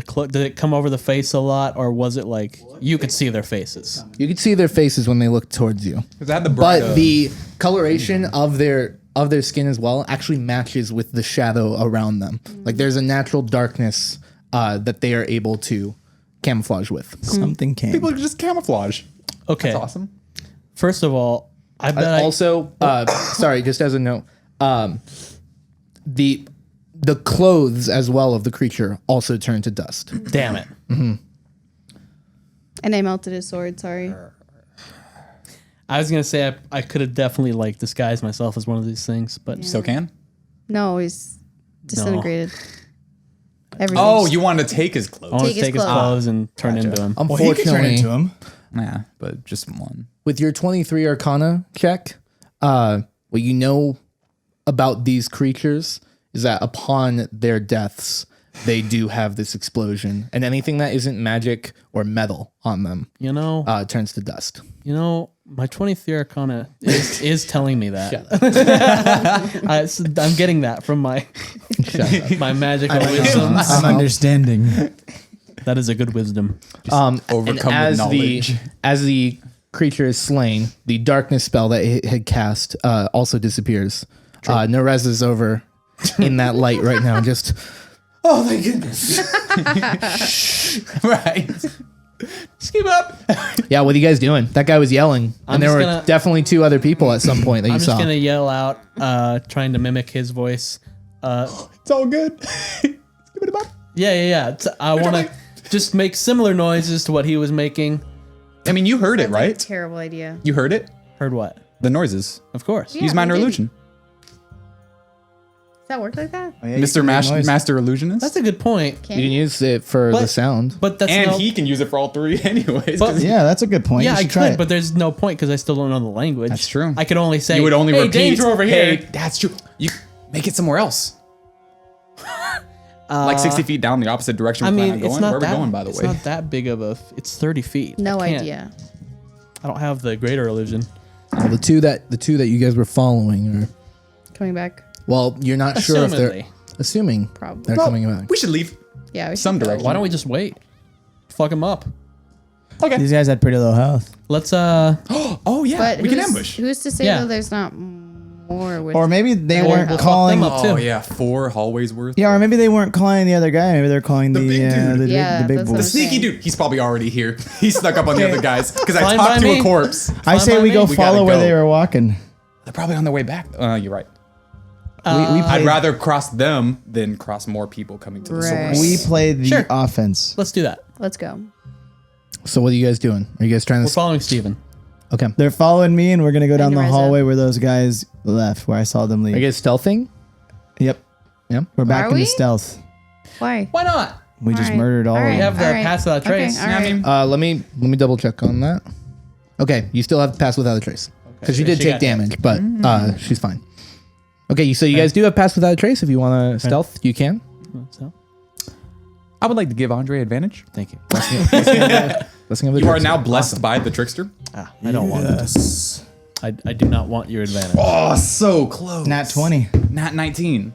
cloak? Did it come over the face a lot, or was it like you could see their faces? You could see their faces when they looked towards you. Because I had the bright, But the coloration of their skin as well actually matches with the shadow around them. Like there's a natural darkness that they are able to camouflage with. Something came. people are just camouflage. Okay. That's awesome. First of all, I bet I Also, sorry, just as a note, the clothes as well of the creature also turn to dust. damn it. And I melted his sword. Sorry. I was gonna say I could have definitely like disguised myself as one of these things, but Still can? No, he's disintegrated. Everything. Oh, you wanted to take his I clothes. want to Take his take his clothes. clothes and turn into him. Well, he could turn Unfortunately, into him. Yeah, but just one. with your 23 Arcana check, what you know about these creatures is that upon their deaths, they do have this explosion, and anything that isn't magic or metal on them You know, turns to dust. my 23 Arcana is telling me that. I'm getting that from my my magical wisdom. I'm understanding. That is a good wisdom. Overcome and with knowledge. as the creature is slain, the darkness spell that it had cast also disappears. Nerezza's over in that light right now. Just oh my goodness! Right. Skip up. Yeah, what are you guys doing? That guy was yelling, I'm and there just were gonna- definitely 2 other people at some point that I'm you just saw. gonna yell out, trying to mimic his voice. It's all good. Skip it up. Yeah. I want to just make similar noises to what he was making. I mean, you heard it, Sounds like a right? terrible idea. You heard it? Heard what? The noises. Of course. Yeah, Use minor we did. illusion. Does that work like that? Oh, yeah, Mr. Master Illusionist. That's a good point. Can You can use it for the sound. But that's and no, he can use it for all 3 anyways. But- Yeah, that's a good point. yeah, you I should try could, it. but there's no point because I still don't know the language. That's true. I could only say you would only hey, repeat. danger over Hey, here. that's true. You make it somewhere else. Like 60 feet down the opposite direction I we plan mean, on it's going. not Where are that. we going, by the it's way? not that big of a. It's 30 feet. No I can't- idea. I don't have the greater illusion. Well, the two that you guys were following are Coming back. well, you're not sure if they're Assumedly. assuming Probably. they're coming back. We should leave Yeah. We some should go. direction. Why don't we just wait? Fuck him up. Okay. These guys had pretty low health. Let's Oh, yeah. But we can who's- ambush. Who's to say Yeah. though there's not more with Or maybe they Or weren't we'll fuck calling. them up. Oh, too. yeah. 4 hallways worth. Yeah, or maybe they weren't calling the other guy. Maybe they're calling the big dude. the, Yeah, the big that's boy. what The sneaky Okay. dude. He's probably already here. He snuck up on the other guys because I Fine talked by to me. a corpse. I Fine say by we me. go We gotta follow where go. they were walking. They're probably on their way back. You're right. we I'd played, rather cross them than cross more people coming to the Right. source. we played the Sure. offense. let's do that. Let's go. So what are you guys doing? Are you guys trying We're to? following Steven. Okay. They're following me, and we're gonna go down the Nerezza. hallway where those guys left, where I saw them Are leave. you guys stealthing? Yep, Yeah. we're back Are into we? stealth. Why? Why not? We just Alright, murdered all of alright, We them. have the alright. pass without trace. Okay, alright. Let me double check on that. Okay, you still have pass without a trace because you Yeah, did she take got hit. damage, but she's fine. Okay, so you guys do have pass without a trace. If you want to stealth, you can. So, I would like to give Andre advantage. thank you. Blessing of the You are trickster. now blessed by the trickster. I don't want it. I do not want your advantage. Oh, so close. Nat 20. Nat 19.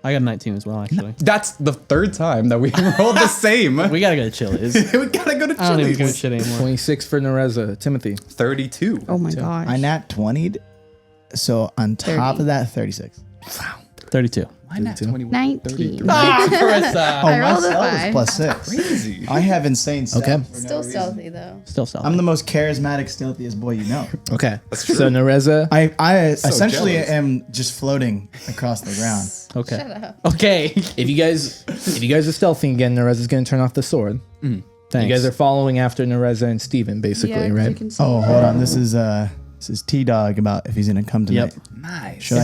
I got a 19 as well, actually. That's the 3rd time that we rolled the same. We gotta go to Chili's. We gotta go to I don't even go to Chili's. shit anymore. 26 for Nerezza. Timothy. 32. Oh my gosh. I nat 20'd, so on top 30. of that, 36. 32. Why not 32? 21? 19. Carissa. I rolled a myself is 5. plus 6. Crazy. I have insane stealth. Okay. for no Still reason. stealthy though. Still stealthy. I'm the most charismatic, stealthiest boy you know. Okay. So Nerezza. I essentially jealous. am just floating across the ground. Okay. Shut up. Okay. If you guys are stealthing again, Nerezza's going to turn off the sword. Thanks. You guys are following after Nerezza and Steven, basically, Yeah, 'cause you right? can see. Oh, hold on. This is T-Dog about if he's gonna come tonight. Yep. Nice. Should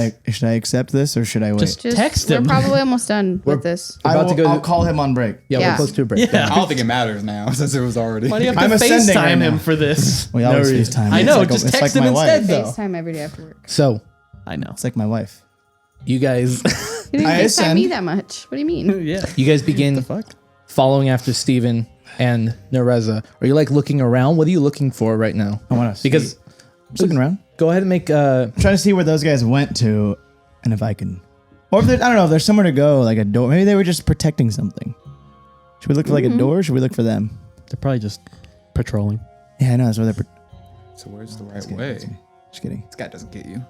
I accept this or should I wait? Just text him. We're probably almost done with this. about to go I'll to- call him on break. Yeah, Yeah. we're close to a break. Yeah. I don't think it matters now since it was already. Why do you have I'm to ascending right FaceTime now. him for this? We always reason. FaceTime. I It's know, like- just it's text like him my instead, wife. though. FaceTime every day after work. So I know. It's like my wife. you guys, You didn't I FaceTime ascend. me that much. What do you mean? Yeah. you guys begin Fuck. following after Steven and Nerezza. Are you like looking around? What are you looking for right now? I want to Because I'm looking around. go ahead and make. I'm trying to see where those guys went to, and if I can, or if I don't know if there's somewhere to go, like a door. Maybe they were just protecting something. Should we look for like a door? Or should we look for them? They're probably just patrolling. Yeah, I know that's where they're. So where's the right Just way? kidding. Just kidding. This guy doesn't get you,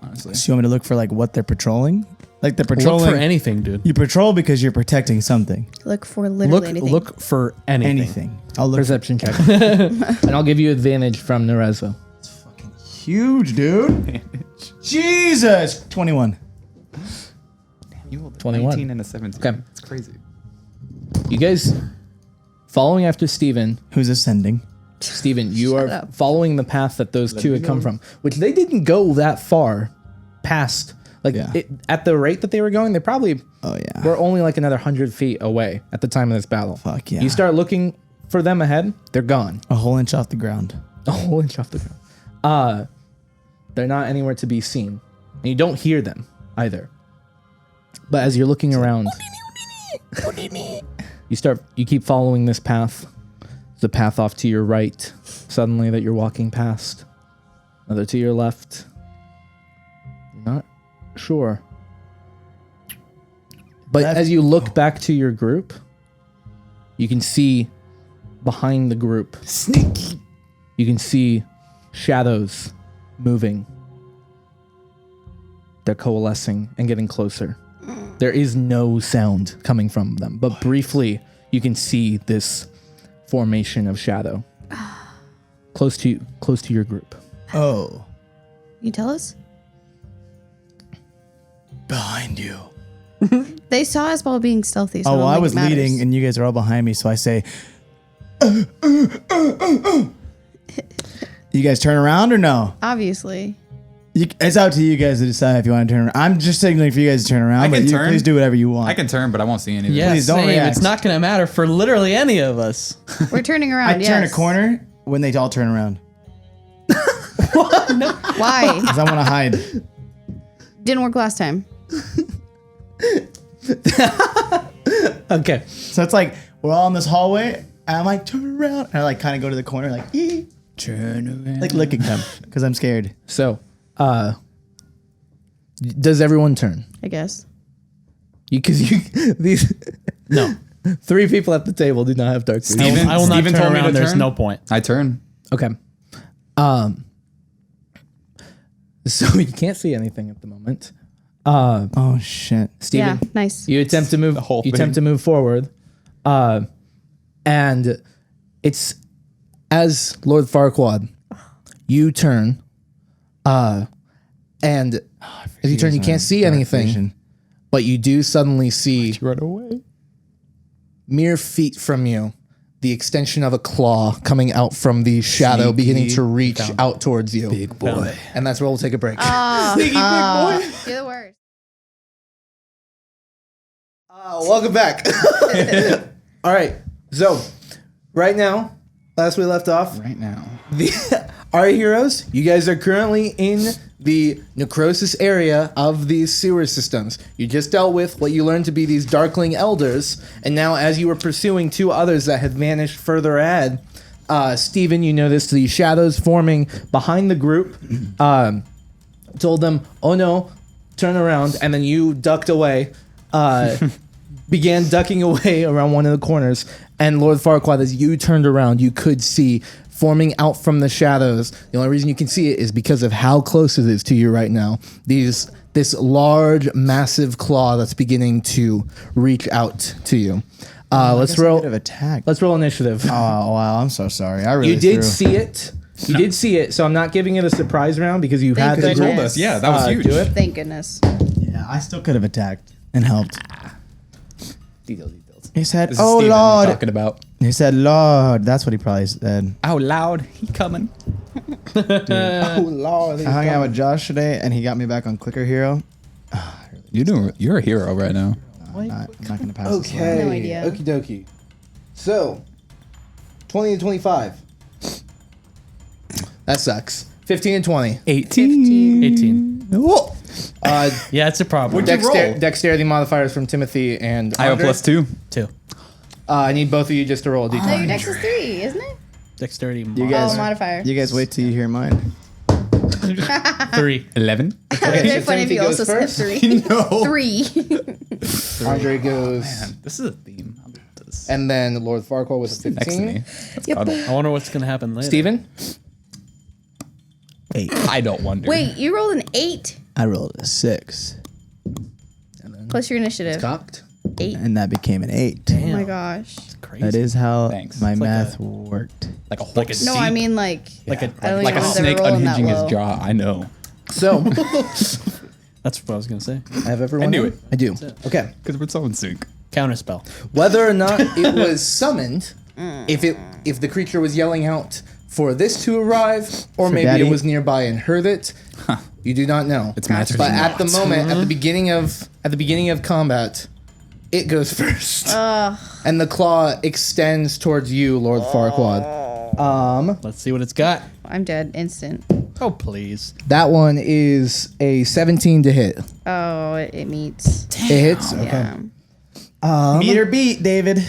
honestly. So you want me to look for like what they're patrolling? Like they're Look patrolling. for anything, dude. You patrol because you're protecting something. Look for literally anything. Look for anything. Anything. I'll look. perception check, and I'll give you advantage from Nerezza. Huge, dude. Jesus. 21. You rolled a 21. 19 and a 17. Okay. It's crazy. You guys following after Steven. Who's ascending? Steven, you are up. following the path that those two had come from, which they didn't go that far past. Like Yeah. at the rate that they were going, they probably yeah. were only like another 100 feet away at the time of this battle. Fuck yeah. You start looking for them ahead, they're gone. A whole inch off the ground. A whole inch off the ground. They're not anywhere to be seen. And you don't hear them either. But as you're looking around, you keep following this path. The path off to your right, suddenly that you're walking past. Another to your left. You're not sure. But as you look back to your group, you can see behind the group. Sneaky. You can see shadows moving. They're coalescing and getting closer. There is no sound coming from them, but briefly you can see this formation of shadow close to your group. Oh. You tell us? Behind you. They saw us while being stealthy. So Oh, well, I think was it matters. leading and you guys are all behind me, so I say, You guys turn around or no? Obviously. It's up to you guys to decide if you want to turn around. I'm just signaling for you guys to turn around, I but can you turn. please do whatever you want. I can turn, but I won't see anything. Yeah, Please don't same. react. It's not going to matter for literally any of us. We're turning around. I turn a yes. corner when they all turn around. Why? Because I want to hide. Didn't work last time. Okay. So it's like, we're all in this hallway, and I'm like, turn around. And I like kind of go to the corner, like, Turn around. like licking them, because I'm scared. So, does everyone turn? I guess. These No. 3 people at the table do not have dark vision. Steven- I will not Steven turn told me to around. There's turn? no point. I turn. Okay. So you can't see anything at the moment. Oh, shit. Steven, Yeah, nice. you attempt to move. whole You thing. attempt to move forward, and it's as Lord Farquaad. You turn, and as you turn, you can't see anything, but you do suddenly see Run away. mere feet from you, the extension of a claw coming out from the shadow, beginning to reach out towards you. Big boy. And that's where we'll take a break. Sneaky big boy. You're the worst. Welcome back. All right. So, right now, last we left off, Right now. our heroes, you guys are currently in the Necrosis area of these sewer systems. You just dealt with what you learned to be these Darkling Elders, and now as you were pursuing 2 others that had vanished further ahead, Steven, you noticed the shadows forming behind the group, told them, oh no, turn around, and then you ducked away, began ducking away around one of the corners, and Lord Farquaad, as you turned around, you could see forming out from the shadows. The only reason you can see it is because of how close it is to you right now. This large, massive claw that's beginning to reach out to you. Let's roll. Attack. Let's roll initiative. Oh, wow. I'm so sorry. I really You did threw. see it. You did see it, so I'm not giving it a surprise round because you Thank had the goodness. group. Told us. Yeah, that was huge. Do it. Thank goodness. Yeah, I still could have attacked and helped. Details. He said, This is oh, Steven we're Lord. talking about. He said, Lord. That's what he probably said. Out loud. He coming. Oh Lord! I hung out with Josh today, and he got me back on Clicker Hero. You're a hero right now. I'm not going to pass this one. Okay. No idea. Okie dokie. So, 20 and 25. That sucks. 15 and 20. 18. Whoa. Yeah, it's a problem. Dexterity modifiers from Timothy and I have a Andre. +2. 2. I need both of you just to roll a No, d20. your dex is 3, isn't it? Dexterity. You guys, Oh, modifier. you guys wait till you hear mine. 3. 11. It'd Okay, be so funny if Timothy you goes also said first. 3. No. 3. Andre goes, Man, this is a theme. How about this? and then Lord Farquaad with a Next to me. 15. That's Yep. cuddle. I wonder what's going to happen later. Steven? 8. I don't wonder. Wait, you rolled an 8 I rolled a 6, plus your initiative. Cocked. 8. and that became an 8. Oh my gosh. Crazy. That is how Thanks. my It's like math worked. Like a horse. Like a No, I mean like like a I don't like even a know if snake they're rolling that unhinging his low. jaw. I know. So, That's what I was going to say. I have everyone. I knew in? it. I do. Okay. Because we're so in sync. Counterspell. Whether or not it was summoned, if the creature was yelling out for this to arrive, or For maybe Daddy? it was nearby and heard it. You do not know. It's magic. But at the moment, at the beginning of combat, it goes first, and the claw extends towards you, Lord Farquaad. Let's see what it's got. I'm dead. Instant. Oh, please. That one is a 17 to hit. Oh, it meets. It hits. Yeah. Meet or beat, David.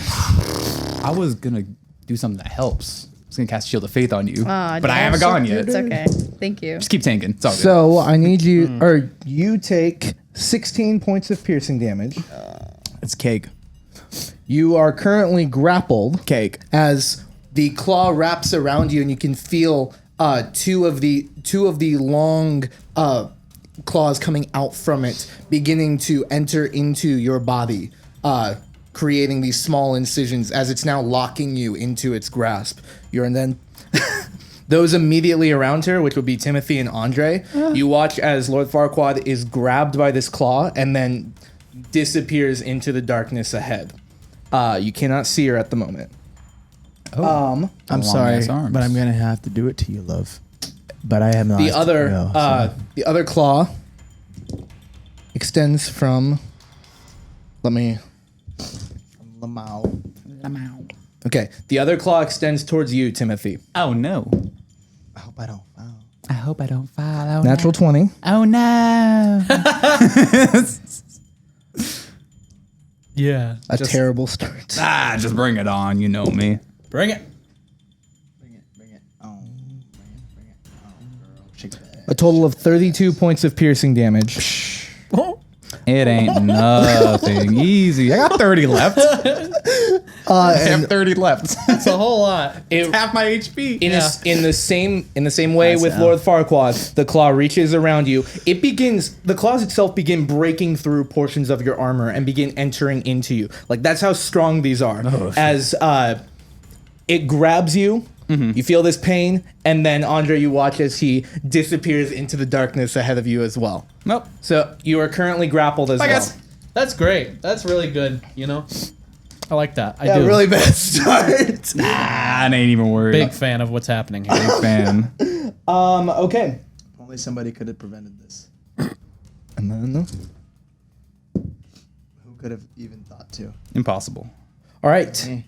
I was gonna do something that helps. I was gonna cast Shield of Faith on you, Aw, but I dude. haven't gone yet. It's okay. Thank you. Just keep tanking. It's all good. So I need you, or you take 16 points of piercing damage. It's cake. You are currently grappled Cake. as the claw wraps around you, and you can feel two of the long claws coming out from it, beginning to enter into your body, creating these small incisions as it's now locking you into its grasp. And then those immediately around her, which would be Timothy and Andre, you watch as Lord Farquaad is grabbed by this claw and then disappears into the darkness ahead. You cannot see her at the moment. I'm sorry, Long-ass arms. but I'm gonna have to do it to you, love. But I have not. The other claw extends from. Okay, the other claw extends towards you, Timothy. Oh no. I hope I don't foul. I hope I don't fall. Natural 20. Oh no. Yeah. A terrible start. Just bring it on. You know me. Bring it. Bring it. Oh, bring it. Oh, girl, shake that. A total of 32 points of piercing damage. It ain't nothing. Easy. I got 30 left. I have 30 left. It's a whole lot. It's half my HP. In the same way Nice with now. Lord Farquaad, the claw reaches around you. The claws itself begin breaking through portions of your armor and begin entering into you. Like, that's how strong these are. As it grabs you, you feel this pain, and then Andre, you watch as he disappears into the darkness ahead of you as well. Nope. So you are currently grappled as I well. guess. That's great. That's really good. You know, I like that. I Yeah, do. really bad start. I ain't even worried. Big fan of what's happening here. Big fan. Okay. Only somebody could have prevented this. And then, Who could have even thought to? Impossible. all right.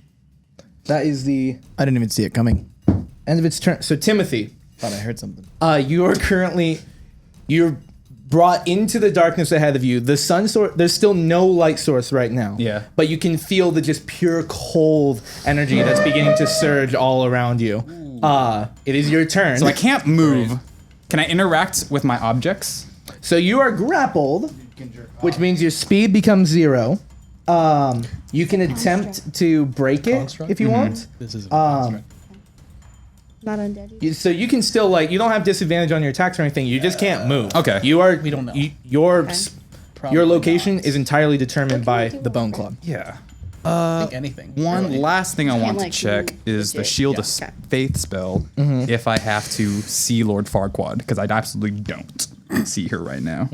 That is the I didn't even see it coming. end of its turn. So Timothy, Thought I heard something. you're brought into the darkness ahead of you. The sun source, there's still no light source right now. Yeah. But you can feel the just pure cold energy that's beginning to surge all around you. It is your turn. So I can't move. Can I interact with my objects? So you are grappled, which means your speed becomes 0. You can attempt to break it Construct? if you want. This is a construct. Not undead. So you can still you don't have disadvantage on your attacks or anything. You just can't move. Okay. You are. We don't know. Your Probably location not. is entirely determined by do the Bone Club. Yeah. I think anything. One really. last thing I want to like, check is the legit. Shield Yeah. of Okay. Faith spell. If I have to see Lord Farquaad, because I absolutely don't see her right now.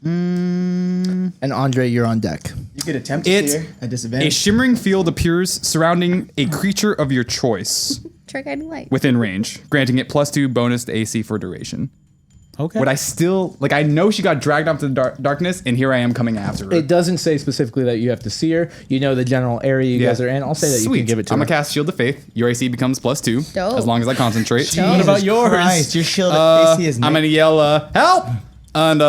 And Andre, you're on deck. You could attempt to It's see her at A disadvantage. shimmering field appears surrounding a creature of your choice Try guiding light. within range, granting it +2 bonus to AC for duration. Okay. Would I still I know she got dragged off to the darkness, and here I am coming after her. It doesn't say specifically that you have to see her. You know the general area you guys are in. I'll say that you Sweet. can give it to I'm her. gonna cast Shield of Faith. Your AC becomes +2 Dope. as long as I concentrate. Dope. What about yours? Christ, your shield AC is I'm gonna yell help and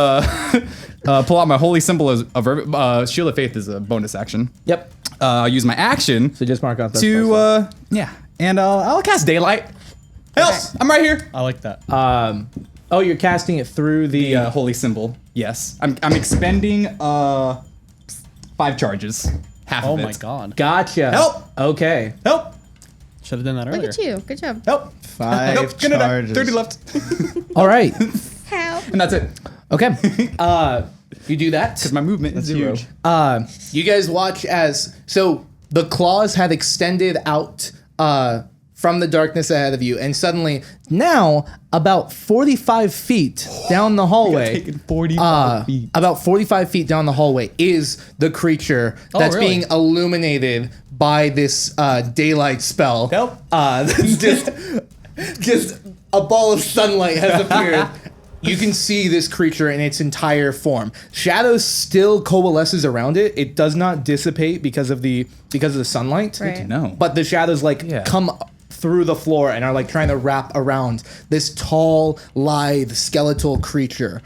pull out my holy symbol as a verb. Shield of Faith is a bonus action. Yep. I'll use my action So just mark out that. to and I'll cast daylight. Help! I'm right here. I like that. Oh, you're casting it through the. The holy symbol. Yes, I'm expending 5 charges. Half Oh of it. my god. Gotcha. Help! Okay. Help! Should have done that Look earlier. at you. Good job. Help! 5 Nope, gonna die. charges. 30 left. All right. How? And that's it. Okay. You do that. Because my movement is 0. huge. You guys watch as the claws have extended out from the darkness ahead of you, and suddenly, now about 45 feet down the hallway, Taking 45 feet. about 45 feet down the hallway is the creature that's really? being illuminated by this daylight spell. Help. That's just a ball of sunlight has appeared. You can see this creature in its entire form. Shadows still coalesces around it. It does not dissipate because of the sunlight. Right. No. But the shadows Yeah. come through the floor and are trying to wrap around this tall, lithe, skeletal creature.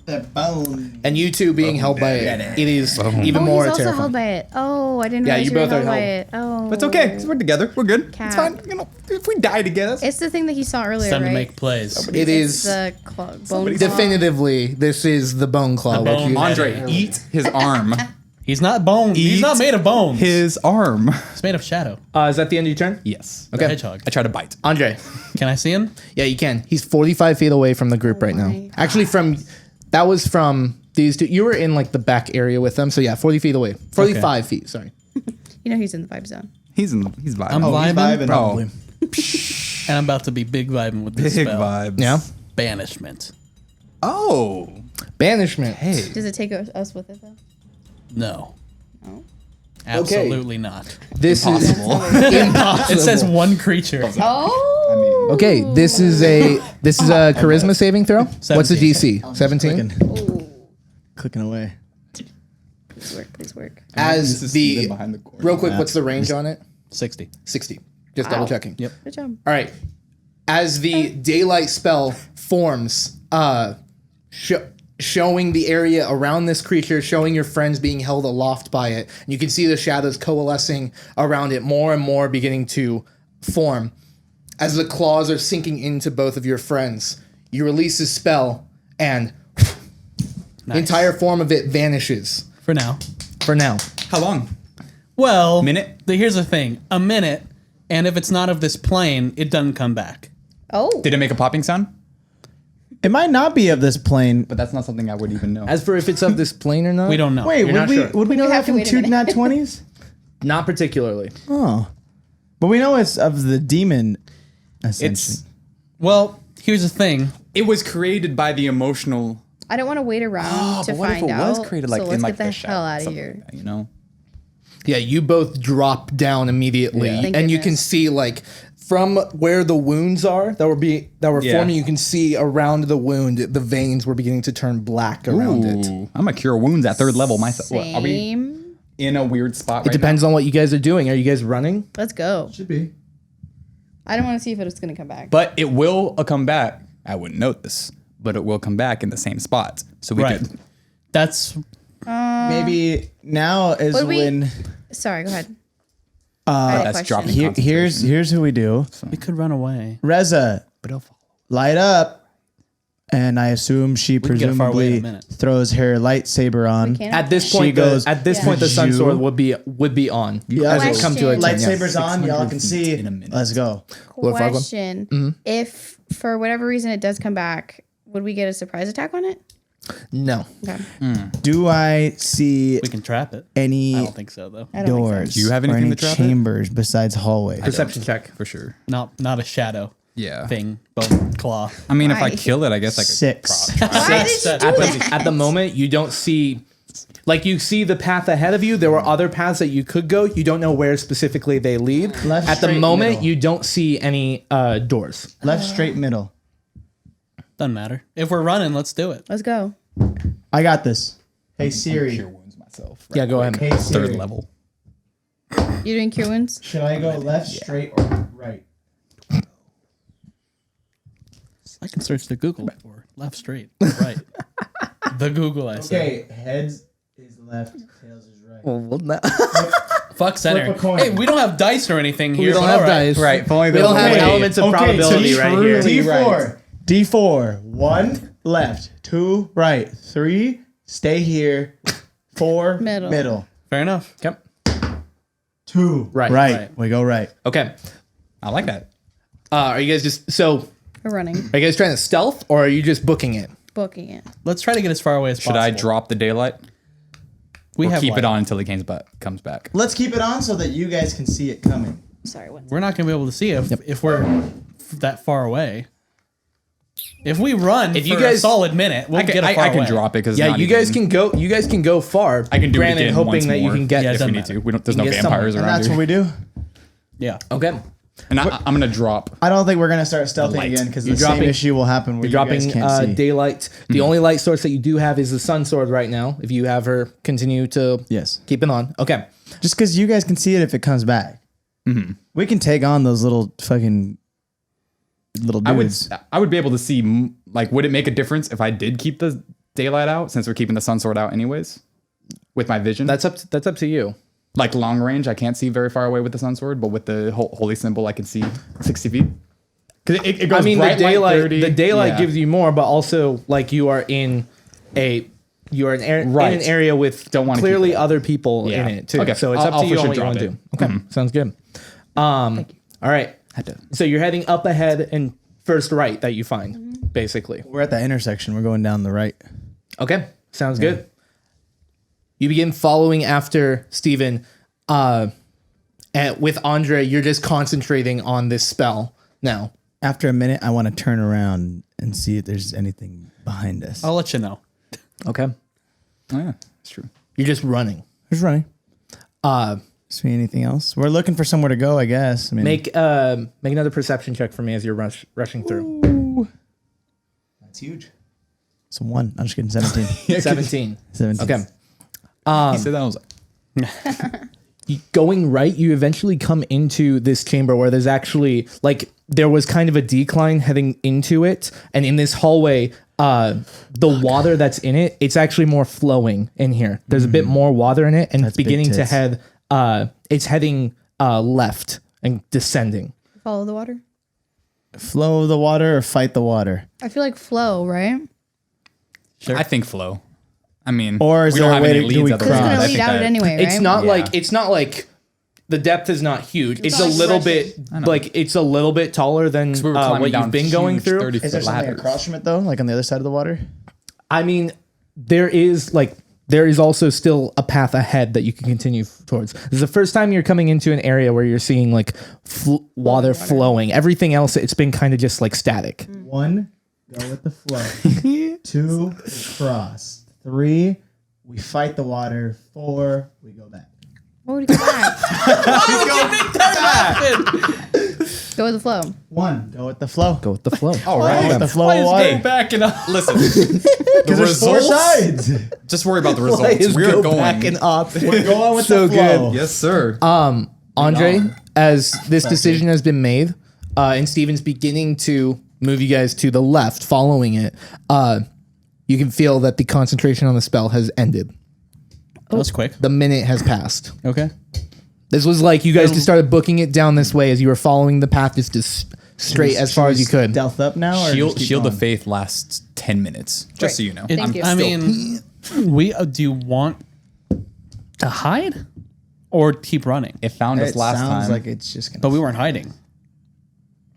That bone. And you two being held by it, it is even Oh, more he's also terrifying. held by it. Oh, I didn't Yeah, realize you you were both are held by held. it. Oh. But it's okay, 'cause we're together. We're good. Cat. It's fine. You know, if we die together. It's the thing that he saw earlier, It's time right? to make plays. It is the bone claw. definitively this is the bone claw. The which bone you- claw. Andre, eat his arm. He's not bone. He's Eat not made of bones. His arm. It's made of shadow. is that the end of your turn? Yes. The Okay. hedgehog. I try to bite. Andre. Can I see him? Yeah, you can. He's 45 feet away from the group right now. my Actually, that was from these two. You were in the back area with them. So yeah, 40 feet away. 45 feet, sorry. You know he's in the vibe zone. He's vibing. I'm He's vibing, vibing. Bro. and I'm about to be big vibing with this Big spell. vibes. Yeah. Banishment. Oh. Banishment. Hey. Does it take us with it though? No. No. Absolutely not. This Impossible. is impossible. It says one creature. Oh. Okay, this is a charisma saving throw. What's the 17. DC? 17. Clicking away. Please work. As This is the hidden behind the corner. real quick, what's the range on it? 60. 60. Just double checking. Yep. Good job. All right. As the daylight spell forms, showing the area around this creature, showing your friends being held aloft by it, and you can see the shadows coalescing around it, more and more beginning to form. As the claws are sinking into both of your friends, you release a spell, and the entire form of it vanishes For now. for now. How long? Well, Minute? Here's the thing. A minute, and if it's not of this plane, it doesn't come back. Oh. Did it make a popping sound? It might not be of this plane. But that's not something I would even know. As for if it's of this plane or not, We don't know. Wait, not sure. would we know that have to from wait a two minute. nat 20s? Not particularly. Oh. But we know it's of the demon ascension. It's Well, here's the thing. it was created by the emotional. I don't want to wait around to But what if find it out. was created so in let's like get the the hell out of something here. like that, you know? Yeah, you both drop down immediately, Yeah. Thank and you can goodness. see from where the wounds are that were Yeah. forming. You can see around the wound, the veins were beginning to turn black around it. Ooh, I'm gonna cure wounds at 3rd level myself. What, are we Same. in a weird spot It depends on what you guys are doing. Are you guys running? Let's go. Should be. I don't want to see if it's going to come back. But it will come back. I wouldn't note this, but it will come back in the same spot. So we Right. could. That's Maybe now is Would we- when. Sorry, go ahead. I had a That's question. dropping. Here's who we do. we could run away. Reza, But it'll follow. light up. And I assume she can get far away in a presumably minute. throws her lightsaber on. Can At this She point, goes, at this Yeah. point, the sun Zhu. sword would be on. Yeah, as it come to a Question. ten, yeah. Lightsabers on, y'all can 600 see. feet in a minute. Let's go. What, Farquaad? Question: If for whatever reason it does come back, would we get a surprise attack on it? No. Okay. Do I see We can trap it. any I don't think so though. I don't think so. doors? Do you have or anything any to trap it? chambers besides hallways? Perception check. For sure. Not a shadow Yeah. thing. Bone claw. I mean, if I Why? kill it, I guess I could. 6. Why did you do that? At the moment, you don't see. You see the path ahead of you. There were other paths that you could go. You don't know where specifically they lead. Left, At the straight, moment, middle. you don't see any doors. Left, straight, middle. Doesn't matter. If we're running, let's do it. Let's go. I got this. Hey Siri. Cure wounds myself. Yeah, go ahead. Hey Siri. 3rd level. You're doing cure wounds. Should I go left, straight, or right? I can search the Google for left, straight, right. The Google I said. Okay, heads is left, tails is right. Fuck center. Flip a coin. Hey, we don't have dice or anything here. We don't but have all right. dice. Right. If only We don't have Okay. elements of probability so right here. D4. D4. 1 left, 2 right, 3 stay here, 4 Middle. middle. Fair enough. Yep. 2 Right. right. We go right. Okay. I like that. Are you guys We're running. Are you guys trying to stealth, or are you just booking it? Booking it. Let's try to get as far away as Should possible. I drop the daylight? We Or have keep light. it on until he comes back? Let's keep it on so that you guys can see it coming. Sorry, what? We're not gonna be able to see if we're that far away. If we run If you for guys- a solid minute, we'll get I far can away. drop it because Yeah, you guys can go. You guys can go far. I can do granted, it again hoping once that you more. can get. Yeah, it if we doesn't need matter. to. We don't. There's You no can get vampires somewhere. And around that's here. what we do. Yeah. Okay, And I'm gonna drop. I don't think we're gonna start stealthing Light. again because You're the same dropping- issue will happen where you're you guys dropping can't see. daylight. The only light source that you do have is the sun sword right now. If you have her continue to Yes. keep it on. Okay, Just because you guys can see it if it comes back. We can take on those little fucking little dudes. I would be able to see. Like, would it make a difference if I did keep the daylight out since we're keeping the sun sword out anyways? With my vision, that's up to you. like long range. I can't see very far away with the sun sword, but with the holy symbol, I can see 60 feet. Because it goes I mean, bright the light daylight 30. the daylight Yeah. gives you more, but also like you are in an area with Don't wanna clearly keep it. other people Yeah. in it too. Okay, So it's I'll up to you for on sure what you drop want to do. it. Okay, sounds good. All right. So you're heading up ahead and first right that you find, basically. We're at that intersection. We're going down the right. Okay, sounds good. You begin following after Steven. And with Andre, you're just concentrating on this spell now. After a minute, I want to turn around and see if there's anything behind us. I'll let you know. Okay. Oh, yeah, it's true. You're just running. Who's running? See anything else? We're looking for somewhere to go, I guess. I mean, Make another perception check for me as you're rushing through. that's huge. It's a 1. I'm just kidding. 17. 17. 17. Okay. He said that I was Going right, you eventually come into this chamber where there's actually like there was kind of a decline heading into it, and in this hallway, the water that's in it, it's actually more flowing in here. There's a bit more water in it, and That's big beginning to tits. head. It's heading left and descending. Follow the water. Flow of the water or fight the water? I feel like flow, right? I think flow. I mean, Or is we there don't a have way any do we leads Because it's cross? gonna I lead think out that- anyway, right? It's not Yeah. like the depth is not huge. It's a not little stretching. bit like it's a little bit taller than we were climbing what down you've been going huge through. 30 Is there foot something ladders. across from it though, like on the other side of the water? I mean, there is also still a path ahead that you can continue towards. This is the first time you're coming into an area where you're seeing like water flowing. Everything else, it's been kind of just like static. 1, go with the flow. 2, cross. 3, we fight the water. 4, we go back. What would you go back? Go with the flow. 1, go with the flow. Go with the flow. All Go right. with the flow of water. Backing up. Listen, the There's 4 results. sides. Just worry about the Players results. We're go going. back and up. We're going with So the flow. Yes, sir. Andre, as this decision has been made, and Steven's beginning to move you guys to the left, following it, you can feel that the concentration on the spell has ended. That was quick. The minute has passed. Okay. This was like you guys just started booking it down this way as you were following the path just straight as far as you could. Stealth up now, or just keep Shield of going? Faith lasts 10 minutes. Just so you know. Thank you. I mean, do you want to hide or keep running? It found us It last sounds time. like it's just gonna. But we weren't hiding.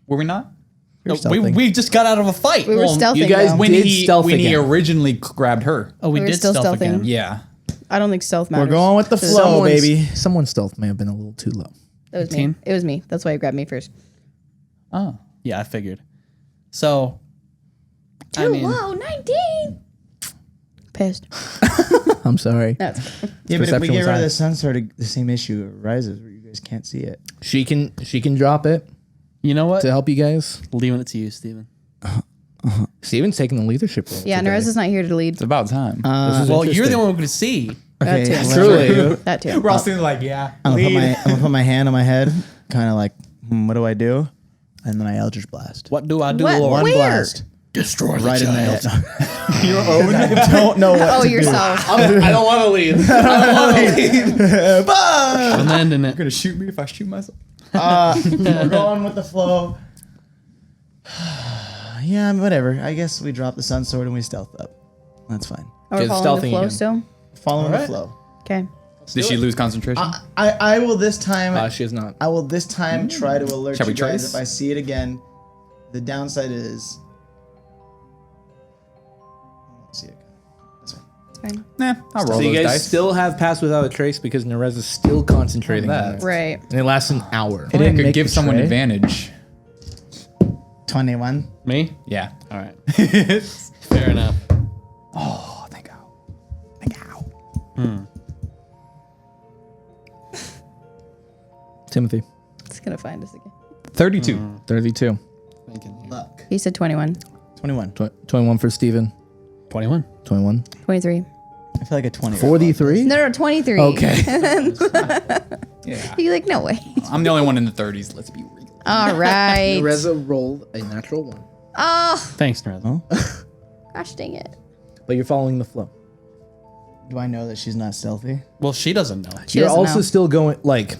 Were we not? You're We stealthing. just got out of a fight. We were stealthing. you guys though. went- did stealth when he again. originally grabbed her. Oh, we We were did still stealth stealthing. again. Yeah. I don't think stealth matters. We're going with the flow, baby. Someone's stealth may have been a little too low. That was me. 18? It was me. That's why he grabbed me first. Oh, yeah, I figured. So, I Too mean, low, 19. Pissed. I'm sorry. That's Yeah, but if we Perception get was rid of high. the sun sword, the same issue arises where you guys can't see it. She can drop it you know what? to help you guys. Leaving it to you, Steven. Steven's taking the leadership role. yeah. today. Nerezza's not here to lead. It's about time. Well, you're the one who can see. That too. Truly. That too. We're all sitting like, yeah. I'm gonna put my hand on my head, kind of like, what do I do? And then I Eldritch Blast. What do I do, What? Lord? One Where? blast. Destroy the Right in the child. head. Your own? I don't know what Oh, to do. yourself. I don't want to lead. I'm landing it. You're going to shoot me if I shoot myself? We're going with the flow. Yeah, whatever. I guess we drop the sun sword and we stealth up. That's fine. Are we Just following the stealthing flow again. still? Following the flow. Okay. Did she lose concentration? I will this time. She is not. I will this time try to alert Shall you we guys trace? if I see it again. The downside is. I won't see it. That's fine. fine. Nah, I'll roll So you those guys dice. still have Pass Without a Trace because Nerezza is still concentrating on that. it. Right. And it lasts an hour. I didn't could make give the someone tray. advantage. 21. Me? Yeah. All right. Fair enough. Oh, thank God. Thank God. Timothy. It's gonna find us again. 32. 32. He said 21. 21. 21 for Steven. 21. 21. 23. I feel like a 20. 43? No, 23. Okay. Yeah. You're like, no way. I'm the only one in the 30s. Let's be real. All right. Nerezza rolled a natural 1. Oh, Thanks, Nerezza. gosh dang it. But you're following the flow. Do I know that she's not stealthy? Well, she doesn't know. She You're doesn't also know. still going, like...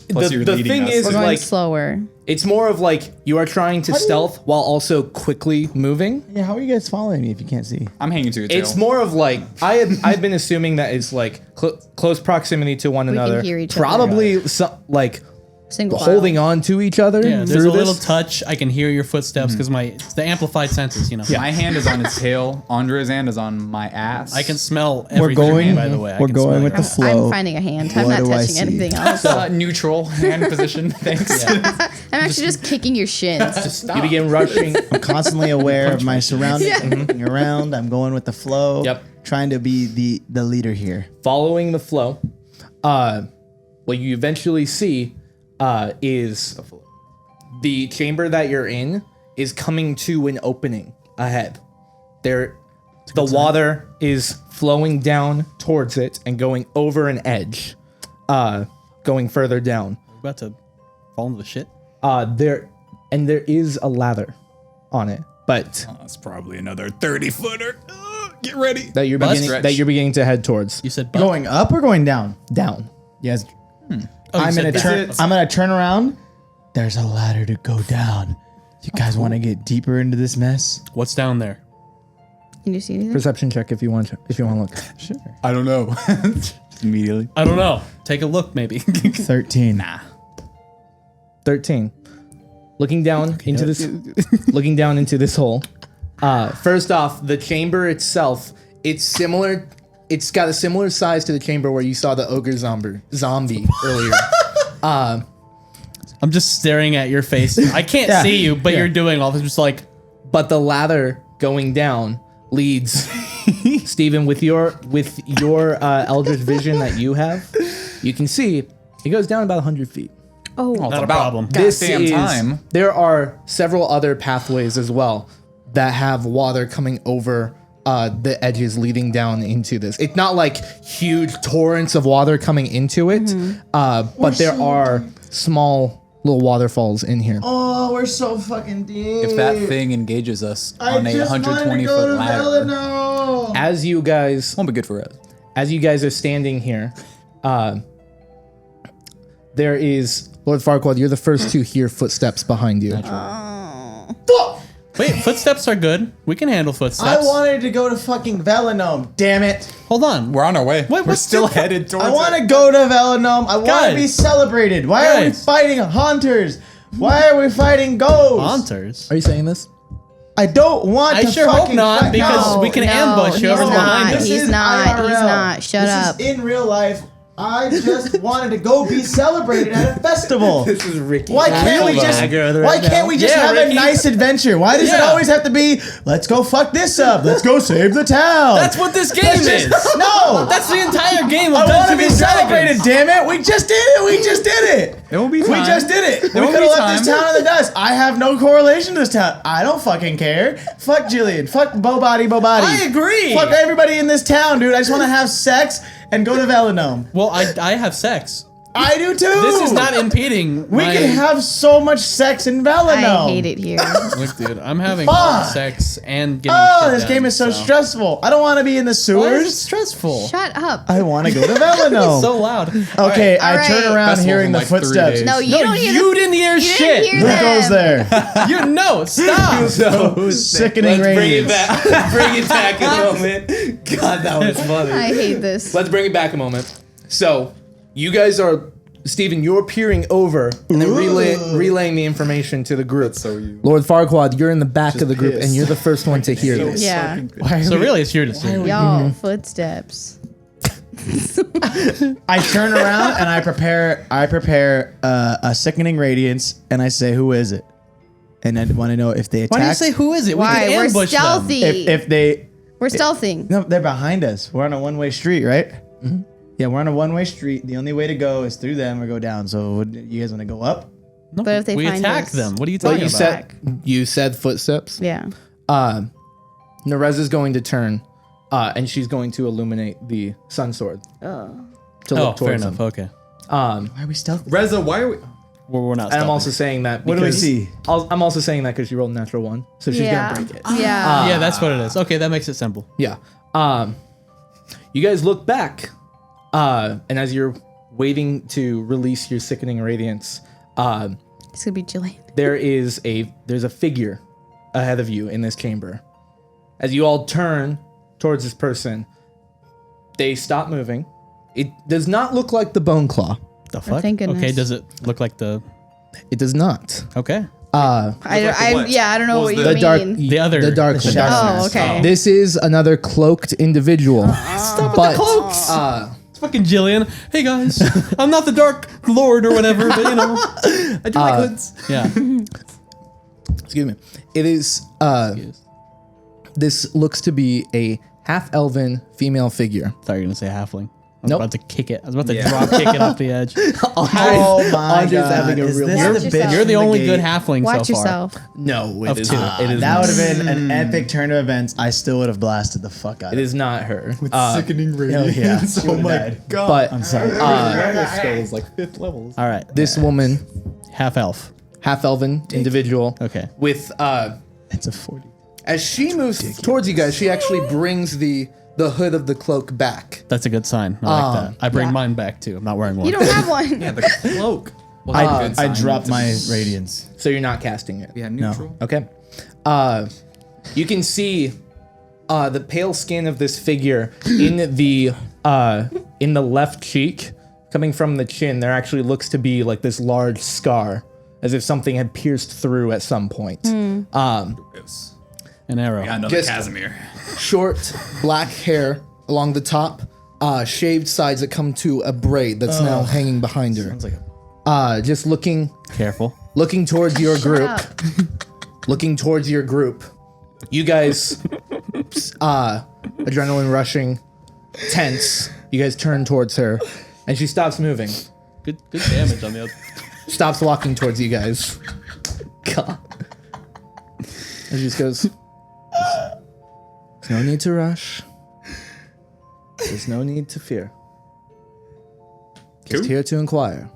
Plus the you're the leading thing us. is, We're going like, slower. it's more of like you are trying to stealth while also quickly moving. Yeah, how are you guys following me if you can't see? I'm hanging to your tail. It's more of like I've been assuming that it's like close proximity to one We can another. hear each other. Probably like Single holding on to each other Yeah, there's through a little this. touch. I can hear your footsteps because the amplified senses, you know. My hand is on its tail. Andre's hand is on my ass. I can smell everything, by the way. I We're can going smell with your the hand. flow. I'm finding a hand. I'm What not do I touching see? anything else. neutral hand position. Thanks. I'm actually just kicking your shins. You begin rushing. I'm constantly aware of my surroundings. I'm looking around. I'm going with the flow. Yep. Trying to be the leader here. Following the flow. What you eventually see is the chamber that you're in is coming to an opening ahead. The water is flowing down towards it and going over an edge, going further down. About to fall into the shit. There is a ladder on it, but That's probably another 30-footer. Get ready. that you're Stretch. beginning to head towards. You said butt. Going up or going down? Down. Yes. Oh, you I'm said gonna butt. turn. I'm gonna turn around. There's a ladder to go down. You guys want to get deeper into this mess? What's down there? Can you see anything? Perception check if you want to look. Sure. I don't know. Immediately. I don't know. Take a look, maybe. 13. 13. Looking down into this hole. First off, the chamber itself, it's similar. It's got a similar size to the chamber where you saw the ogre zombie earlier. I'm just staring at your face. I can't Yeah. see you, but you're doing all this. Just like, But the ladder going down leads Stephen with your eldritch vision that you have. You can see it goes down about 100 feet. Oh, not a problem. Goddamn time. There are several other pathways as well that have water coming over the edges leading down into this. It's not like huge torrents of water coming into it, but there are small little waterfalls in here. Oh, we're so fucking deep. If that thing engages us on a 120-foot ladder, As you guys won't be good for us. are standing here, there is Lord Farquaad. You're the first to hear footsteps behind you. Wait, footsteps are good. We can handle I footsteps. wanted to go to fucking Velenome. Damn it. Hold on. We're on our way. What- We're what's still the- headed towards I want to go to Velenome. I want to Guys. be celebrated. Why are we Guys. fighting hunters? Why are we fighting ghosts? Haunters. Are you saying this? I don't want I to sure hope fucking not, fight- because No. we can ambush he's whoever's behind not. us. This He's is not. He's IRL. not. Shut this up. Is in real life. I just wanted to go be celebrated at a festival. This is Ricky. Why can't we just? Why can't we just Yeah, have Ricky. a nice adventure? Why does it Yeah. always have to be? Let's go fuck this up. Let's go save the town. That's what this game Let's is. just- No. That's the entire game of I want Dungeons to be and celebrated. Dragons. Damn it! We just did it. We just did it. There will be We time. just did it. There we will could be have left this time. town in the dust. I have no correlation to this town. I don't fucking care. Fuck Jillian. Fuck Bobody. I agree. Fuck everybody in this town, dude. I just want to have sex and go to Velenome. Well, I have sex. I do too. This is not impeding. We can have so much sex in Velenome. I hate it here. Look, dude, I'm having Fuck. sex and getting. Oh, shit this done, game is so stressful. I don't want to be in the Why is it sewers. stressful? Shut up. I want to go to Velenome. So loud. Okay, All I right. turn around Festivals hearing in the like 3 footsteps. days. No, you No, don't hear you the, didn't hear you shit. Didn't hear Who them. goes there? You no, stop. Sickening radiance. Let's bring it back a moment. God, that was funny. I hate this. Let's bring it back a moment. So, you guys are Steven, you're peering over and then relaying the information to the group. So you. Lord Farquaad, you're in the back of the group, pissed. and you're the first one to hear this. Yeah. So really, it's your decision. Y'all, footsteps. I turn around and I prepare a sickening radiance, and I say, "Who is it?" And I want to know if they attack. Why do you say who is it? Why? We can We're ambush them. stealthy. if they? We're stealthing. No, they're behind us. We're on a one-way street, right? Mm-hmm. Yeah, we're on a one-way street. The only way to go is through them or go down. So, you guys want to go up? No, But if they we find attack us- them. What are you Well, talking about? you said footsteps. Yeah. Nerezza's going to turn, and she's going to illuminate the sun sword to look fair towards enough. them. Okay. Why are we stealthy? Reza, why are we? We're not. And I'm stealthy. also saying that. What do we because- see? I'm also saying that because you rolled a natural 1, so she's Yeah. gonna break it. Yeah. Yeah, that's what it is. Okay, that makes it simple. Yeah. You guys look back, and as you're waiting to release your sickening radiance, It's gonna be Jillian. there's a figure ahead of you in this chamber. As you all turn towards this person, they stop moving. It does not look like the Bone Claw. The fuck? thank goodness. Okay, does it look like the? It does not. Okay. I don't know what you The mean. dark, The other. the dark. The one. shadow. Oh, okay. This is another cloaked individual. Stop but, with the cloaks. uh, It's fucking Jillian. Hey guys, I'm not the Dark Lord or whatever, but you know, I do like hoods. yeah. excuse me. It is. This looks to be a half-elven female figure. Thought you were gonna say halfling. I was Nope. about to kick it. I was about to drop kick it off the edge. Oh my Andre's god! having a Is real- this Watch the yourself. bitch You're the from only gate? good halfling Watch so far. yourself. No, Of it is two. not. It is That not. would have been an epic turn of events. I still would have blasted the fuck out It of is not her. Sickening Hell radiance. yeah. Oh my Died. god. But I'm sorry. Randall skull is like 5th levels. All right. this woman, Half elf. half-elven individual, Okay. with It's a 40. as she moves towards you guys, she actually brings the hood of the cloak back. That's a good sign. I like that. I bring mine back too. I'm not wearing one. You don't have one. Yeah, the cloak. Well, I dropped my radiance. So you're not casting it. Yeah, neutral. Okay. You can see the pale skin of this figure in the left cheek, coming from the chin. There actually looks to be like this large scar, as if something had pierced through at some point. Gross. An arrow. Yeah, another Just- Casimir. Short black hair along the top, shaved sides that come to a braid that's now hanging behind her. Sounds like a Just looking Careful. towards your group. up. Looking towards your group. You guys, adrenaline rushing, tense. You guys turn towards her, and she stops moving. Good damage on the other. Stops walking towards you guys. God. And she just goes, "There's no need to rush. There's no need to fear. Just Cool. here to inquire."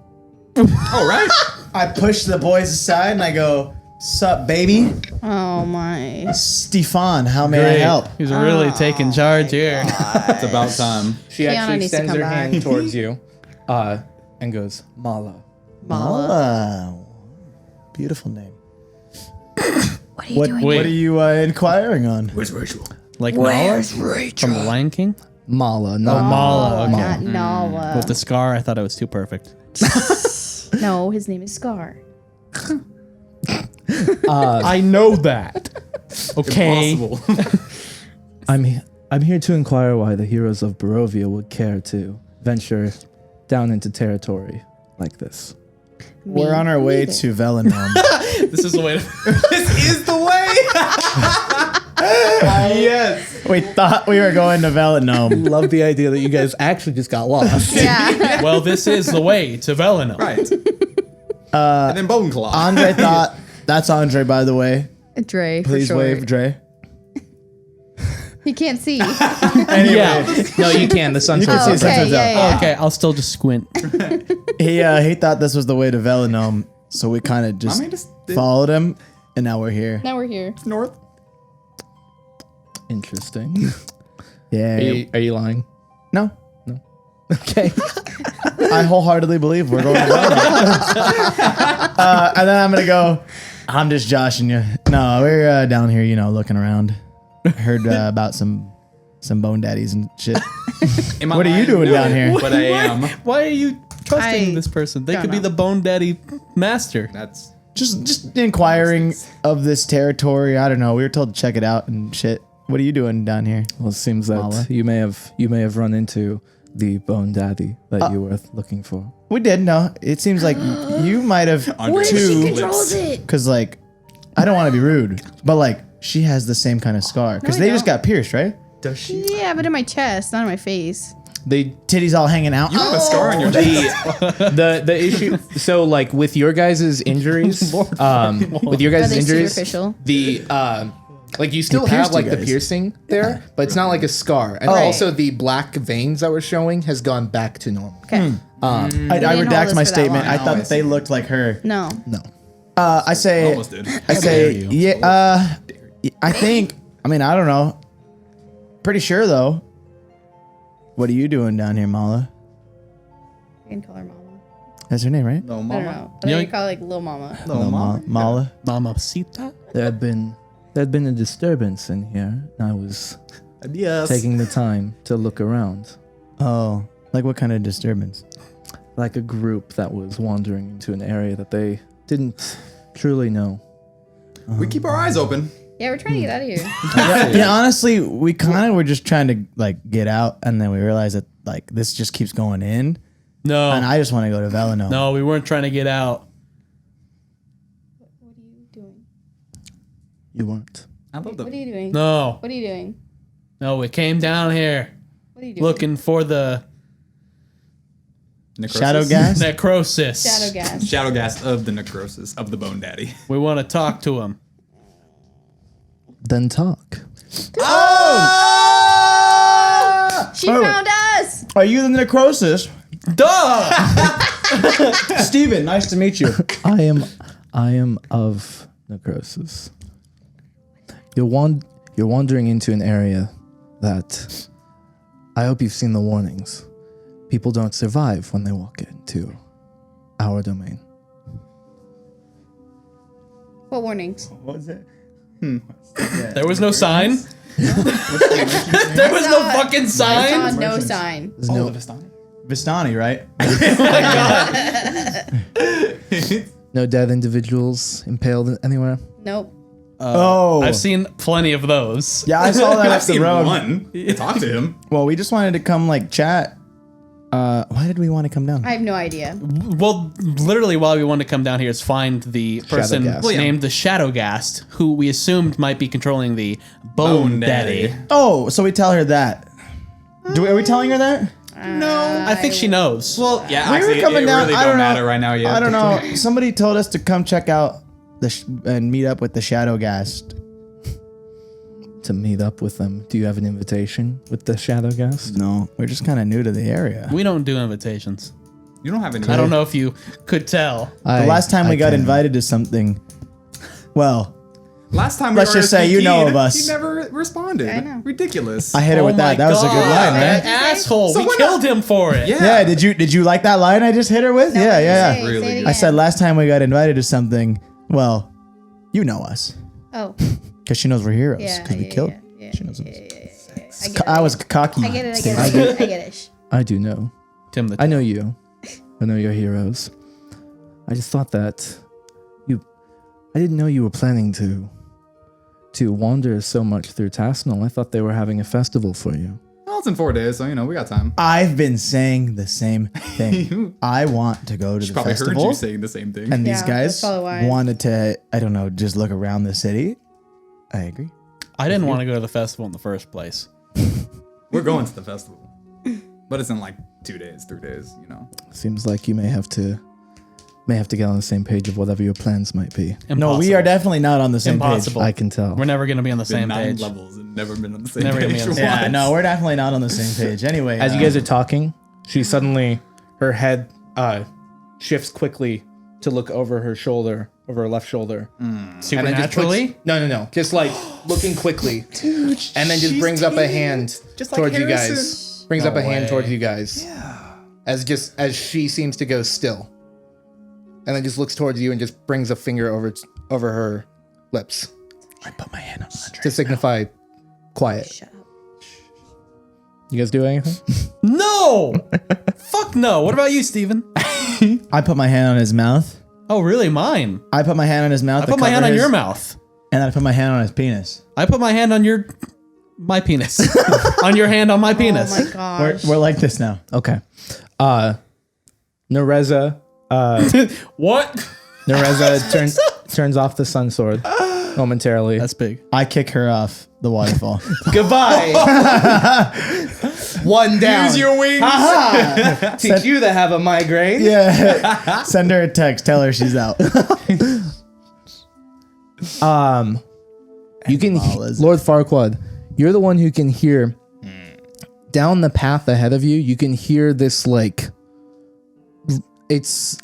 All right. I push the boys aside and I go, "Sup, baby? Oh my. Stefan, how may I help?" He's really taking charge here. It's about time. She Kiana actually needs to extends come her back. hand towards you, and goes, "Mala." Mala. Beautiful name. What are you doing? Wait. What are you inquiring on? Where's Rachel? Like Nala from the Lion King? Mala, not Mala. Okay. Not Nala. With the scar, I thought it was too perfect. No, his name is Scar. I know that. Okay. Impossible. I'm here to inquire why the heroes of Barovia would care to venture down into territory like this. We're on our way to Velenom. This is the way. This is the way. Yes. We thought we were going to Velenom. Love the idea that you guys actually just got lost. Yeah. Well, this is the way to Velena. Right. And then Bone Claw. Andre thought, that's Andre, by the way. Dre. Please for wave, short. Dre. He can't see. Yeah. No, you can. The sun You can sword's see up. something's up. yeah. Okay, I'll still just squint. He thought this was the way to Velenom, so we kind of just just followed him, and now we're here. Now we're here. north. Interesting. Yeah. Are you lying? No. Okay. I wholeheartedly believe we're going to Velenom. And then I'm going to go, I'm just joshing you. No, we're down here, looking around. Heard about some bone daddies and shit. Am I What are you lying? doing down here? But I am. Why are you trusting this person. They don't could be know. the Bone Daddy master. That's Just inquiring of this territory. I don't know. We were told to check it out and shit. What are you doing down here? Well, it seems that Mala. you may have run into the Bone Daddy that you were looking for. We did. No, it seems like you might have What if she too. controls it? Because like, I don't want to be rude, but like, she has the same kind of scar. Because No, I they just don't. got pierced, right? does she? Yeah, but in my chest, not in my face. They Titties all hanging out. You have a scar on your chest. the issue. So like with your guys' injuries, with your Are guys' they injuries, superficial? the like you still pierced have like you the guys. piercing there, but it's not like a scar. And Right. also the black veins that we're showing has gone back to normal. Okay. I didn't hold redact us my for that statement. long. I thought they looked like her. No. No. I say. Almost did. I say. you. Yeah. I think. I mean, I don't know. Pretty sure though. What are you doing down here, Mala? You can call her mama. That's her name, right? No, I don't mama. know. I think you call her like Lil Mama. No, mama. Mala. Mamacita? There had been a disturbance in here, and I was Yes. taking the time to look around. Oh, like what kind of disturbance? Like a group that was wandering into an area that they didn't truly know. We keep our eyes open. Yeah, we're trying to get out of here. Yeah, honestly, we kind of were just trying to like get out, and then we realized that like this just keeps going in, No. and I just want to go to Velino. No, we weren't trying to get out. What are you doing? You weren't. I love What are you doing? No. What are you doing? No, we came down here What are you doing? looking for the Necrosis. Shadow gas. necrosis. Shadow gas. Shadow gas of the necrosis of the Bone Daddy. We want to talk to him. Then talk. She found us. Are you the necrosis? Duh! Steven, nice to meet you. I am of Necrosis. You're wandering into an area that I hope you've seen the warnings. People don't survive when they walk into our domain. What warnings? What was it? There was no sign. There was no fucking I saw sign. no sign. There's no Vistani, right? no dead individuals impaled anywhere. Nope. Oh, I've seen plenty of those. yeah, I saw that I've up the seen road. one. Talk to him. Well, we just wanted to come like chat. Why did we want to come down? I have no idea. Well, literally, while we wanted to come down here is find the person Shadowgast. Well, yeah. named the Shadowgast, who we assumed might be controlling the Bone Daddy. Oh, so we tell her that. Are we telling her that? No, I think she knows. Well, yeah, We were actually, coming it down- really I don't don't know. matter right now yet. I don't know. Somebody told us to come check out and meet up with the Shadowgast. To meet up with them. Do you have an invitation with the Shadowgast? No, we're just kind of new to the area. We don't do invitations. You don't have any. I don't know if you could tell. The last time we got invited to something, well, Last time Let's we were just say you know Kikid, of us. He never responded. I know. Ridiculous. I hit her with that. That was a good line, That right? asshole. So We we're killed not- him for it. yeah. Yeah. Did you like that line I just hit her with? No, Yeah, what did you yeah, say? yeah. Really Say it good. again. I said last time we got invited to something. Well, you know us Oh, because she knows we're heroes yeah. because we yeah, killed. Yeah, She knows us. I get it. I was cocky. I get it. I get it. I get it. I do know. Tim the I know you. I know your heroes. I just thought that I didn't know you were planning to wander so much through Tassonal. I thought they were having a festival for you. Well, it's in 4 days, so we got time. I've been saying the same thing. I want to go to She the probably festival. heard you saying the same thing. And Yeah, these guys that's probably why. wanted to, I don't know, just look around the city. I agree. I didn't want to go to the festival in the first place. We're going to the festival, but it's in like 2 days, 3 days. Seems like you may have to get on the same page of whatever your plans might be. No, we are definitely not on the same Impossible. I can tell. We're never going to be on the Been same 9 page. levels and never been on the same Never gonna be page. on the page. Yeah, once. no, we're definitely not on the same page. Anyway, As you guys are talking, she suddenly, her head shifts quickly to look over her shoulder, over her left shoulder. And then just Supernaturally? puts- no. Just like looking quickly. And then just brings up a hand towards you guys. Brings up a hand way. towards you guys. Yeah. As she seems to go still. And then just looks towards you and just brings a finger over her lips I put my hand on Andre. to signify quiet. Shut up. You guys do anything? No! Fuck no. What about you, Steven? I put my hand on his mouth. Oh, really? Mine. I put my hand on his mouth. I put my hand on your mouth. And I put my hand on his penis. I put my hand on my penis. On your hand on my penis. Oh my gosh. We're like this now. Okay. Nerezza. What? Nerezza turns off the sun sword momentarily. That's big. I kick her off the waterfall. Goodbye. One down. Use your wings. Teach you to have a migraine. Yeah. Send her a text. Tell her she's out. You can, Mala's- Lord Farquaad, you're the one who can hear down the path ahead of you. You can hear this like, it's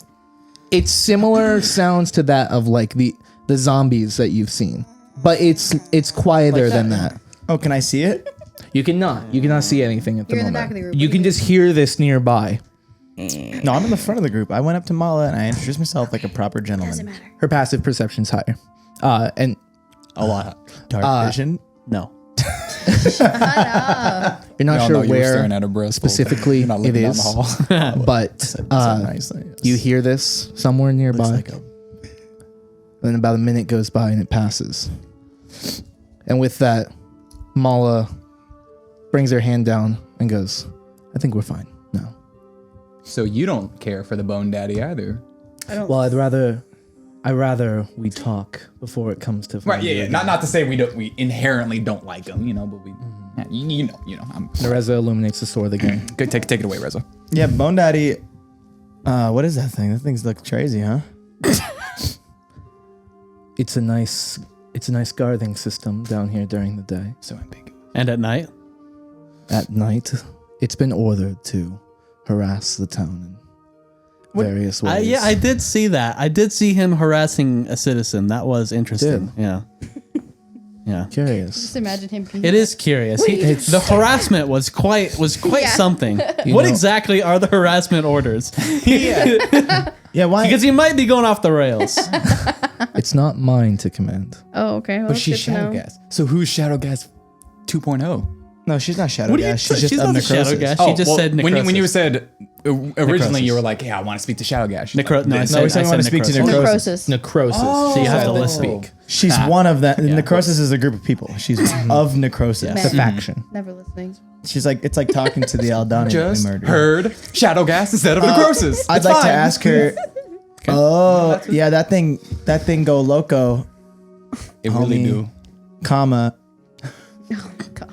similar sounds to that of like the zombies that you've seen, but it's quieter than that. Oh, can I see it? You cannot see anything at the You're in moment. the back of the group. You can just hear this nearby. No, I'm in the front of the group. I went up to Mala and I introduced myself like a proper Doesn't gentleman. matter. Her passive perception's higher, and A lot. Dark vision? No. Shut up. you're not We all know sure you were where staring at a breast. specifically You're not it looking down is, the hall. but Nicely. you hear this somewhere nearby. Looks like a Then about a minute goes by and it passes. And with that, Mala brings her hand down and goes, I think we're fine now. So you don't care for the Bone Daddy either. Well, I'd rather we talk before it comes to Right, yeah. Not to say we inherently don't like him, but we, you know. Nerezza illuminates the sword again. Good, take it away, Reza. Yeah, Bone Daddy. What is that thing? That thing's look crazy, huh? It's a nice guarding system down here during the day. So ambiguous. And at night? At night, it's been ordered to harass the town in various ways. Yeah, I did see that. I did see him harassing a citizen. That was interesting. Did? Yeah. Yeah. Curious. Just imagine him being It is curious. The harassment was quite Yeah. something. What know- exactly are the harassment orders? Yeah, why? Because he might be going off the rails. It's not mine to command. Oh, okay. Well, But she's good to know. Shadowgas. So who's Shadowgas 2.0? No, she's not Shadow What do you Gas. She's just she's of not the Shadow necrosis. Gas. She just said necrosis. when you said originally, Necrosis. you were like, "Yeah, I want to speak to Shadowgas." She's No, I this. said, we said I we said want to speak to necrosis. necrosis. Necrosis. Necrosis. So you have to Let's listen. speak. She's one of them. Necrosis is a group of people. She's of necrosis. It's a faction. Never listening. She's like, it's like talking to the Aldani that we Just murdered. heard Shadowgas instead of Necrosis. I'd It's like to fine. ask her. Oh, yeah, that thing go loco, It really homie. do. comma. Oh gosh.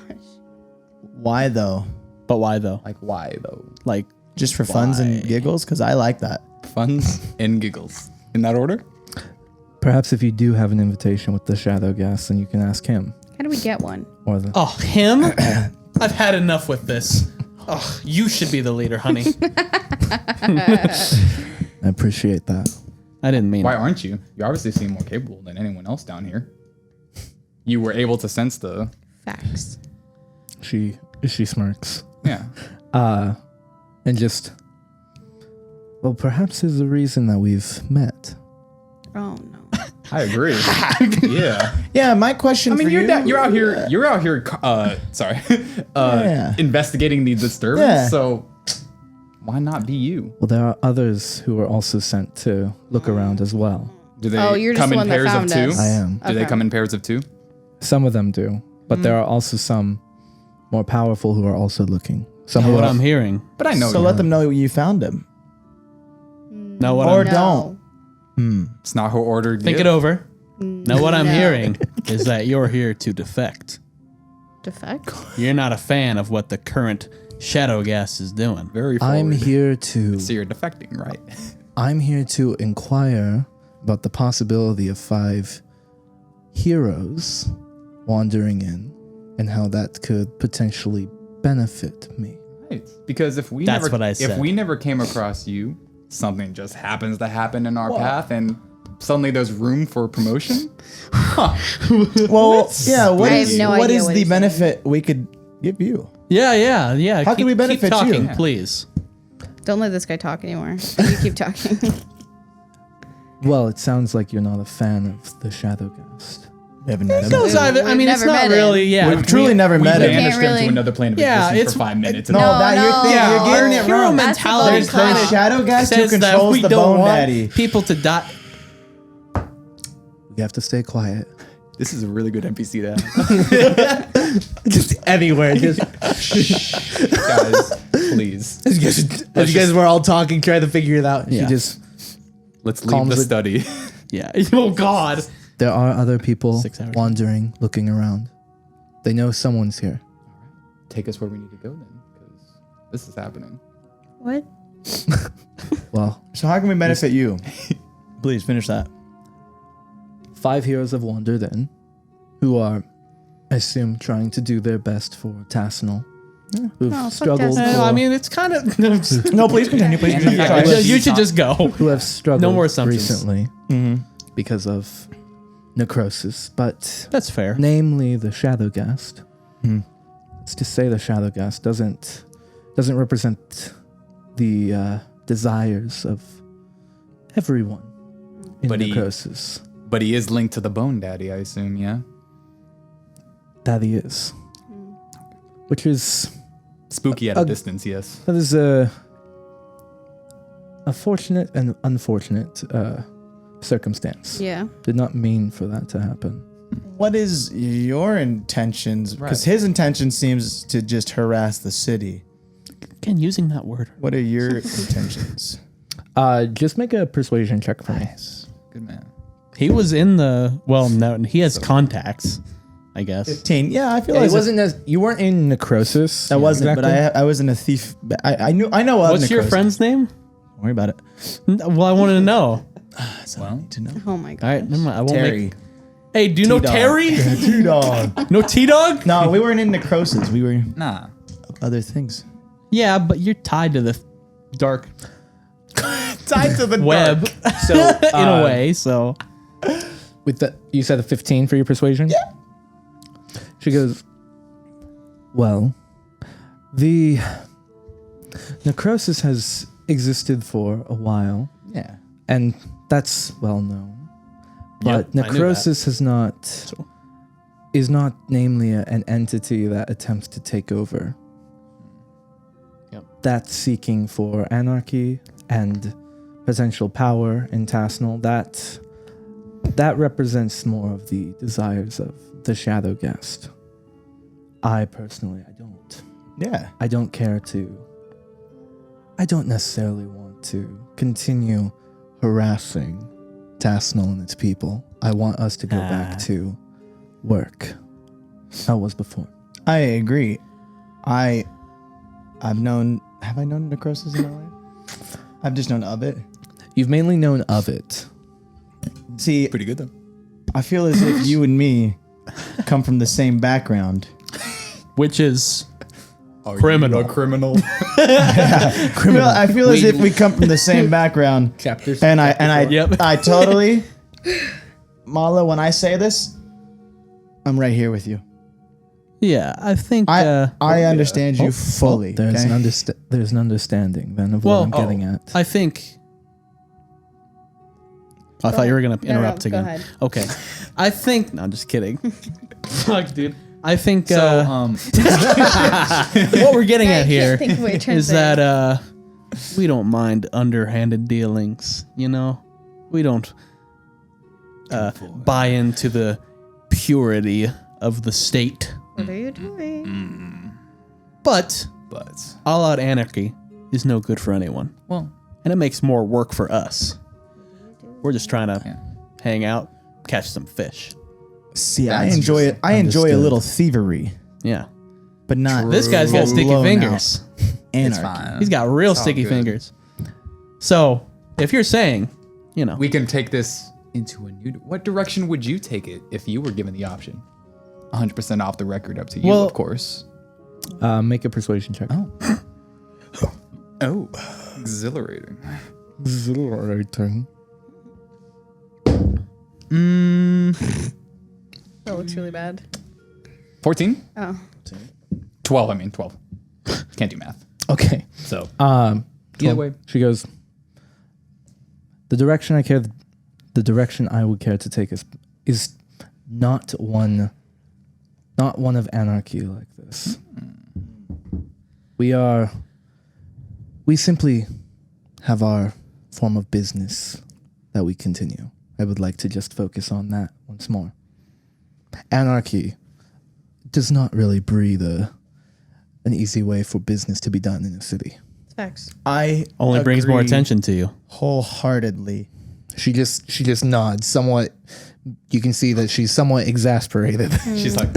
Why though? But why though? Like why though? Like, Just for funs and giggles? Because I like that. Funs and giggles in that order. Perhaps if you do have an invitation with the Shadow Gas, then you can ask him How do we get one? or the. oh, him? I've had enough with this. Oh, you should be the leader, honey. I appreciate that. I didn't mean Why it. aren't you? You obviously seem more capable than anyone else down here. You were able to sense the Facts. She smirks. yeah. And just. Well, perhaps there's a reason that we've met. Oh no. I agree. yeah. Yeah, my question I mean, for you're you. you're out here. You're out here. Sorry. Yeah. Investigating the disturbance. Yeah. So why not be you? Well, there are others who are also sent to look around as well. Do they Oh, you're just come the in one that pairs of found two? us. I am. Do they Okay. come in pairs of two? Some of them do, but there are also some more powerful who are also looking. Some Know who what are I'm hearing. But I know. So let them know you found him. Know what Or I'm don't. it's not her order. Think it over. Know what I'm No. hearing is that you're here to defect. Defect? You're not a fan of what the current Shadow Gas is doing. Very forward. I'm here to So you're defecting, right? I'm here to inquire about the possibility of 5 heroes wandering in and how that could potentially benefit me. Right. Because if we That's never what I if said. we never came across you, something just happens to happen in our path and suddenly there's room for promotion. Well, yeah. What I have is no what idea is what the he's benefit we could give you? Yeah. How can we benefit keep talking, you? please? Don't let this guy talk anymore. You keep talking. Well, it sounds like you're not a fan of the Shadowgast. We haven't met him. Goes either- I We've mean, it's never not met him. really. Yeah, We've truly never met him. can't banished him really- to another plane of Yeah, existence it's- for 5 minutes. No, No, that no. you're getting it hero wrong. mentality That's the body There's Shadow Ghast who says that controls we the don't Bone want Daddy. people to die. You have to stay quiet. This is a really good NPC to have. Just anywhere. Just Guys, please. as you guys were all talking, trying to figure it out. Yeah. She just. Let's leave Calms the it. study. Yeah. Oh God. There are other people 6 hours. wandering, looking around. They know someone's here. Take us where we need to go then, because this is happening. What? Well, So how can we benefit you? Please finish that. 5 heroes have wandered in, who are, I assume, trying to do their best for Tassonal, who've Oh, fuck struggled. Tassonal. I mean, it's kind of. No, please continue. Please continue. Yeah, Sorry. You should just go. who have struggled No more assumptions. recently Mhm. because of necrosis, but That's fair. namely the Shadowghast. Hmm. It's to say the Shadowghast doesn't represent the desires of everyone in But he- necrosis. But he is linked to the Bone Daddy, I assume, yeah? That he is, which is Spooky at a distance, yes. that is a fortunate and unfortunate circumstance. Yeah. Did not mean for that to happen. What is your intentions? Because Right. his intention seems to just harass the city. Again, using that word. What are your intentions? Just make a persuasion check for me. Good man. He was in the. Well, no, he has contacts, I guess. 15. Yeah, I feel Yeah, like it wasn't as you weren't in necrosis. I wasn't, exactly. but I wasn't a thief. I know of What's your necrosis. friend's name? Don't worry about it. Well, I wanted to know. That's all I Well. need to know. Oh my god. All right, never mind. I won't Terry. make. Hey, do you know T-Dog. Terry? T-Dog. No T-Dog? No, we weren't in necrosis. We were Nah. other things. Yeah, but you're tied to the dark Tied to the web So in a way. So with the you said a 15 for your persuasion. Yeah. She goes, well, the necrosis has existed for a while, Yeah. and that's well known. But Yep, I knew that. necrosis is not namely an entity that attempts to take over. Yep. That's seeking for anarchy and potential power in Tassonal. That represents more of the desires of the Shadowghast. I personally, Yeah. I don't care to. I don't necessarily want to continue harassing Tassonal and its people. I want us to go back to work. How it was before. I agree. Have I known necrosis in my life? I've just known of it. You've mainly known of it. See, Pretty good, though. I feel as if you and me come from the same background. which is Are Criminal. you a criminal? I feel as if we come from the same background. Chapters. And I Yep. I totally Mala, when I say this, I'm right here with you. yeah. I think. I understand you fully. There's okay? there's an understanding then of Well, what I'm getting at. I think. I thought you were gonna No, interrupt go again. ahead. Okay, I think. No, I'm just kidding. Fuck, dude. I think So, what we're getting I at can't here think of what you're trying to is say. that we don't mind underhanded dealings. You know, we don't buy into the purity of the state. What are you doing? But but, all-out anarchy is no good for anyone, well, and it makes more work for us. We're just trying to Yeah. hang out, catch some fish. See, I That's enjoy it. I enjoy a understood. little thievery, Yeah, but not this guy's got sticky blown fingers. out it's anarchy. fine. He's got real It's all sticky good. fingers. So, if you're saying, you know, We can take this into a new. What direction would you take it if you were given the option? 100% off the record, up to you, Well- of course. Make a persuasion check. Oh, exhilarating. Exhilarating. That looks really bad. 14? Oh. 12, I mean, 12. Can't do math. Okay. So, Either either way. She goes, the direction I would care to take is not one of anarchy like this. We simply have our form of business that we continue. I would like to just focus on that once more. Anarchy does not really breed an easy way for business to be done in a city. Facts. I Only brings more agree attention to you. wholeheartedly. She just nods somewhat. You can see that she's somewhat exasperated. She's like,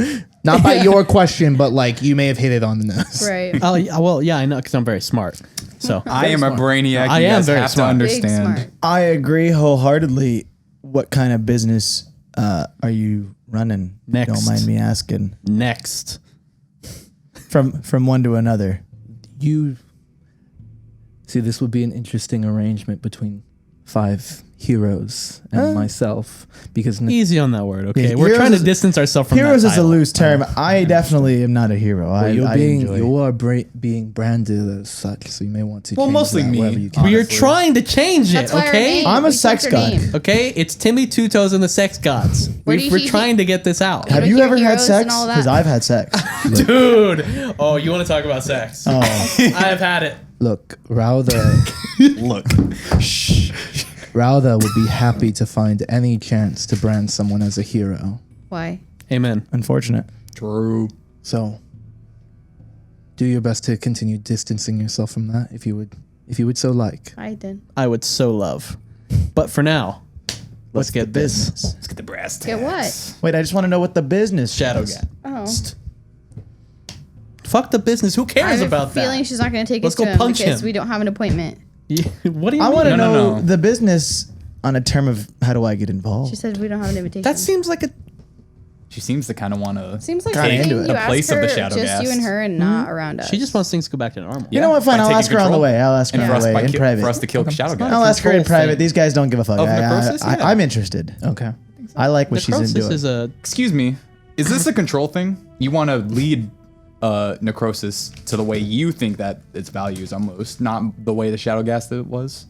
Not by your question, but like you may have hit it on the nose. Right. Oh, yeah, well, yeah, I know because I'm very smart. So I am a brainiac. I You am guys very have smart. to Big understand. smart. I agree wholeheartedly. What kind of business are you running? Next. Don't mind me asking. next. From one to another. You see, this would be an interesting arrangement between 5 heroes and myself, because Easy on that word, okay? Yeah, We're heroes trying to is- distance ourselves from Heroes that is a title. loose term. I definitely am not a hero. well, I enjoy. you are being branded as such, so you may want to. Well, change mostly that me. wherever you can. We are Honestly. trying to change it, That's why our okay? name- I'm a we sex kept her god. name. Okay, it's Timmy Two Toes and the Sex Gods. Where do We're you- trying to get this out. Have Like you your ever had heroes and sex? all that? Because I've had sex. Dude, oh, you want to talk about sex? Oh. I have had it. Look, Rauda. Look, Rauda would be happy to find any chance to brand someone as a hero. Why? Amen. Unfortunate. true. So, do your best to continue distancing yourself from that, if you would so like. I did. I would so love. But for now, let's get the this. business? Let's get the brass Get tacks. what? Wait, I just want to know what the business Shadow is. Gat. Oh. Fuck the business. Who I cares have about a feeling that? she's not going to take Let's us to go him punch because him. we don't have an appointment. What do you I mean? want to No, know no. the business on a term of how do I get involved? She said we don't have an invitation. That seems like a. She seems to kind of want to. Seems like Kinda something into it. you The ask place of her, the shadow just you and ghast. her and not around us. She just wants things to go back to normal. You know what? Fine. by I'll taking ask her on the control. way. I'll ask her And on for us, the way in private. for us to kill Shadow Gas. I'll ask her in control private. thing. These guys don't give a fuck. Of Necrosis? Yeah. I'm interested. Okay. I like what she's Necrosis into. is a. Excuse me. Is this a control thing? You want to lead Necrosis to the way you think that its values almost, not the way the Shadow Gas was?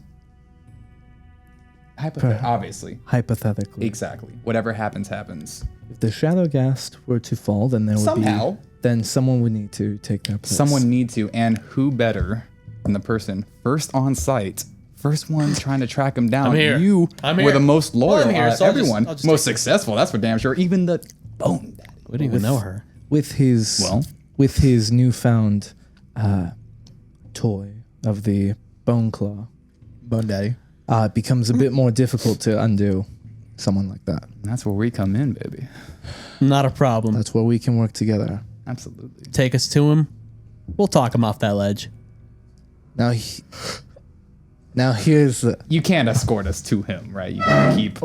Obviously. Hypothetically, Exactly. Whatever happens, happens. if the shadow ghast were to fall, then there would Somehow. then someone would need to take their place. Someone need to, and who better than the person first on site, first one trying to track him down. I'm here. You I'm were here. the most loyal I'm here, out of so I'll just- everyone, I'll just most take it. successful. That's for damn sure. Even the bone daddy. We don't even know her. with his Well. with his newfound toy of the bone claw. Bone Daddy. It becomes a bit more difficult to undo someone like that. That's where we come in, baby. Not a problem. That's where we can work together. Absolutely. Take us to him. We'll talk him off that ledge. Now, now here's You can't escort us to him, right? You gotta keep.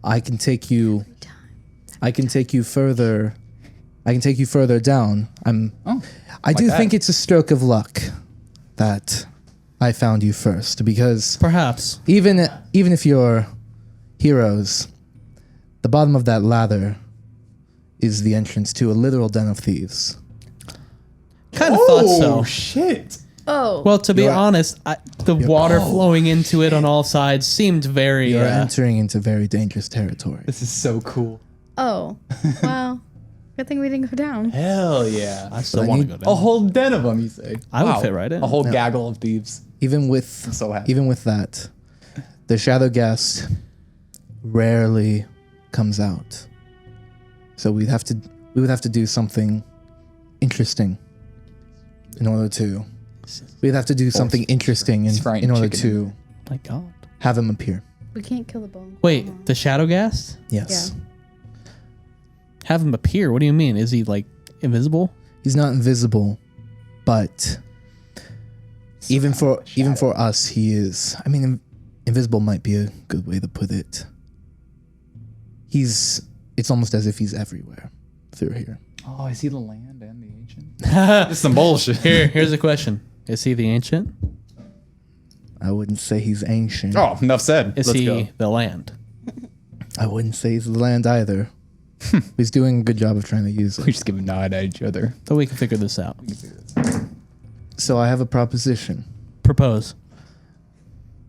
I can take you. I can take you further. I can take you further down. I do that. think it's a stroke of luck that I found you first, because Perhaps. even if you're heroes, the bottom of that ladder is the entrance to a literal den of thieves. Kind of thought so. shit. Oh. Well, to be You're- honest, the water flowing into it on all sides seemed very. You're entering into very dangerous territory. This is so cool. Oh. Well, good thing we didn't go down. Hell yeah. I still I want to need- go down. A whole den of them, you say? I would fit right in. A whole gaggle of thieves. Even with so happy. even with that, the shadow guest rarely comes out. So we would have to do something interesting in order to. We'd have to do something interesting It's fried in order chicken. to My God. have him appear. We can't kill the bone. Wait, the shadow ghast? Yes. Yeah. Have him appear? What do you mean? Is he like invisible? He's not invisible, but even for us, he is. I mean, invisible might be a good way to put it. It's almost as if he's everywhere through here. Oh, is he the land and the ancient? This is some bullshit. Here's a question. Is he the ancient? I wouldn't say he's ancient. Oh, enough said. Is Let's he go. the land? I wouldn't say he's the land either. He's doing a good job of trying to use We it. just give a nod at each other. So we can figure this out. So I have a proposition. Propose.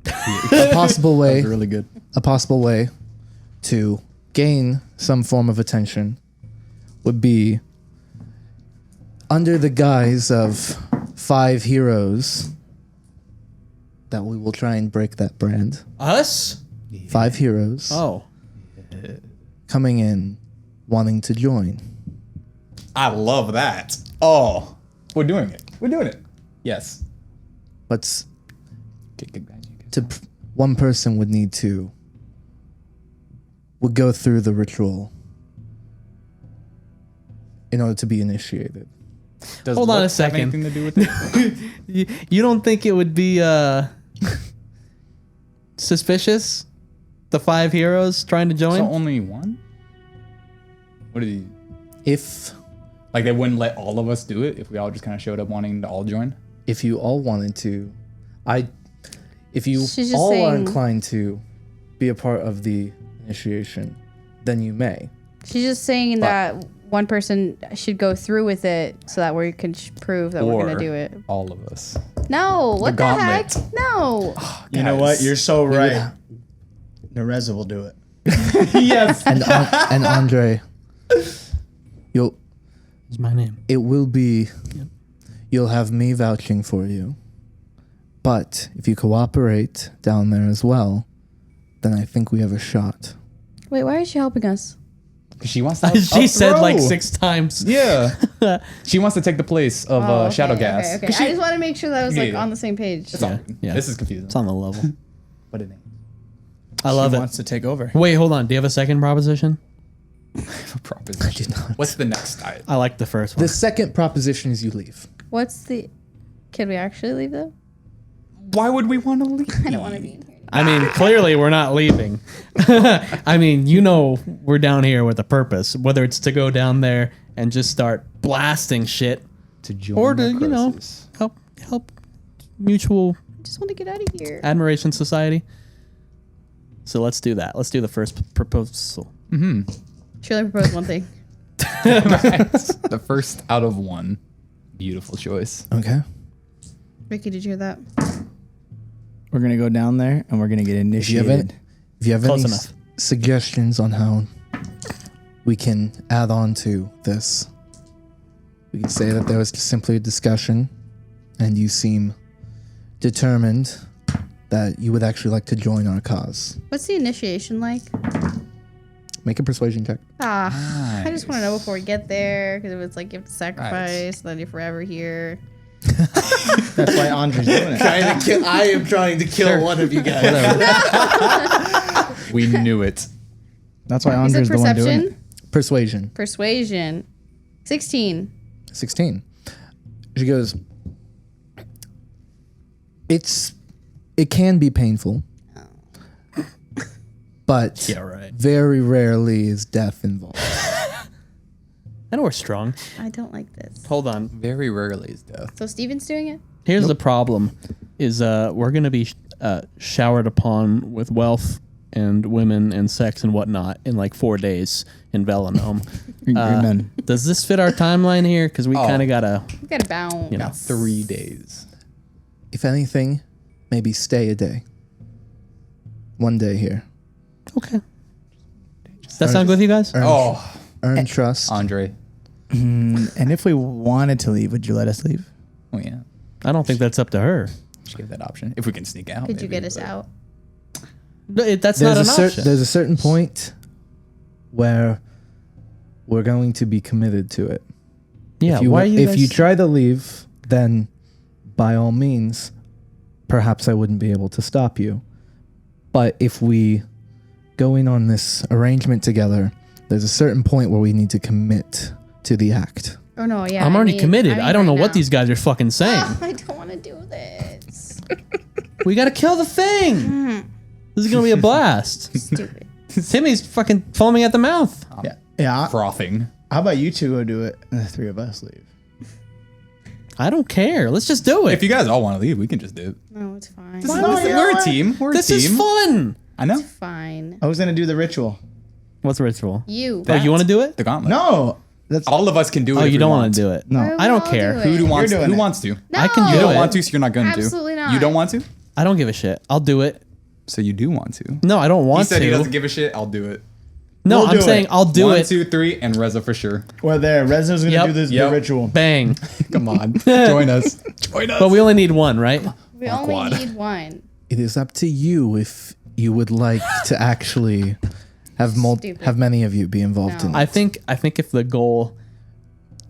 A possible way. Really good. A possible way to gain some form of attention would be under the guise of 5 heroes that we will try and break that brand. Us? 5 heroes Oh. coming in wanting to join. I love that. Oh, we're doing it. We're doing it. Yes. But one person would need to would go through the ritual in order to be initiated. Does Hold on a looks have second. anything to do with it? You don't think it would be suspicious? The 5 heroes trying to join? So only one? What did he? If Like they wouldn't let all of us do it if we all just kind of showed up wanting to all join? you all wanted to, if you She's just all are saying- inclined to be a part of the initiation, then you may. She's just saying that one person should go through with it so that we can prove that we're gonna Or do it. all of us. No, what the heck? gauntlet. No. You know what? You're so right. Nerezza will do it. Yes. And and Andre, you'll Is my name. it will be you'll have me vouching for you. But if you cooperate down there as well, then I think we have a shot. Wait, why is she helping us? She wants to. She said like throw. 6 times. Yeah. She wants to take the place of Oh, okay, Shadow Gas. Okay. I just want to make sure that I was like Yeah. on the same page. It's all Yeah, good. yeah. This is confusing. It's on the level. But it ain't. I love She it. wants to take over. Wait, hold on. Do you have a second proposition? A proposition. What's the next item? I like the first one. The second proposition is you leave. What's the? Can we actually leave though? Why would we want to leave? I don't want to be in here. I mean, clearly we're not leaving. I mean, you know, we're down here with a purpose, whether it's to go down there and just start blasting shit To join or to, you know, Necrosis. help mutual I just want to get out of here. admiration society. So let's do that. Let's do the first proposal. Should I propose one thing? The first out of one. Beautiful choice. Okay. Ricky, did you hear that? We're gonna go down there and we're gonna get If you have any, initiated. if you have Close any enough. suggestions on how we can add on to this, we can say that there was just simply a discussion and you seem determined that you would actually like to join our cause. What's the initiation like? Make a persuasion check. I just want to know before we get there because if it's like you have to sacrifice, then you're forever here. That's why Andre's doing it. I am trying to kill one of you guys. We knew it. That's why You said Andre's the one doing it. perception, Persuasion. persuasion, 16. 16. She goes, it can be painful, but Yeah, right. very rarely is death involved. I know we're strong. I don't like this. Hold on. Very rarely is death. So Steven's doing it? Here's the problem: is we're gonna be showered upon with wealth and women and sex and whatnot in like 4 days in Velanome. Amen. Does this fit our timeline here? Because we Oh. kind of gotta, We gotta bounce. you know. Got 3 days. If anything, maybe stay a day. 1 day here. Okay. Does that sound good with you guys? Earn trust. Andre. And if we wanted to leave, would you let us leave? Oh yeah. I don't think that's up to her. Should give that option if we can sneak out. Could you maybe, get us but- out? That's not an option. There's a certain point where we're going to be committed to it. Yeah. If you, why are you if guys- you try to leave, then by all means, perhaps I wouldn't be able to stop you. But if we go in on this arrangement together, there's a certain point where we need to commit to the act. Oh no, yeah. I'm I already mean- committed. mean I don't know right what now. these guys are fucking saying. I don't want to do this. We gotta kill the thing. This is gonna be a blast. Stupid. Timmy's fucking foaming at the mouth. Yeah. Frothing. How about you two go do it and the 3 of us leave? I don't care. Let's just do it. If you guys all want to leave, we can just do it. No, it's fine. We're a team. We're this a team. is fun. I know. Fine. I was gonna do the ritual. What's the ritual? You. Oh, you want to do it? The gauntlet. No, that's All of us can do it. Oh, if you we don't want to do it. No. Why would I don't we all care. do Who it? wants? You're doing Who it. wants to? No. I can You do don't it. want to, so you're not going to. Absolutely not. You don't want to, I don't give a shit. I'll do it. so you do want to. No, I don't want He said to. he doesn't give a shit. I'll do it. No, We'll I'm do saying it. I'll do 1, it. 2, 3, and Reza for sure. Well, there. Rezna's gonna Yep. do this Yep. the ritual. Bang. Come on, join us. Join us. But we only need one, right? We only need one. It is up to you if you would like to actually Stupid. have many of you be involved No. in I it. think if the goal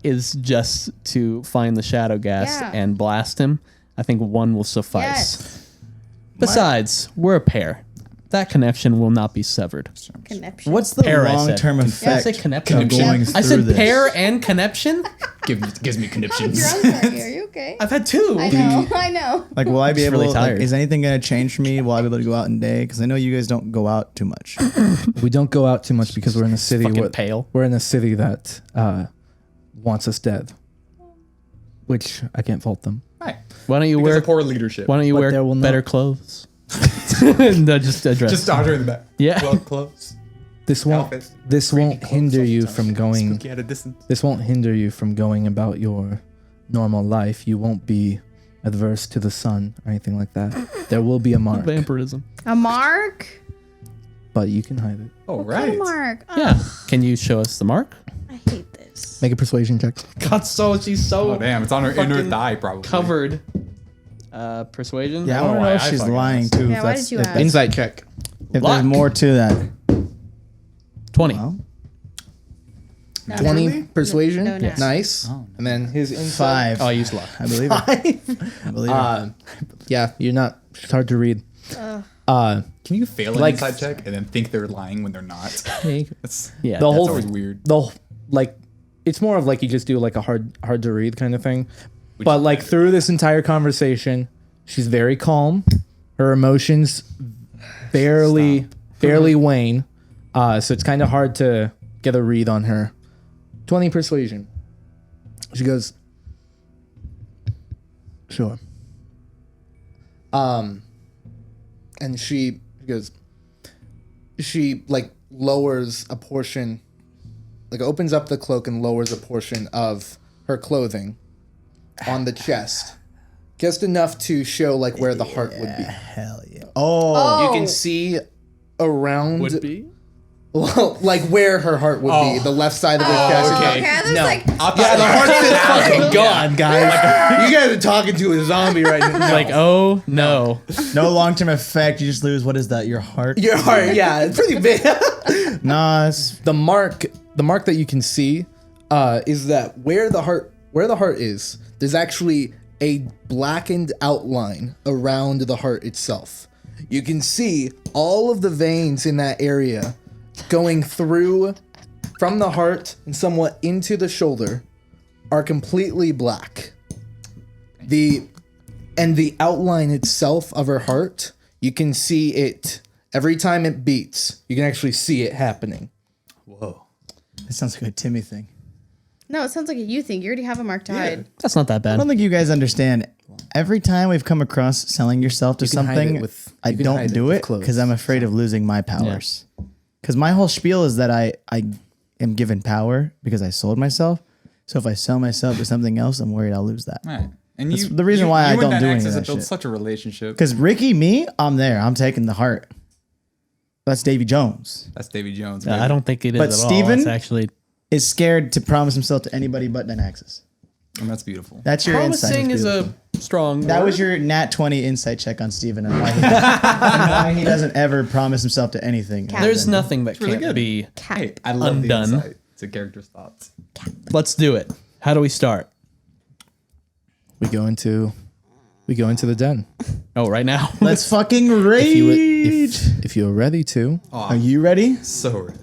is just to find the shadow ghast Yeah. and blast him, I think one will suffice. Yes. Besides, we're a pair. That connection will not be severed. Connection. What's the Pair, I said. long-term Did I effect say connection? of going I through said this? pair and connection. Gives me conniptions. Drunk are you? Are you okay? I've had two. I know. I know. Like, will I be Just able? really Like, tired. is anything gonna change for me? Will I be able to go out in day? Because I know you guys don't go out too much. We don't go out too much because we're in a city. Fucking pale. We're in a city that wants us dead, which I can't fault them. Right. Why don't you Because wear of poor leadership. Why don't you But wear there will not- better clothes? No, just address. Just dodge her in the back. Yeah. Well, close. This won't. Outfits. This won't hinder you from going. Spooky at a distance. This won't hinder you from going about your normal life. You won't be adverse to the sun or anything like that. There will be a mark, Vampirism. A mark? but you can hide it. Oh, What right. mark? Oh, Yeah. Can you show us the mark? I hate this. Make a persuasion check. God, she's so Oh, damn. It's on her inner Fucking thigh, probably. covered. Persuasion. Yeah, I don't want to why know if I she's fucking lying asked. too. Yeah, if why that's- did you if ask? that's- Insight check. If Luck. there's more to that. 20. Well, No, 20 no. persuasion. No, no. Nice. Oh, And then his insight. 5. Oh, I used luck. I believe it. I believe it. Yeah, you're not. It's hard to read. Can you fail an Like- inside check and then think they're lying when they're not? That's, Yeah. The that's whole always weird. like it's more of like you just do like a hard to read kind of thing. But like through this entire conversation, she's very calm. Her emotions barely wane. So it's kind of hard to get a read on her. 20 persuasion. She goes, sure. And she goes, she like lowers a portion, like opens up the cloak and lowers a portion of her clothing on the chest, just enough to show like where the heart would be. Hell yeah. Oh. You can see around, Would be. well, like where her heart would be, the left side of her chest. Okay, I was No. like, Yeah, the heart's just fucking gone, guys. You guys are talking to a zombie right now. Like, oh, no. No long-term effect. You just lose. What is that? Your heart? Your heart, yeah, it's pretty big. Nah, it's the mark that you can see is that where the heart is, there's actually a blackened outline around the heart itself. You can see all of the veins in that area going through from the heart and somewhat into the shoulder are completely black. The outline itself of her heart, you can see it every time it beats. You can actually see it happening. Whoa. It sounds like a Timmy thing. no, it sounds like a you thing. You already have a mark to hide. That's not that I bad. don't think you guys understand. Every time we've come across selling yourself to can hide something, it with- I you can don't hide it do with it clothes. because I'm afraid of losing my powers. Because my whole spiel is that I am given power because I sold myself. So if I sell myself to something else, I'm worried I'll lose that. Right. And That's the reason why I and don't do any Nexus of that have built shit. such a relationship. Because Ricky, me, I'm there. I'm taking the heart. That's Davy Jones. That's Davy Jones. I don't think it is But at Steven- all. It's actually Is scared to promise himself to anybody but Dynaxis. And that's beautiful. That's your insight. promising It's is beautiful. a strong. That was word. your nat 20 insight check on Steven and why why he doesn't ever promise himself to anything. There's nothing that really can't good. be. Hey, I love Undone. the insight to characters' thoughts. Let's do it. How do we start? We go into the den. Oh, right now. Let's fucking rage. If you're ready to. Are you ready? So ready.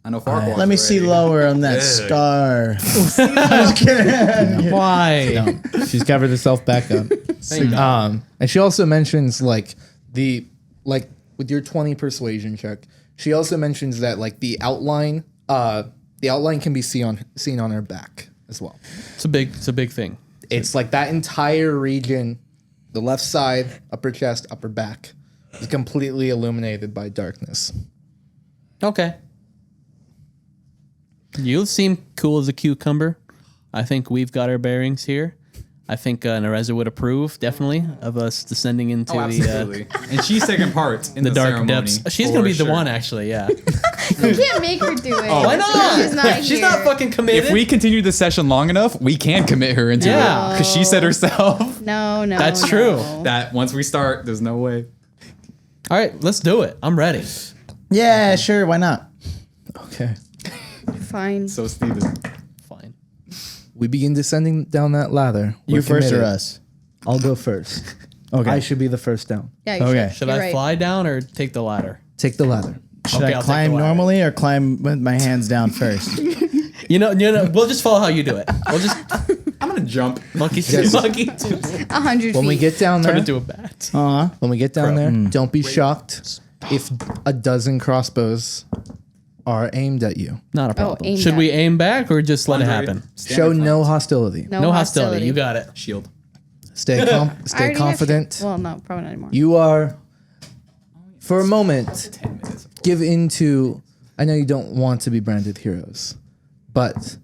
I know Farquaad. Let me see lower on that scar. Just kidding. Why? She's covered herself back up. And she also mentions like with your 20 persuasion check, she also mentions that like the outline can be seen on her back as well. It's a big thing. It's like that entire region, the left side, upper chest, upper back, is completely illuminated by darkness. Okay. You seem cool as a cucumber. I think we've got our bearings here. I think Nerezza would approve, definitely, of us descending into Absolutely. And she's taking part in the dark ceremony, depths. She's going to be the one, actually, yeah. You can't make her do it. Why not? She's not She's not here. fucking committed. If we continue the session long enough, we can commit her into Yeah. it. Because she said herself No. That's true. that once we start, there's no way. All right, let's do it. I'm ready. Yeah, sure. Why not? Okay. Fine. So, Steven. Fine. We begin descending down that ladder. You We're first or committed. us? I'll go first. Okay. I should be the first down. Yeah, you Okay. Should You're I right. fly down or take the ladder? Take the ladder. Should Okay, I I'll take climb the ladder. normally or climb with my hands down first? You know, we'll just follow how you do it. We'll just I'm going to jump. monkey Yes. monkey 100 When we feet. get down turn there, into a bat. when we get down there, don't be shocked if a dozen crossbows are aimed at you. Not a problem. aim Should back. we aim back or just let it Ready? happen? Show no hostility. No hostility. You got it. Shield. Stay I stay already have confident. shit. Well, no, probably not anymore. You are, for a moment, 10 minutes. give into. I know you don't want to be branded heroes, but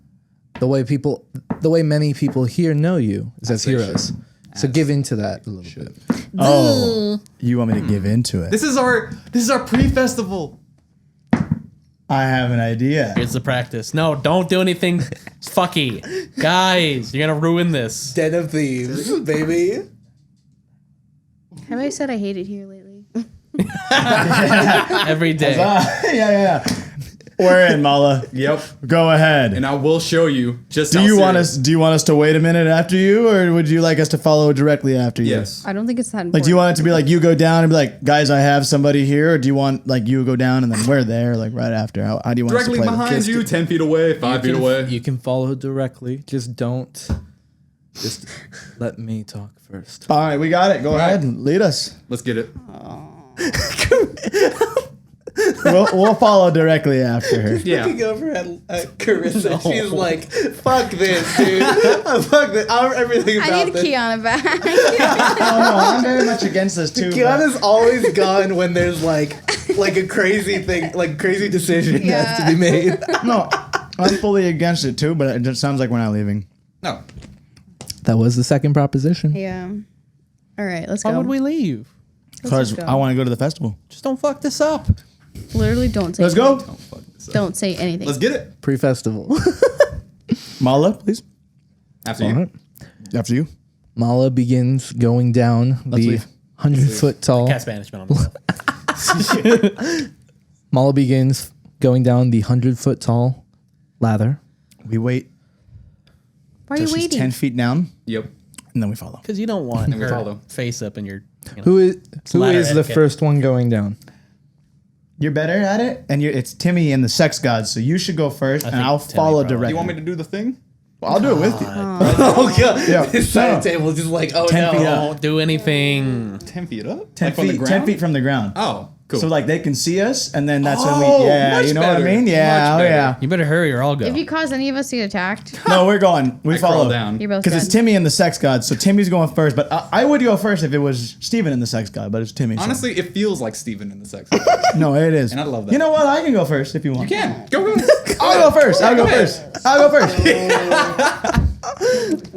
the way many people here know you is as heroes. So give into that a little bit. Oh, you want me to give into it? This is our pre-festival. I have an idea. Here's the practice. No, don't do anything fucky. Guys, you're going to ruin this. Den of Thieves, baby. Have I said I hate it here lately? Every day. yeah. We're in, Mala. Yep. Go ahead. And I will show you just Do how you want serious- us? Do you want us to wait a minute after you, or would you like us to follow directly after you? Yes. I don't think it's that important. Like, do you want it to be like you go down and be like, guys, I have somebody here, or do you want like you go down and then we're there, like right after? How do you want Directly us to play behind this? you, 10 feet away, 5 feet away. You can follow directly. Just don't. Just let me talk first. All right, we got it. Go ahead and lead us. Let's get it. We'll follow directly after her. Yeah. Over at Carissa, she's like, "Fuck this, dude. Fuck this. Everything I about need this." Kiana back. Oh no, I'm very much against this too. but- Kiana's always gone when there's like a crazy thing, like crazy decision has to be made. No, I'm fully against it too, but it just sounds like we're not leaving. No. That was the second proposition. Yeah. All right, let's go. Why would we leave? Because go. I want to go to the festival. Just don't fuck this up. Literally, don't say. Let's go, Don't fuck this up. Don't say anything. Let's get it. Pre-festival. Mala, please. After All you. right. After you. Mala begins going down the leave. 100-foot tall. Cat management on the Mala begins going down the 100-foot tall ladder. We wait Why are till you she's waiting? 10 feet down, Yep. and then we follow. Because you don't want we her follow. face up in your. You know. Who is ladder the etiquette. first one going down? You're better at it, and it's Timmy and the sex gods, so you should go first, and think I'll Timmy follow probably. directly. You want me to do the thing? I'll do it with you. Oh god! Yeah. This side table is just like, oh 10 no. feet up. Don't do anything. 10 feet up? 10 Like from the feet, ground? 10 feet from the ground. Oh, cool. So like they can see us, and then that's when Oh, we, yeah, much you know better. what I mean? Yeah, Much oh better. yeah. You better hurry or I'll go. If you cause any of us to get attacked, No, we're going. We I crawl follow. down. you're both Because it's dead. Timmy and the sex god, so Timmy's going first. But I would go first if it was Steven and the sex god, but it's Timmy. so- Honestly, it feels like Steven in the sex. no, it is. And I love that. You know what? I can go first if you want. You can. Go. I'll go first. I'll go first. I'll go first.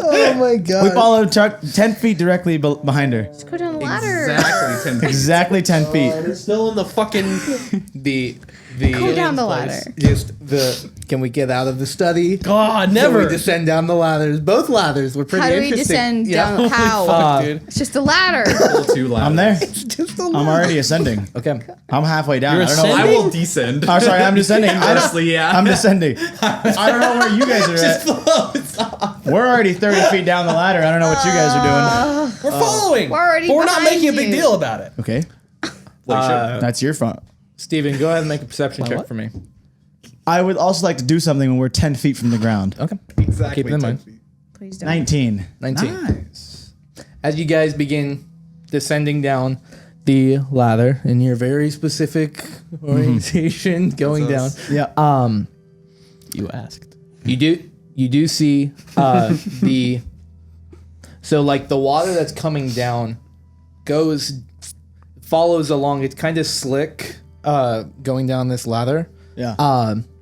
Oh my god! We follow Chuck 10 feet directly behind her. Just go down the ladder. Exactly 10 feet. Exactly 10 feet. It's still in the fucking. the Go down the ladder. just the. Can we get out of the study? God, Can never. we descend down the ladders? Both ladders were pretty How do we interesting. descend Yeah. down? How? Fuck, dude. It's just a ladder. A little too loud. I'm there. Just a I'm ladder. already ascending. Okay. I'm halfway down. You're I don't know. I ascending? will descend. Oh, sorry, I'm descending. Honestly, yeah. I'm descending. I don't know where you guys are at. We're already 30 feet down the ladder. I don't know what you guys are doing. We're following. We're already But we're not behind making a big you. deal about it. Okay, Like, that's your fault. Steven, go ahead and make a perception check what? for me. I would also like to do something when we're 10 feet from the ground. Okay. exactly. Keep it in 10 mind. feet. Please don't. 19. 19. Nice. As you guys begin descending down the ladder in your very specific orientation, going down, That's us. Yeah. You asked. you do see the so like the water that's coming down follows along. It's kind of slick going down this ladder. Yeah.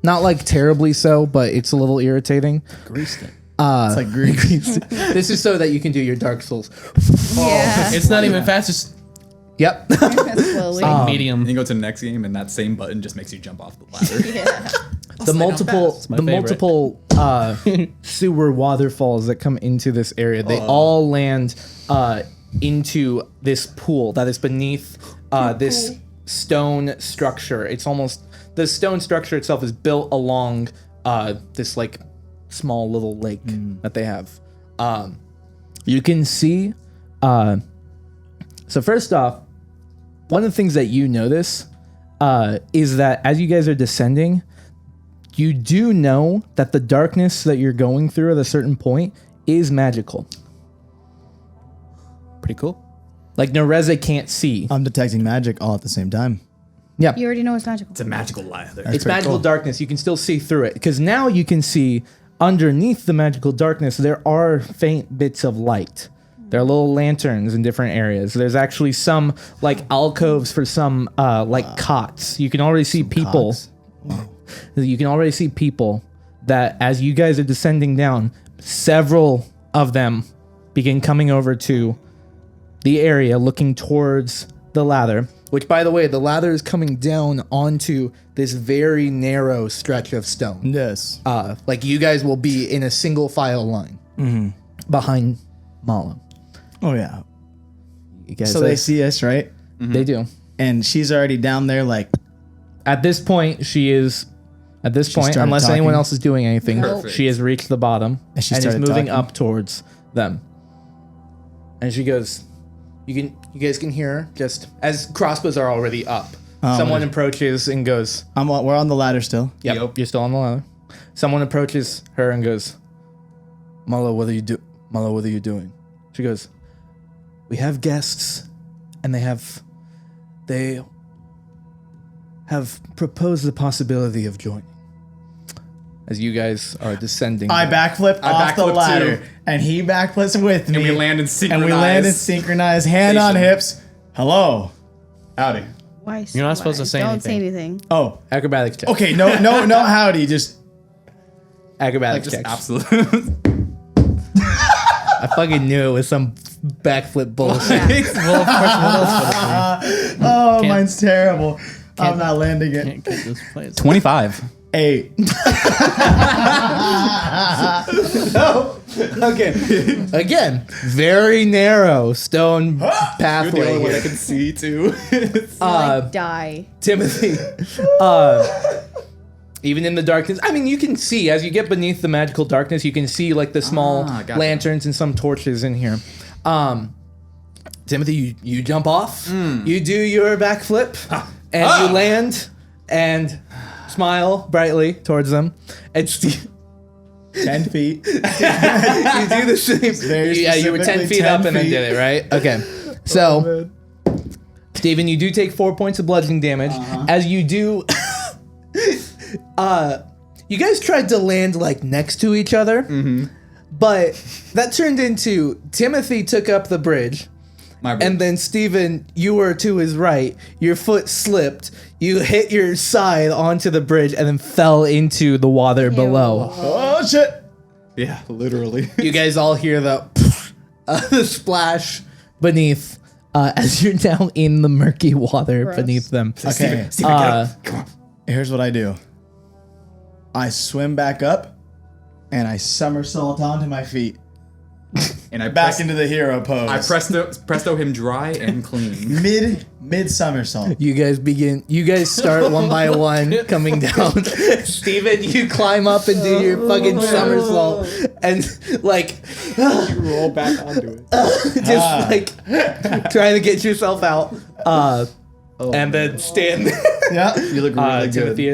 Not like terribly so, but it's a little irritating. Greased it. It's like Greek. This is so that you can do your Dark Souls. Yeah. It's not even fast. It's Yep. Slowly. medium. And you go to the next game, and that same button just makes you jump off the ladder. Yeah. the multiple my the favorite. multiple sewer waterfalls that come into this area, they all land into this pool that is beneath this stone structure. It's almost, the stone structure itself is built along this like small little lake that they have. You can see so first off, one of the things that you notice is that as you guys are descending, you do know that the darkness that you're going through at a certain point is magical. Pretty cool. Like Nerezza can't see. I'm detecting magic all at the same time. Yeah, You already know it's magical. It's a magical lather. it's magical darkness. You can still see through it because now you can see underneath the magical darkness. There are faint bits of light. There are little lanterns in different areas. There's actually some like alcoves for some like cots. You can already see people. Cots. Wow. You can already see people that as you guys are descending down, several of them begin coming over to the area looking towards the ladder, which by the way, the ladder is coming down onto this very narrow stretch of stone. Yes. Like you guys will be in a single file line behind Mala. Oh yeah. You guys, So they see us, right? they do. And she's already down there, like At this point, she is. At this point, started unless anyone talking? else is doing anything, Nope. she has reached the bottom And she and is started moving talking? up towards them. And she goes, "You guys can hear her just as crossbows are already up. Someone approaches and goes, we're on the ladder still. Yep, you're still on the ladder. Someone approaches her and goes, Mala, what are you doing? She goes, we have guests, and they have proposed the possibility of joining. As you guys are descending. I backflip off the backflip ladder, too. and he backflips with me. And we land in And synchronized. we land in synchronized, hand on station. hips. Hello. Howdy. Why? You're not supposed to say Don't anything. say anything. Oh, Acrobatics check. okay. No, howdy. Just Acrobatics Just check. absolute. I fucking knew it was some backflip bullshit. Well, of course, what else would it oh, Can't- mine's terrible. I'm not landing be? it. Can't get this place. 25. 8. Okay. Again, very narrow stone pathway here. can see too. Die. Timothy, even in the darkness, I mean, you can see as you get beneath the magical darkness, you can see like the small gotcha. lanterns and some torches in here. Timothy, you jump off, you do your backflip, and you land and smile brightly towards them. And Steve, 10 feet. you do the same. very Yeah, you were 10 specifically feet 10 up and then feet. did it, right? Okay. So, Steven, you do take 4 points of bludgeoning damage. As you do, you guys tried to land like next to each other, but that turned into Timothy took up the bridge. And then Steven, you were to his right, your foot slipped, you hit your side onto the bridge and then fell into the water below. Oh, shit. yeah, literally. You guys all hear the splash beneath as you're now in the murky water Gross. beneath them. Okay. Steven, get up. Come on. Here's what I do. I swim back up, and I somersault onto my feet. And I Back into the hero pose. I presto him dry and clean. mid somersault. You guys start one by one coming down. Steven, you climb up and do your fucking somersault and like Roll back onto it. just like trying to get yourself out. And then stand there. Yeah. You look really Timothy good.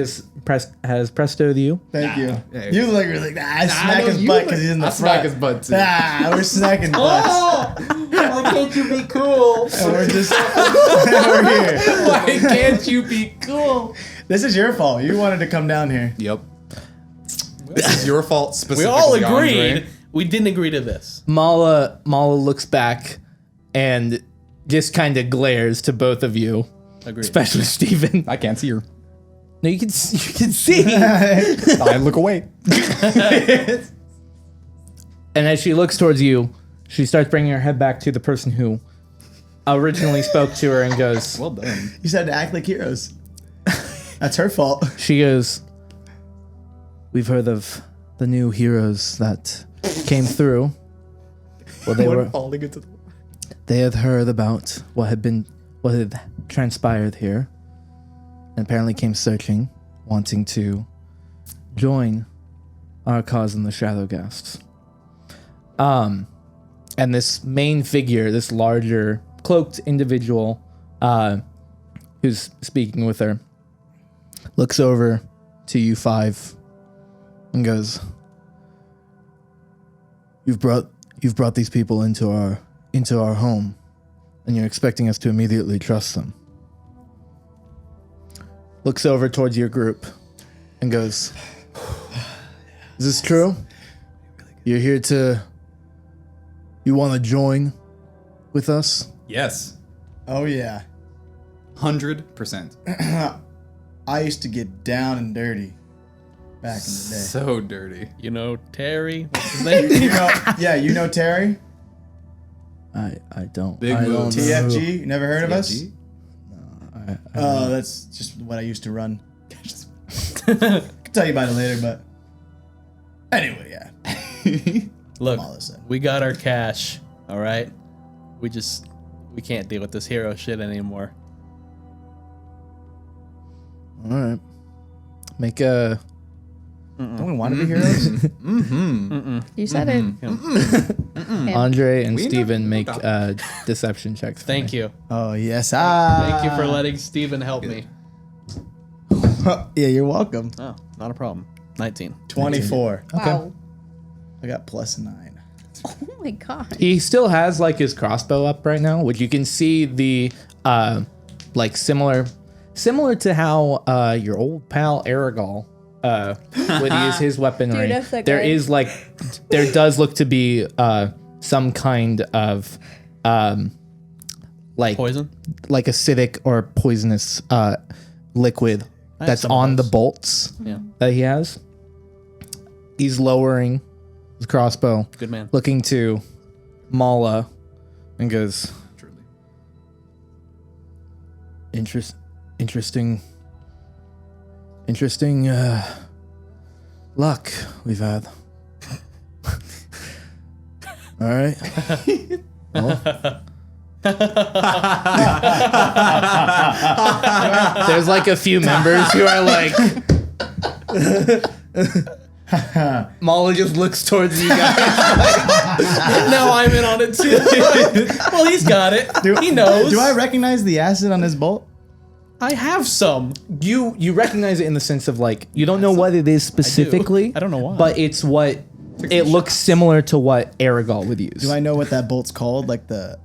has prestoed you. Thank you. Yeah. You look really. I smack know his you butt look- because he's in the I front. smack his butt too. We're smacking butts. Why can't you be cool? And we're just we're here. Why can't you be cool? This is your fault. You wanted to come down here. Yep. This is your fault We specifically. all agreed. Andre. We didn't agree to this. Mala looks back and just kind of glares to both of you, Agreed. especially Steven. I can't see her. No, you can see. I look away. And as she looks towards you, she starts bringing her head back to the person who originally spoke to her and goes, Well done. You said to act like heroes. That's her fault. she goes, we've heard of the new heroes that came through. Well, they had heard about what had transpired here, and apparently came searching, wanting to join our cause in the Shadowgasts. And this main figure, this larger cloaked individual, who's speaking with her, looks over to you five and goes, You've brought these people into our home, and you're expecting us to immediately trust them. Looks over towards your group and goes, Is this true? You're here you want to join with us? Yes. Oh, yeah. 100%. I used to get down and dirty back in the day. So dirty. You know, Terry. What's his name? You know Terry? I don't. Big I don't moves. know. TFG? You never heard of us? TFG? Oh, that's just what I used to run. Could tell you about it later, but anyway, yeah. Look, All this. we got our cash. All right. We can't deal with this hero shit anymore. All right. Make a. Don't we want to be heroes? You said it. Yeah. Andre and We know- Steven make deception checks. for Thank me. you. Oh, yes. Thank you for letting Steven help me. Yeah, you're welcome. Oh, not a problem. 19. 24. Wow. I got plus 9. Oh my god. He still has like his crossbow up right now, which you can see the like similar to how your old pal Aragol would use his weaponry. Dude, that's that There guy. is like there does look to be some kind of like Poison? like acidic or poisonous liquid I have that's some of on the those. bolts Yeah. that he has. He's lowering his crossbow, Good man. looking to Mala, and goes, Truly. interesting luck we've had. All right. Well. There's like a few members who are like Mala just looks towards you guys. Now I'm in on it too. Well, he's got it. He knows. Do I recognize the acid on his bolt? I have some. You recognize it in the sense of like you don't know what it is specifically. I don't know why. But it's what it looks similar to what Aragol would use. Do I know what that bolt's called? Like the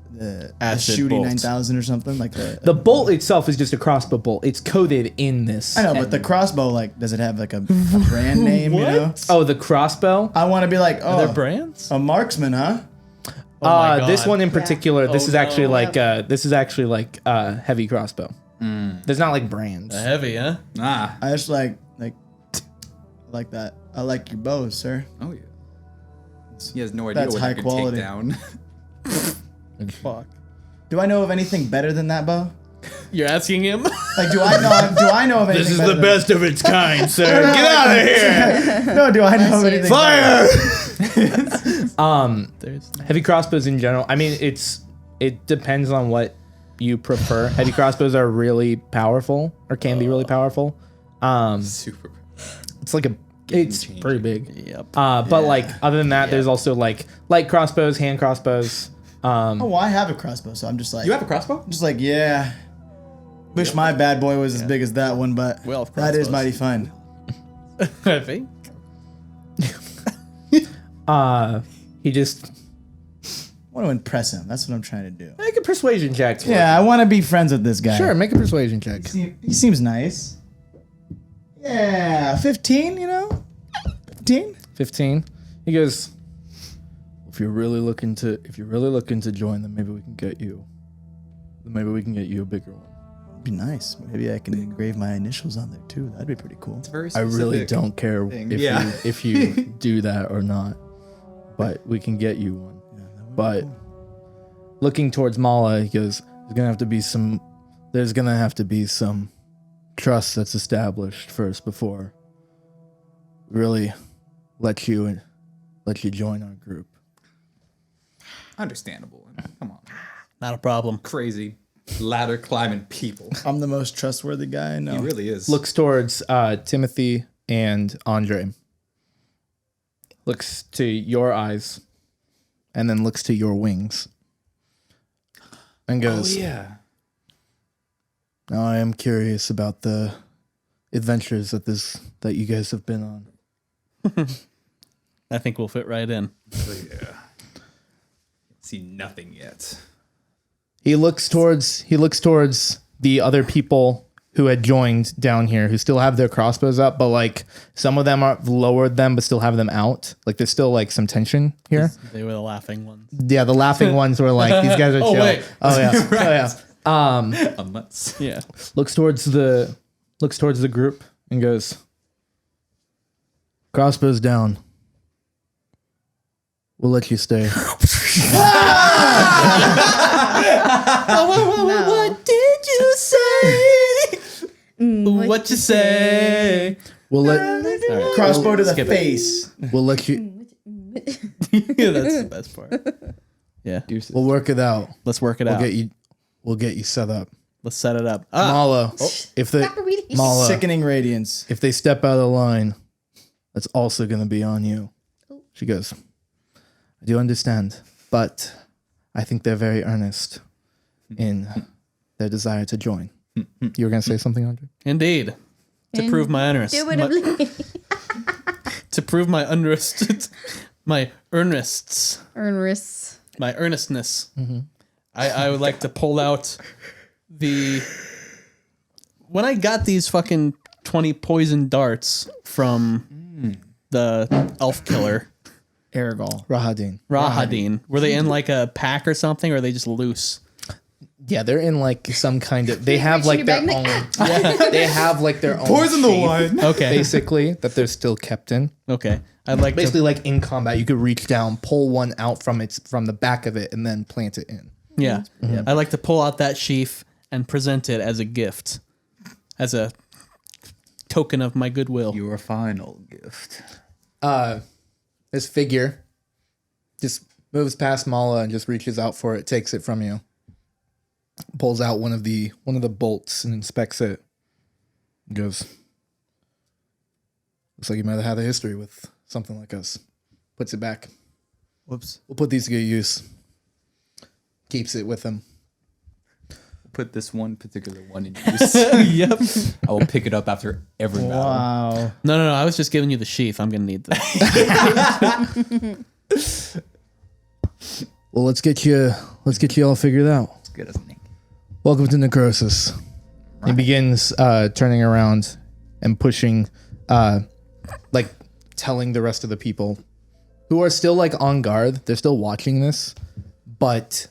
Acid shooting bolt. 9000 or something? Like The bolt itself is just a crossbow bolt. It's coded in this. I know, but the crossbow, like, does it have like a brand name, you know? Oh, the crossbow? I want to be like, Are there oh, brands? a marksman, huh? my This God. one in particular, this Oh, is actually no. like heavy crossbow. There's not like brands. Heavy, huh? Ah. I just like that. I like your bows, sir. Oh, yeah. He has no idea That's what high you could quality. take down. Fuck. Do I know of anything better than that bow? You're asking him? Like, do I know of anything better than of its kind, sir. Get out of here! No, do I know of anything Fire! There's Heavy crossbows in general. I mean, it depends on what you prefer. Heavy crossbows are really powerful, or can be really powerful. Super. It's like it's pretty big. Yep. But like other than that, there's also like light crossbows, hand crossbows. Oh, well, I have a crossbow, so I'm just like, You have a crossbow? just like, yeah. Wish my bad boy was as big as that one, but We all have that is crossbows. mighty fun. I think. He just I want to impress him. That's what I'm trying to do. make a persuasion check. Yeah, I want to be friends with this guy. Sure, make a persuasion check. He seems nice. Yeah, 15, you know? 15? 15. He goes, if you're really looking to join, then maybe we can get you a bigger one. It'd be nice. Maybe I can engrave my initials on there too. That'd be pretty cool. It's very I really specific don't care thing. if Yeah. you if you do that or not. but we can get you one. But looking towards Mala, he goes, there's gonna have to be some trust that's established first before we really let you join our group. Understandable. Come on. Not a problem. Crazy ladder climbing people. I'm the most trustworthy guy I know. He really is. Looks towards Timothy and Andre. Looks to your eyes, and then looks to your wings, and goes, Oh, yeah. now I am curious about the adventures that you guys have been on. I think we'll fit right in. Oh, yeah. See nothing yet. He looks towards the other people who had joined down here, who still have their crossbows up, but like some of them are lowered them, but still have them out. Like there's still like some tension here. They were the laughing ones. Yeah, the laughing ones were like, these guys are chill. wait. Oh yeah, oh yeah. Unless. Yeah. Looks towards the group and goes, crossbows down. We'll let you stay. What did you say? What you say? We'll let Crossbow to the Skip it. face. we'll let you. Yeah, that's the best part. Yeah. We'll work it out. Let's work it We'll out. get you set up. Let's set it up. Mala, if they Stop reading. Mala, Sickening radiance. if they step out of line, that's also going to be on you. She goes, I do understand, but I think they're very earnest in their desire to join. You were going to say something, Andre? Indeed. To prove my earnest. Indubitably. To prove my earnest. My earnests. Ernest. My earnestness. I would like to pull out the. When I got these fucking 20 poison darts from the elf killer, Aragol. Rahadin. were they in like a pack or something, or are they just loose? Yeah, they're in like some kind of. They have like their Reaching own. your Yeah. They have like their own. Poison the shape, wine. Okay. basically, that they're still kept in. Okay. I'd like Basically, to. like in combat, you could reach down, pull one out from the back of it, and then plant it in. Yeah. I'd like to pull out that sheaf and present it as a gift, as a token of my goodwill. Your final gift. This figure just moves past Mala and just reaches out for it, takes it from you, pulls out one of the bolts and inspects it. And goes, looks like you might have had a history with something like us. Puts it back. Whoops. We'll put these to good use. Keeps it with him. Put this one particular one in use. Yep. I will pick it up after every battle. Wow. No. I was just giving you the sheath. I'm gonna need that. Well, let's get you all figured out. It's good as a name. Welcome to Necrosis. He begins turning around and pushing, like telling the rest of the people who are still like on guard. They're still watching this, but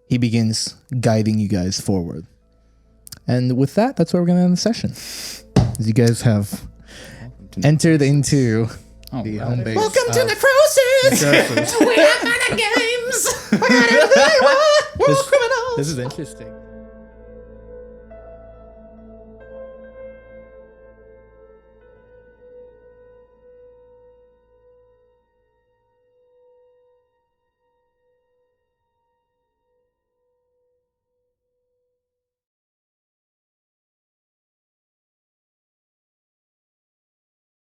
he begins guiding you guys forward. And with that, that's where we're gonna end the session. As you guys have entered into the home base. Welcome to Necrosis. Necrosis. We have fun and games. I got everything I want. We're criminals. This is interesting.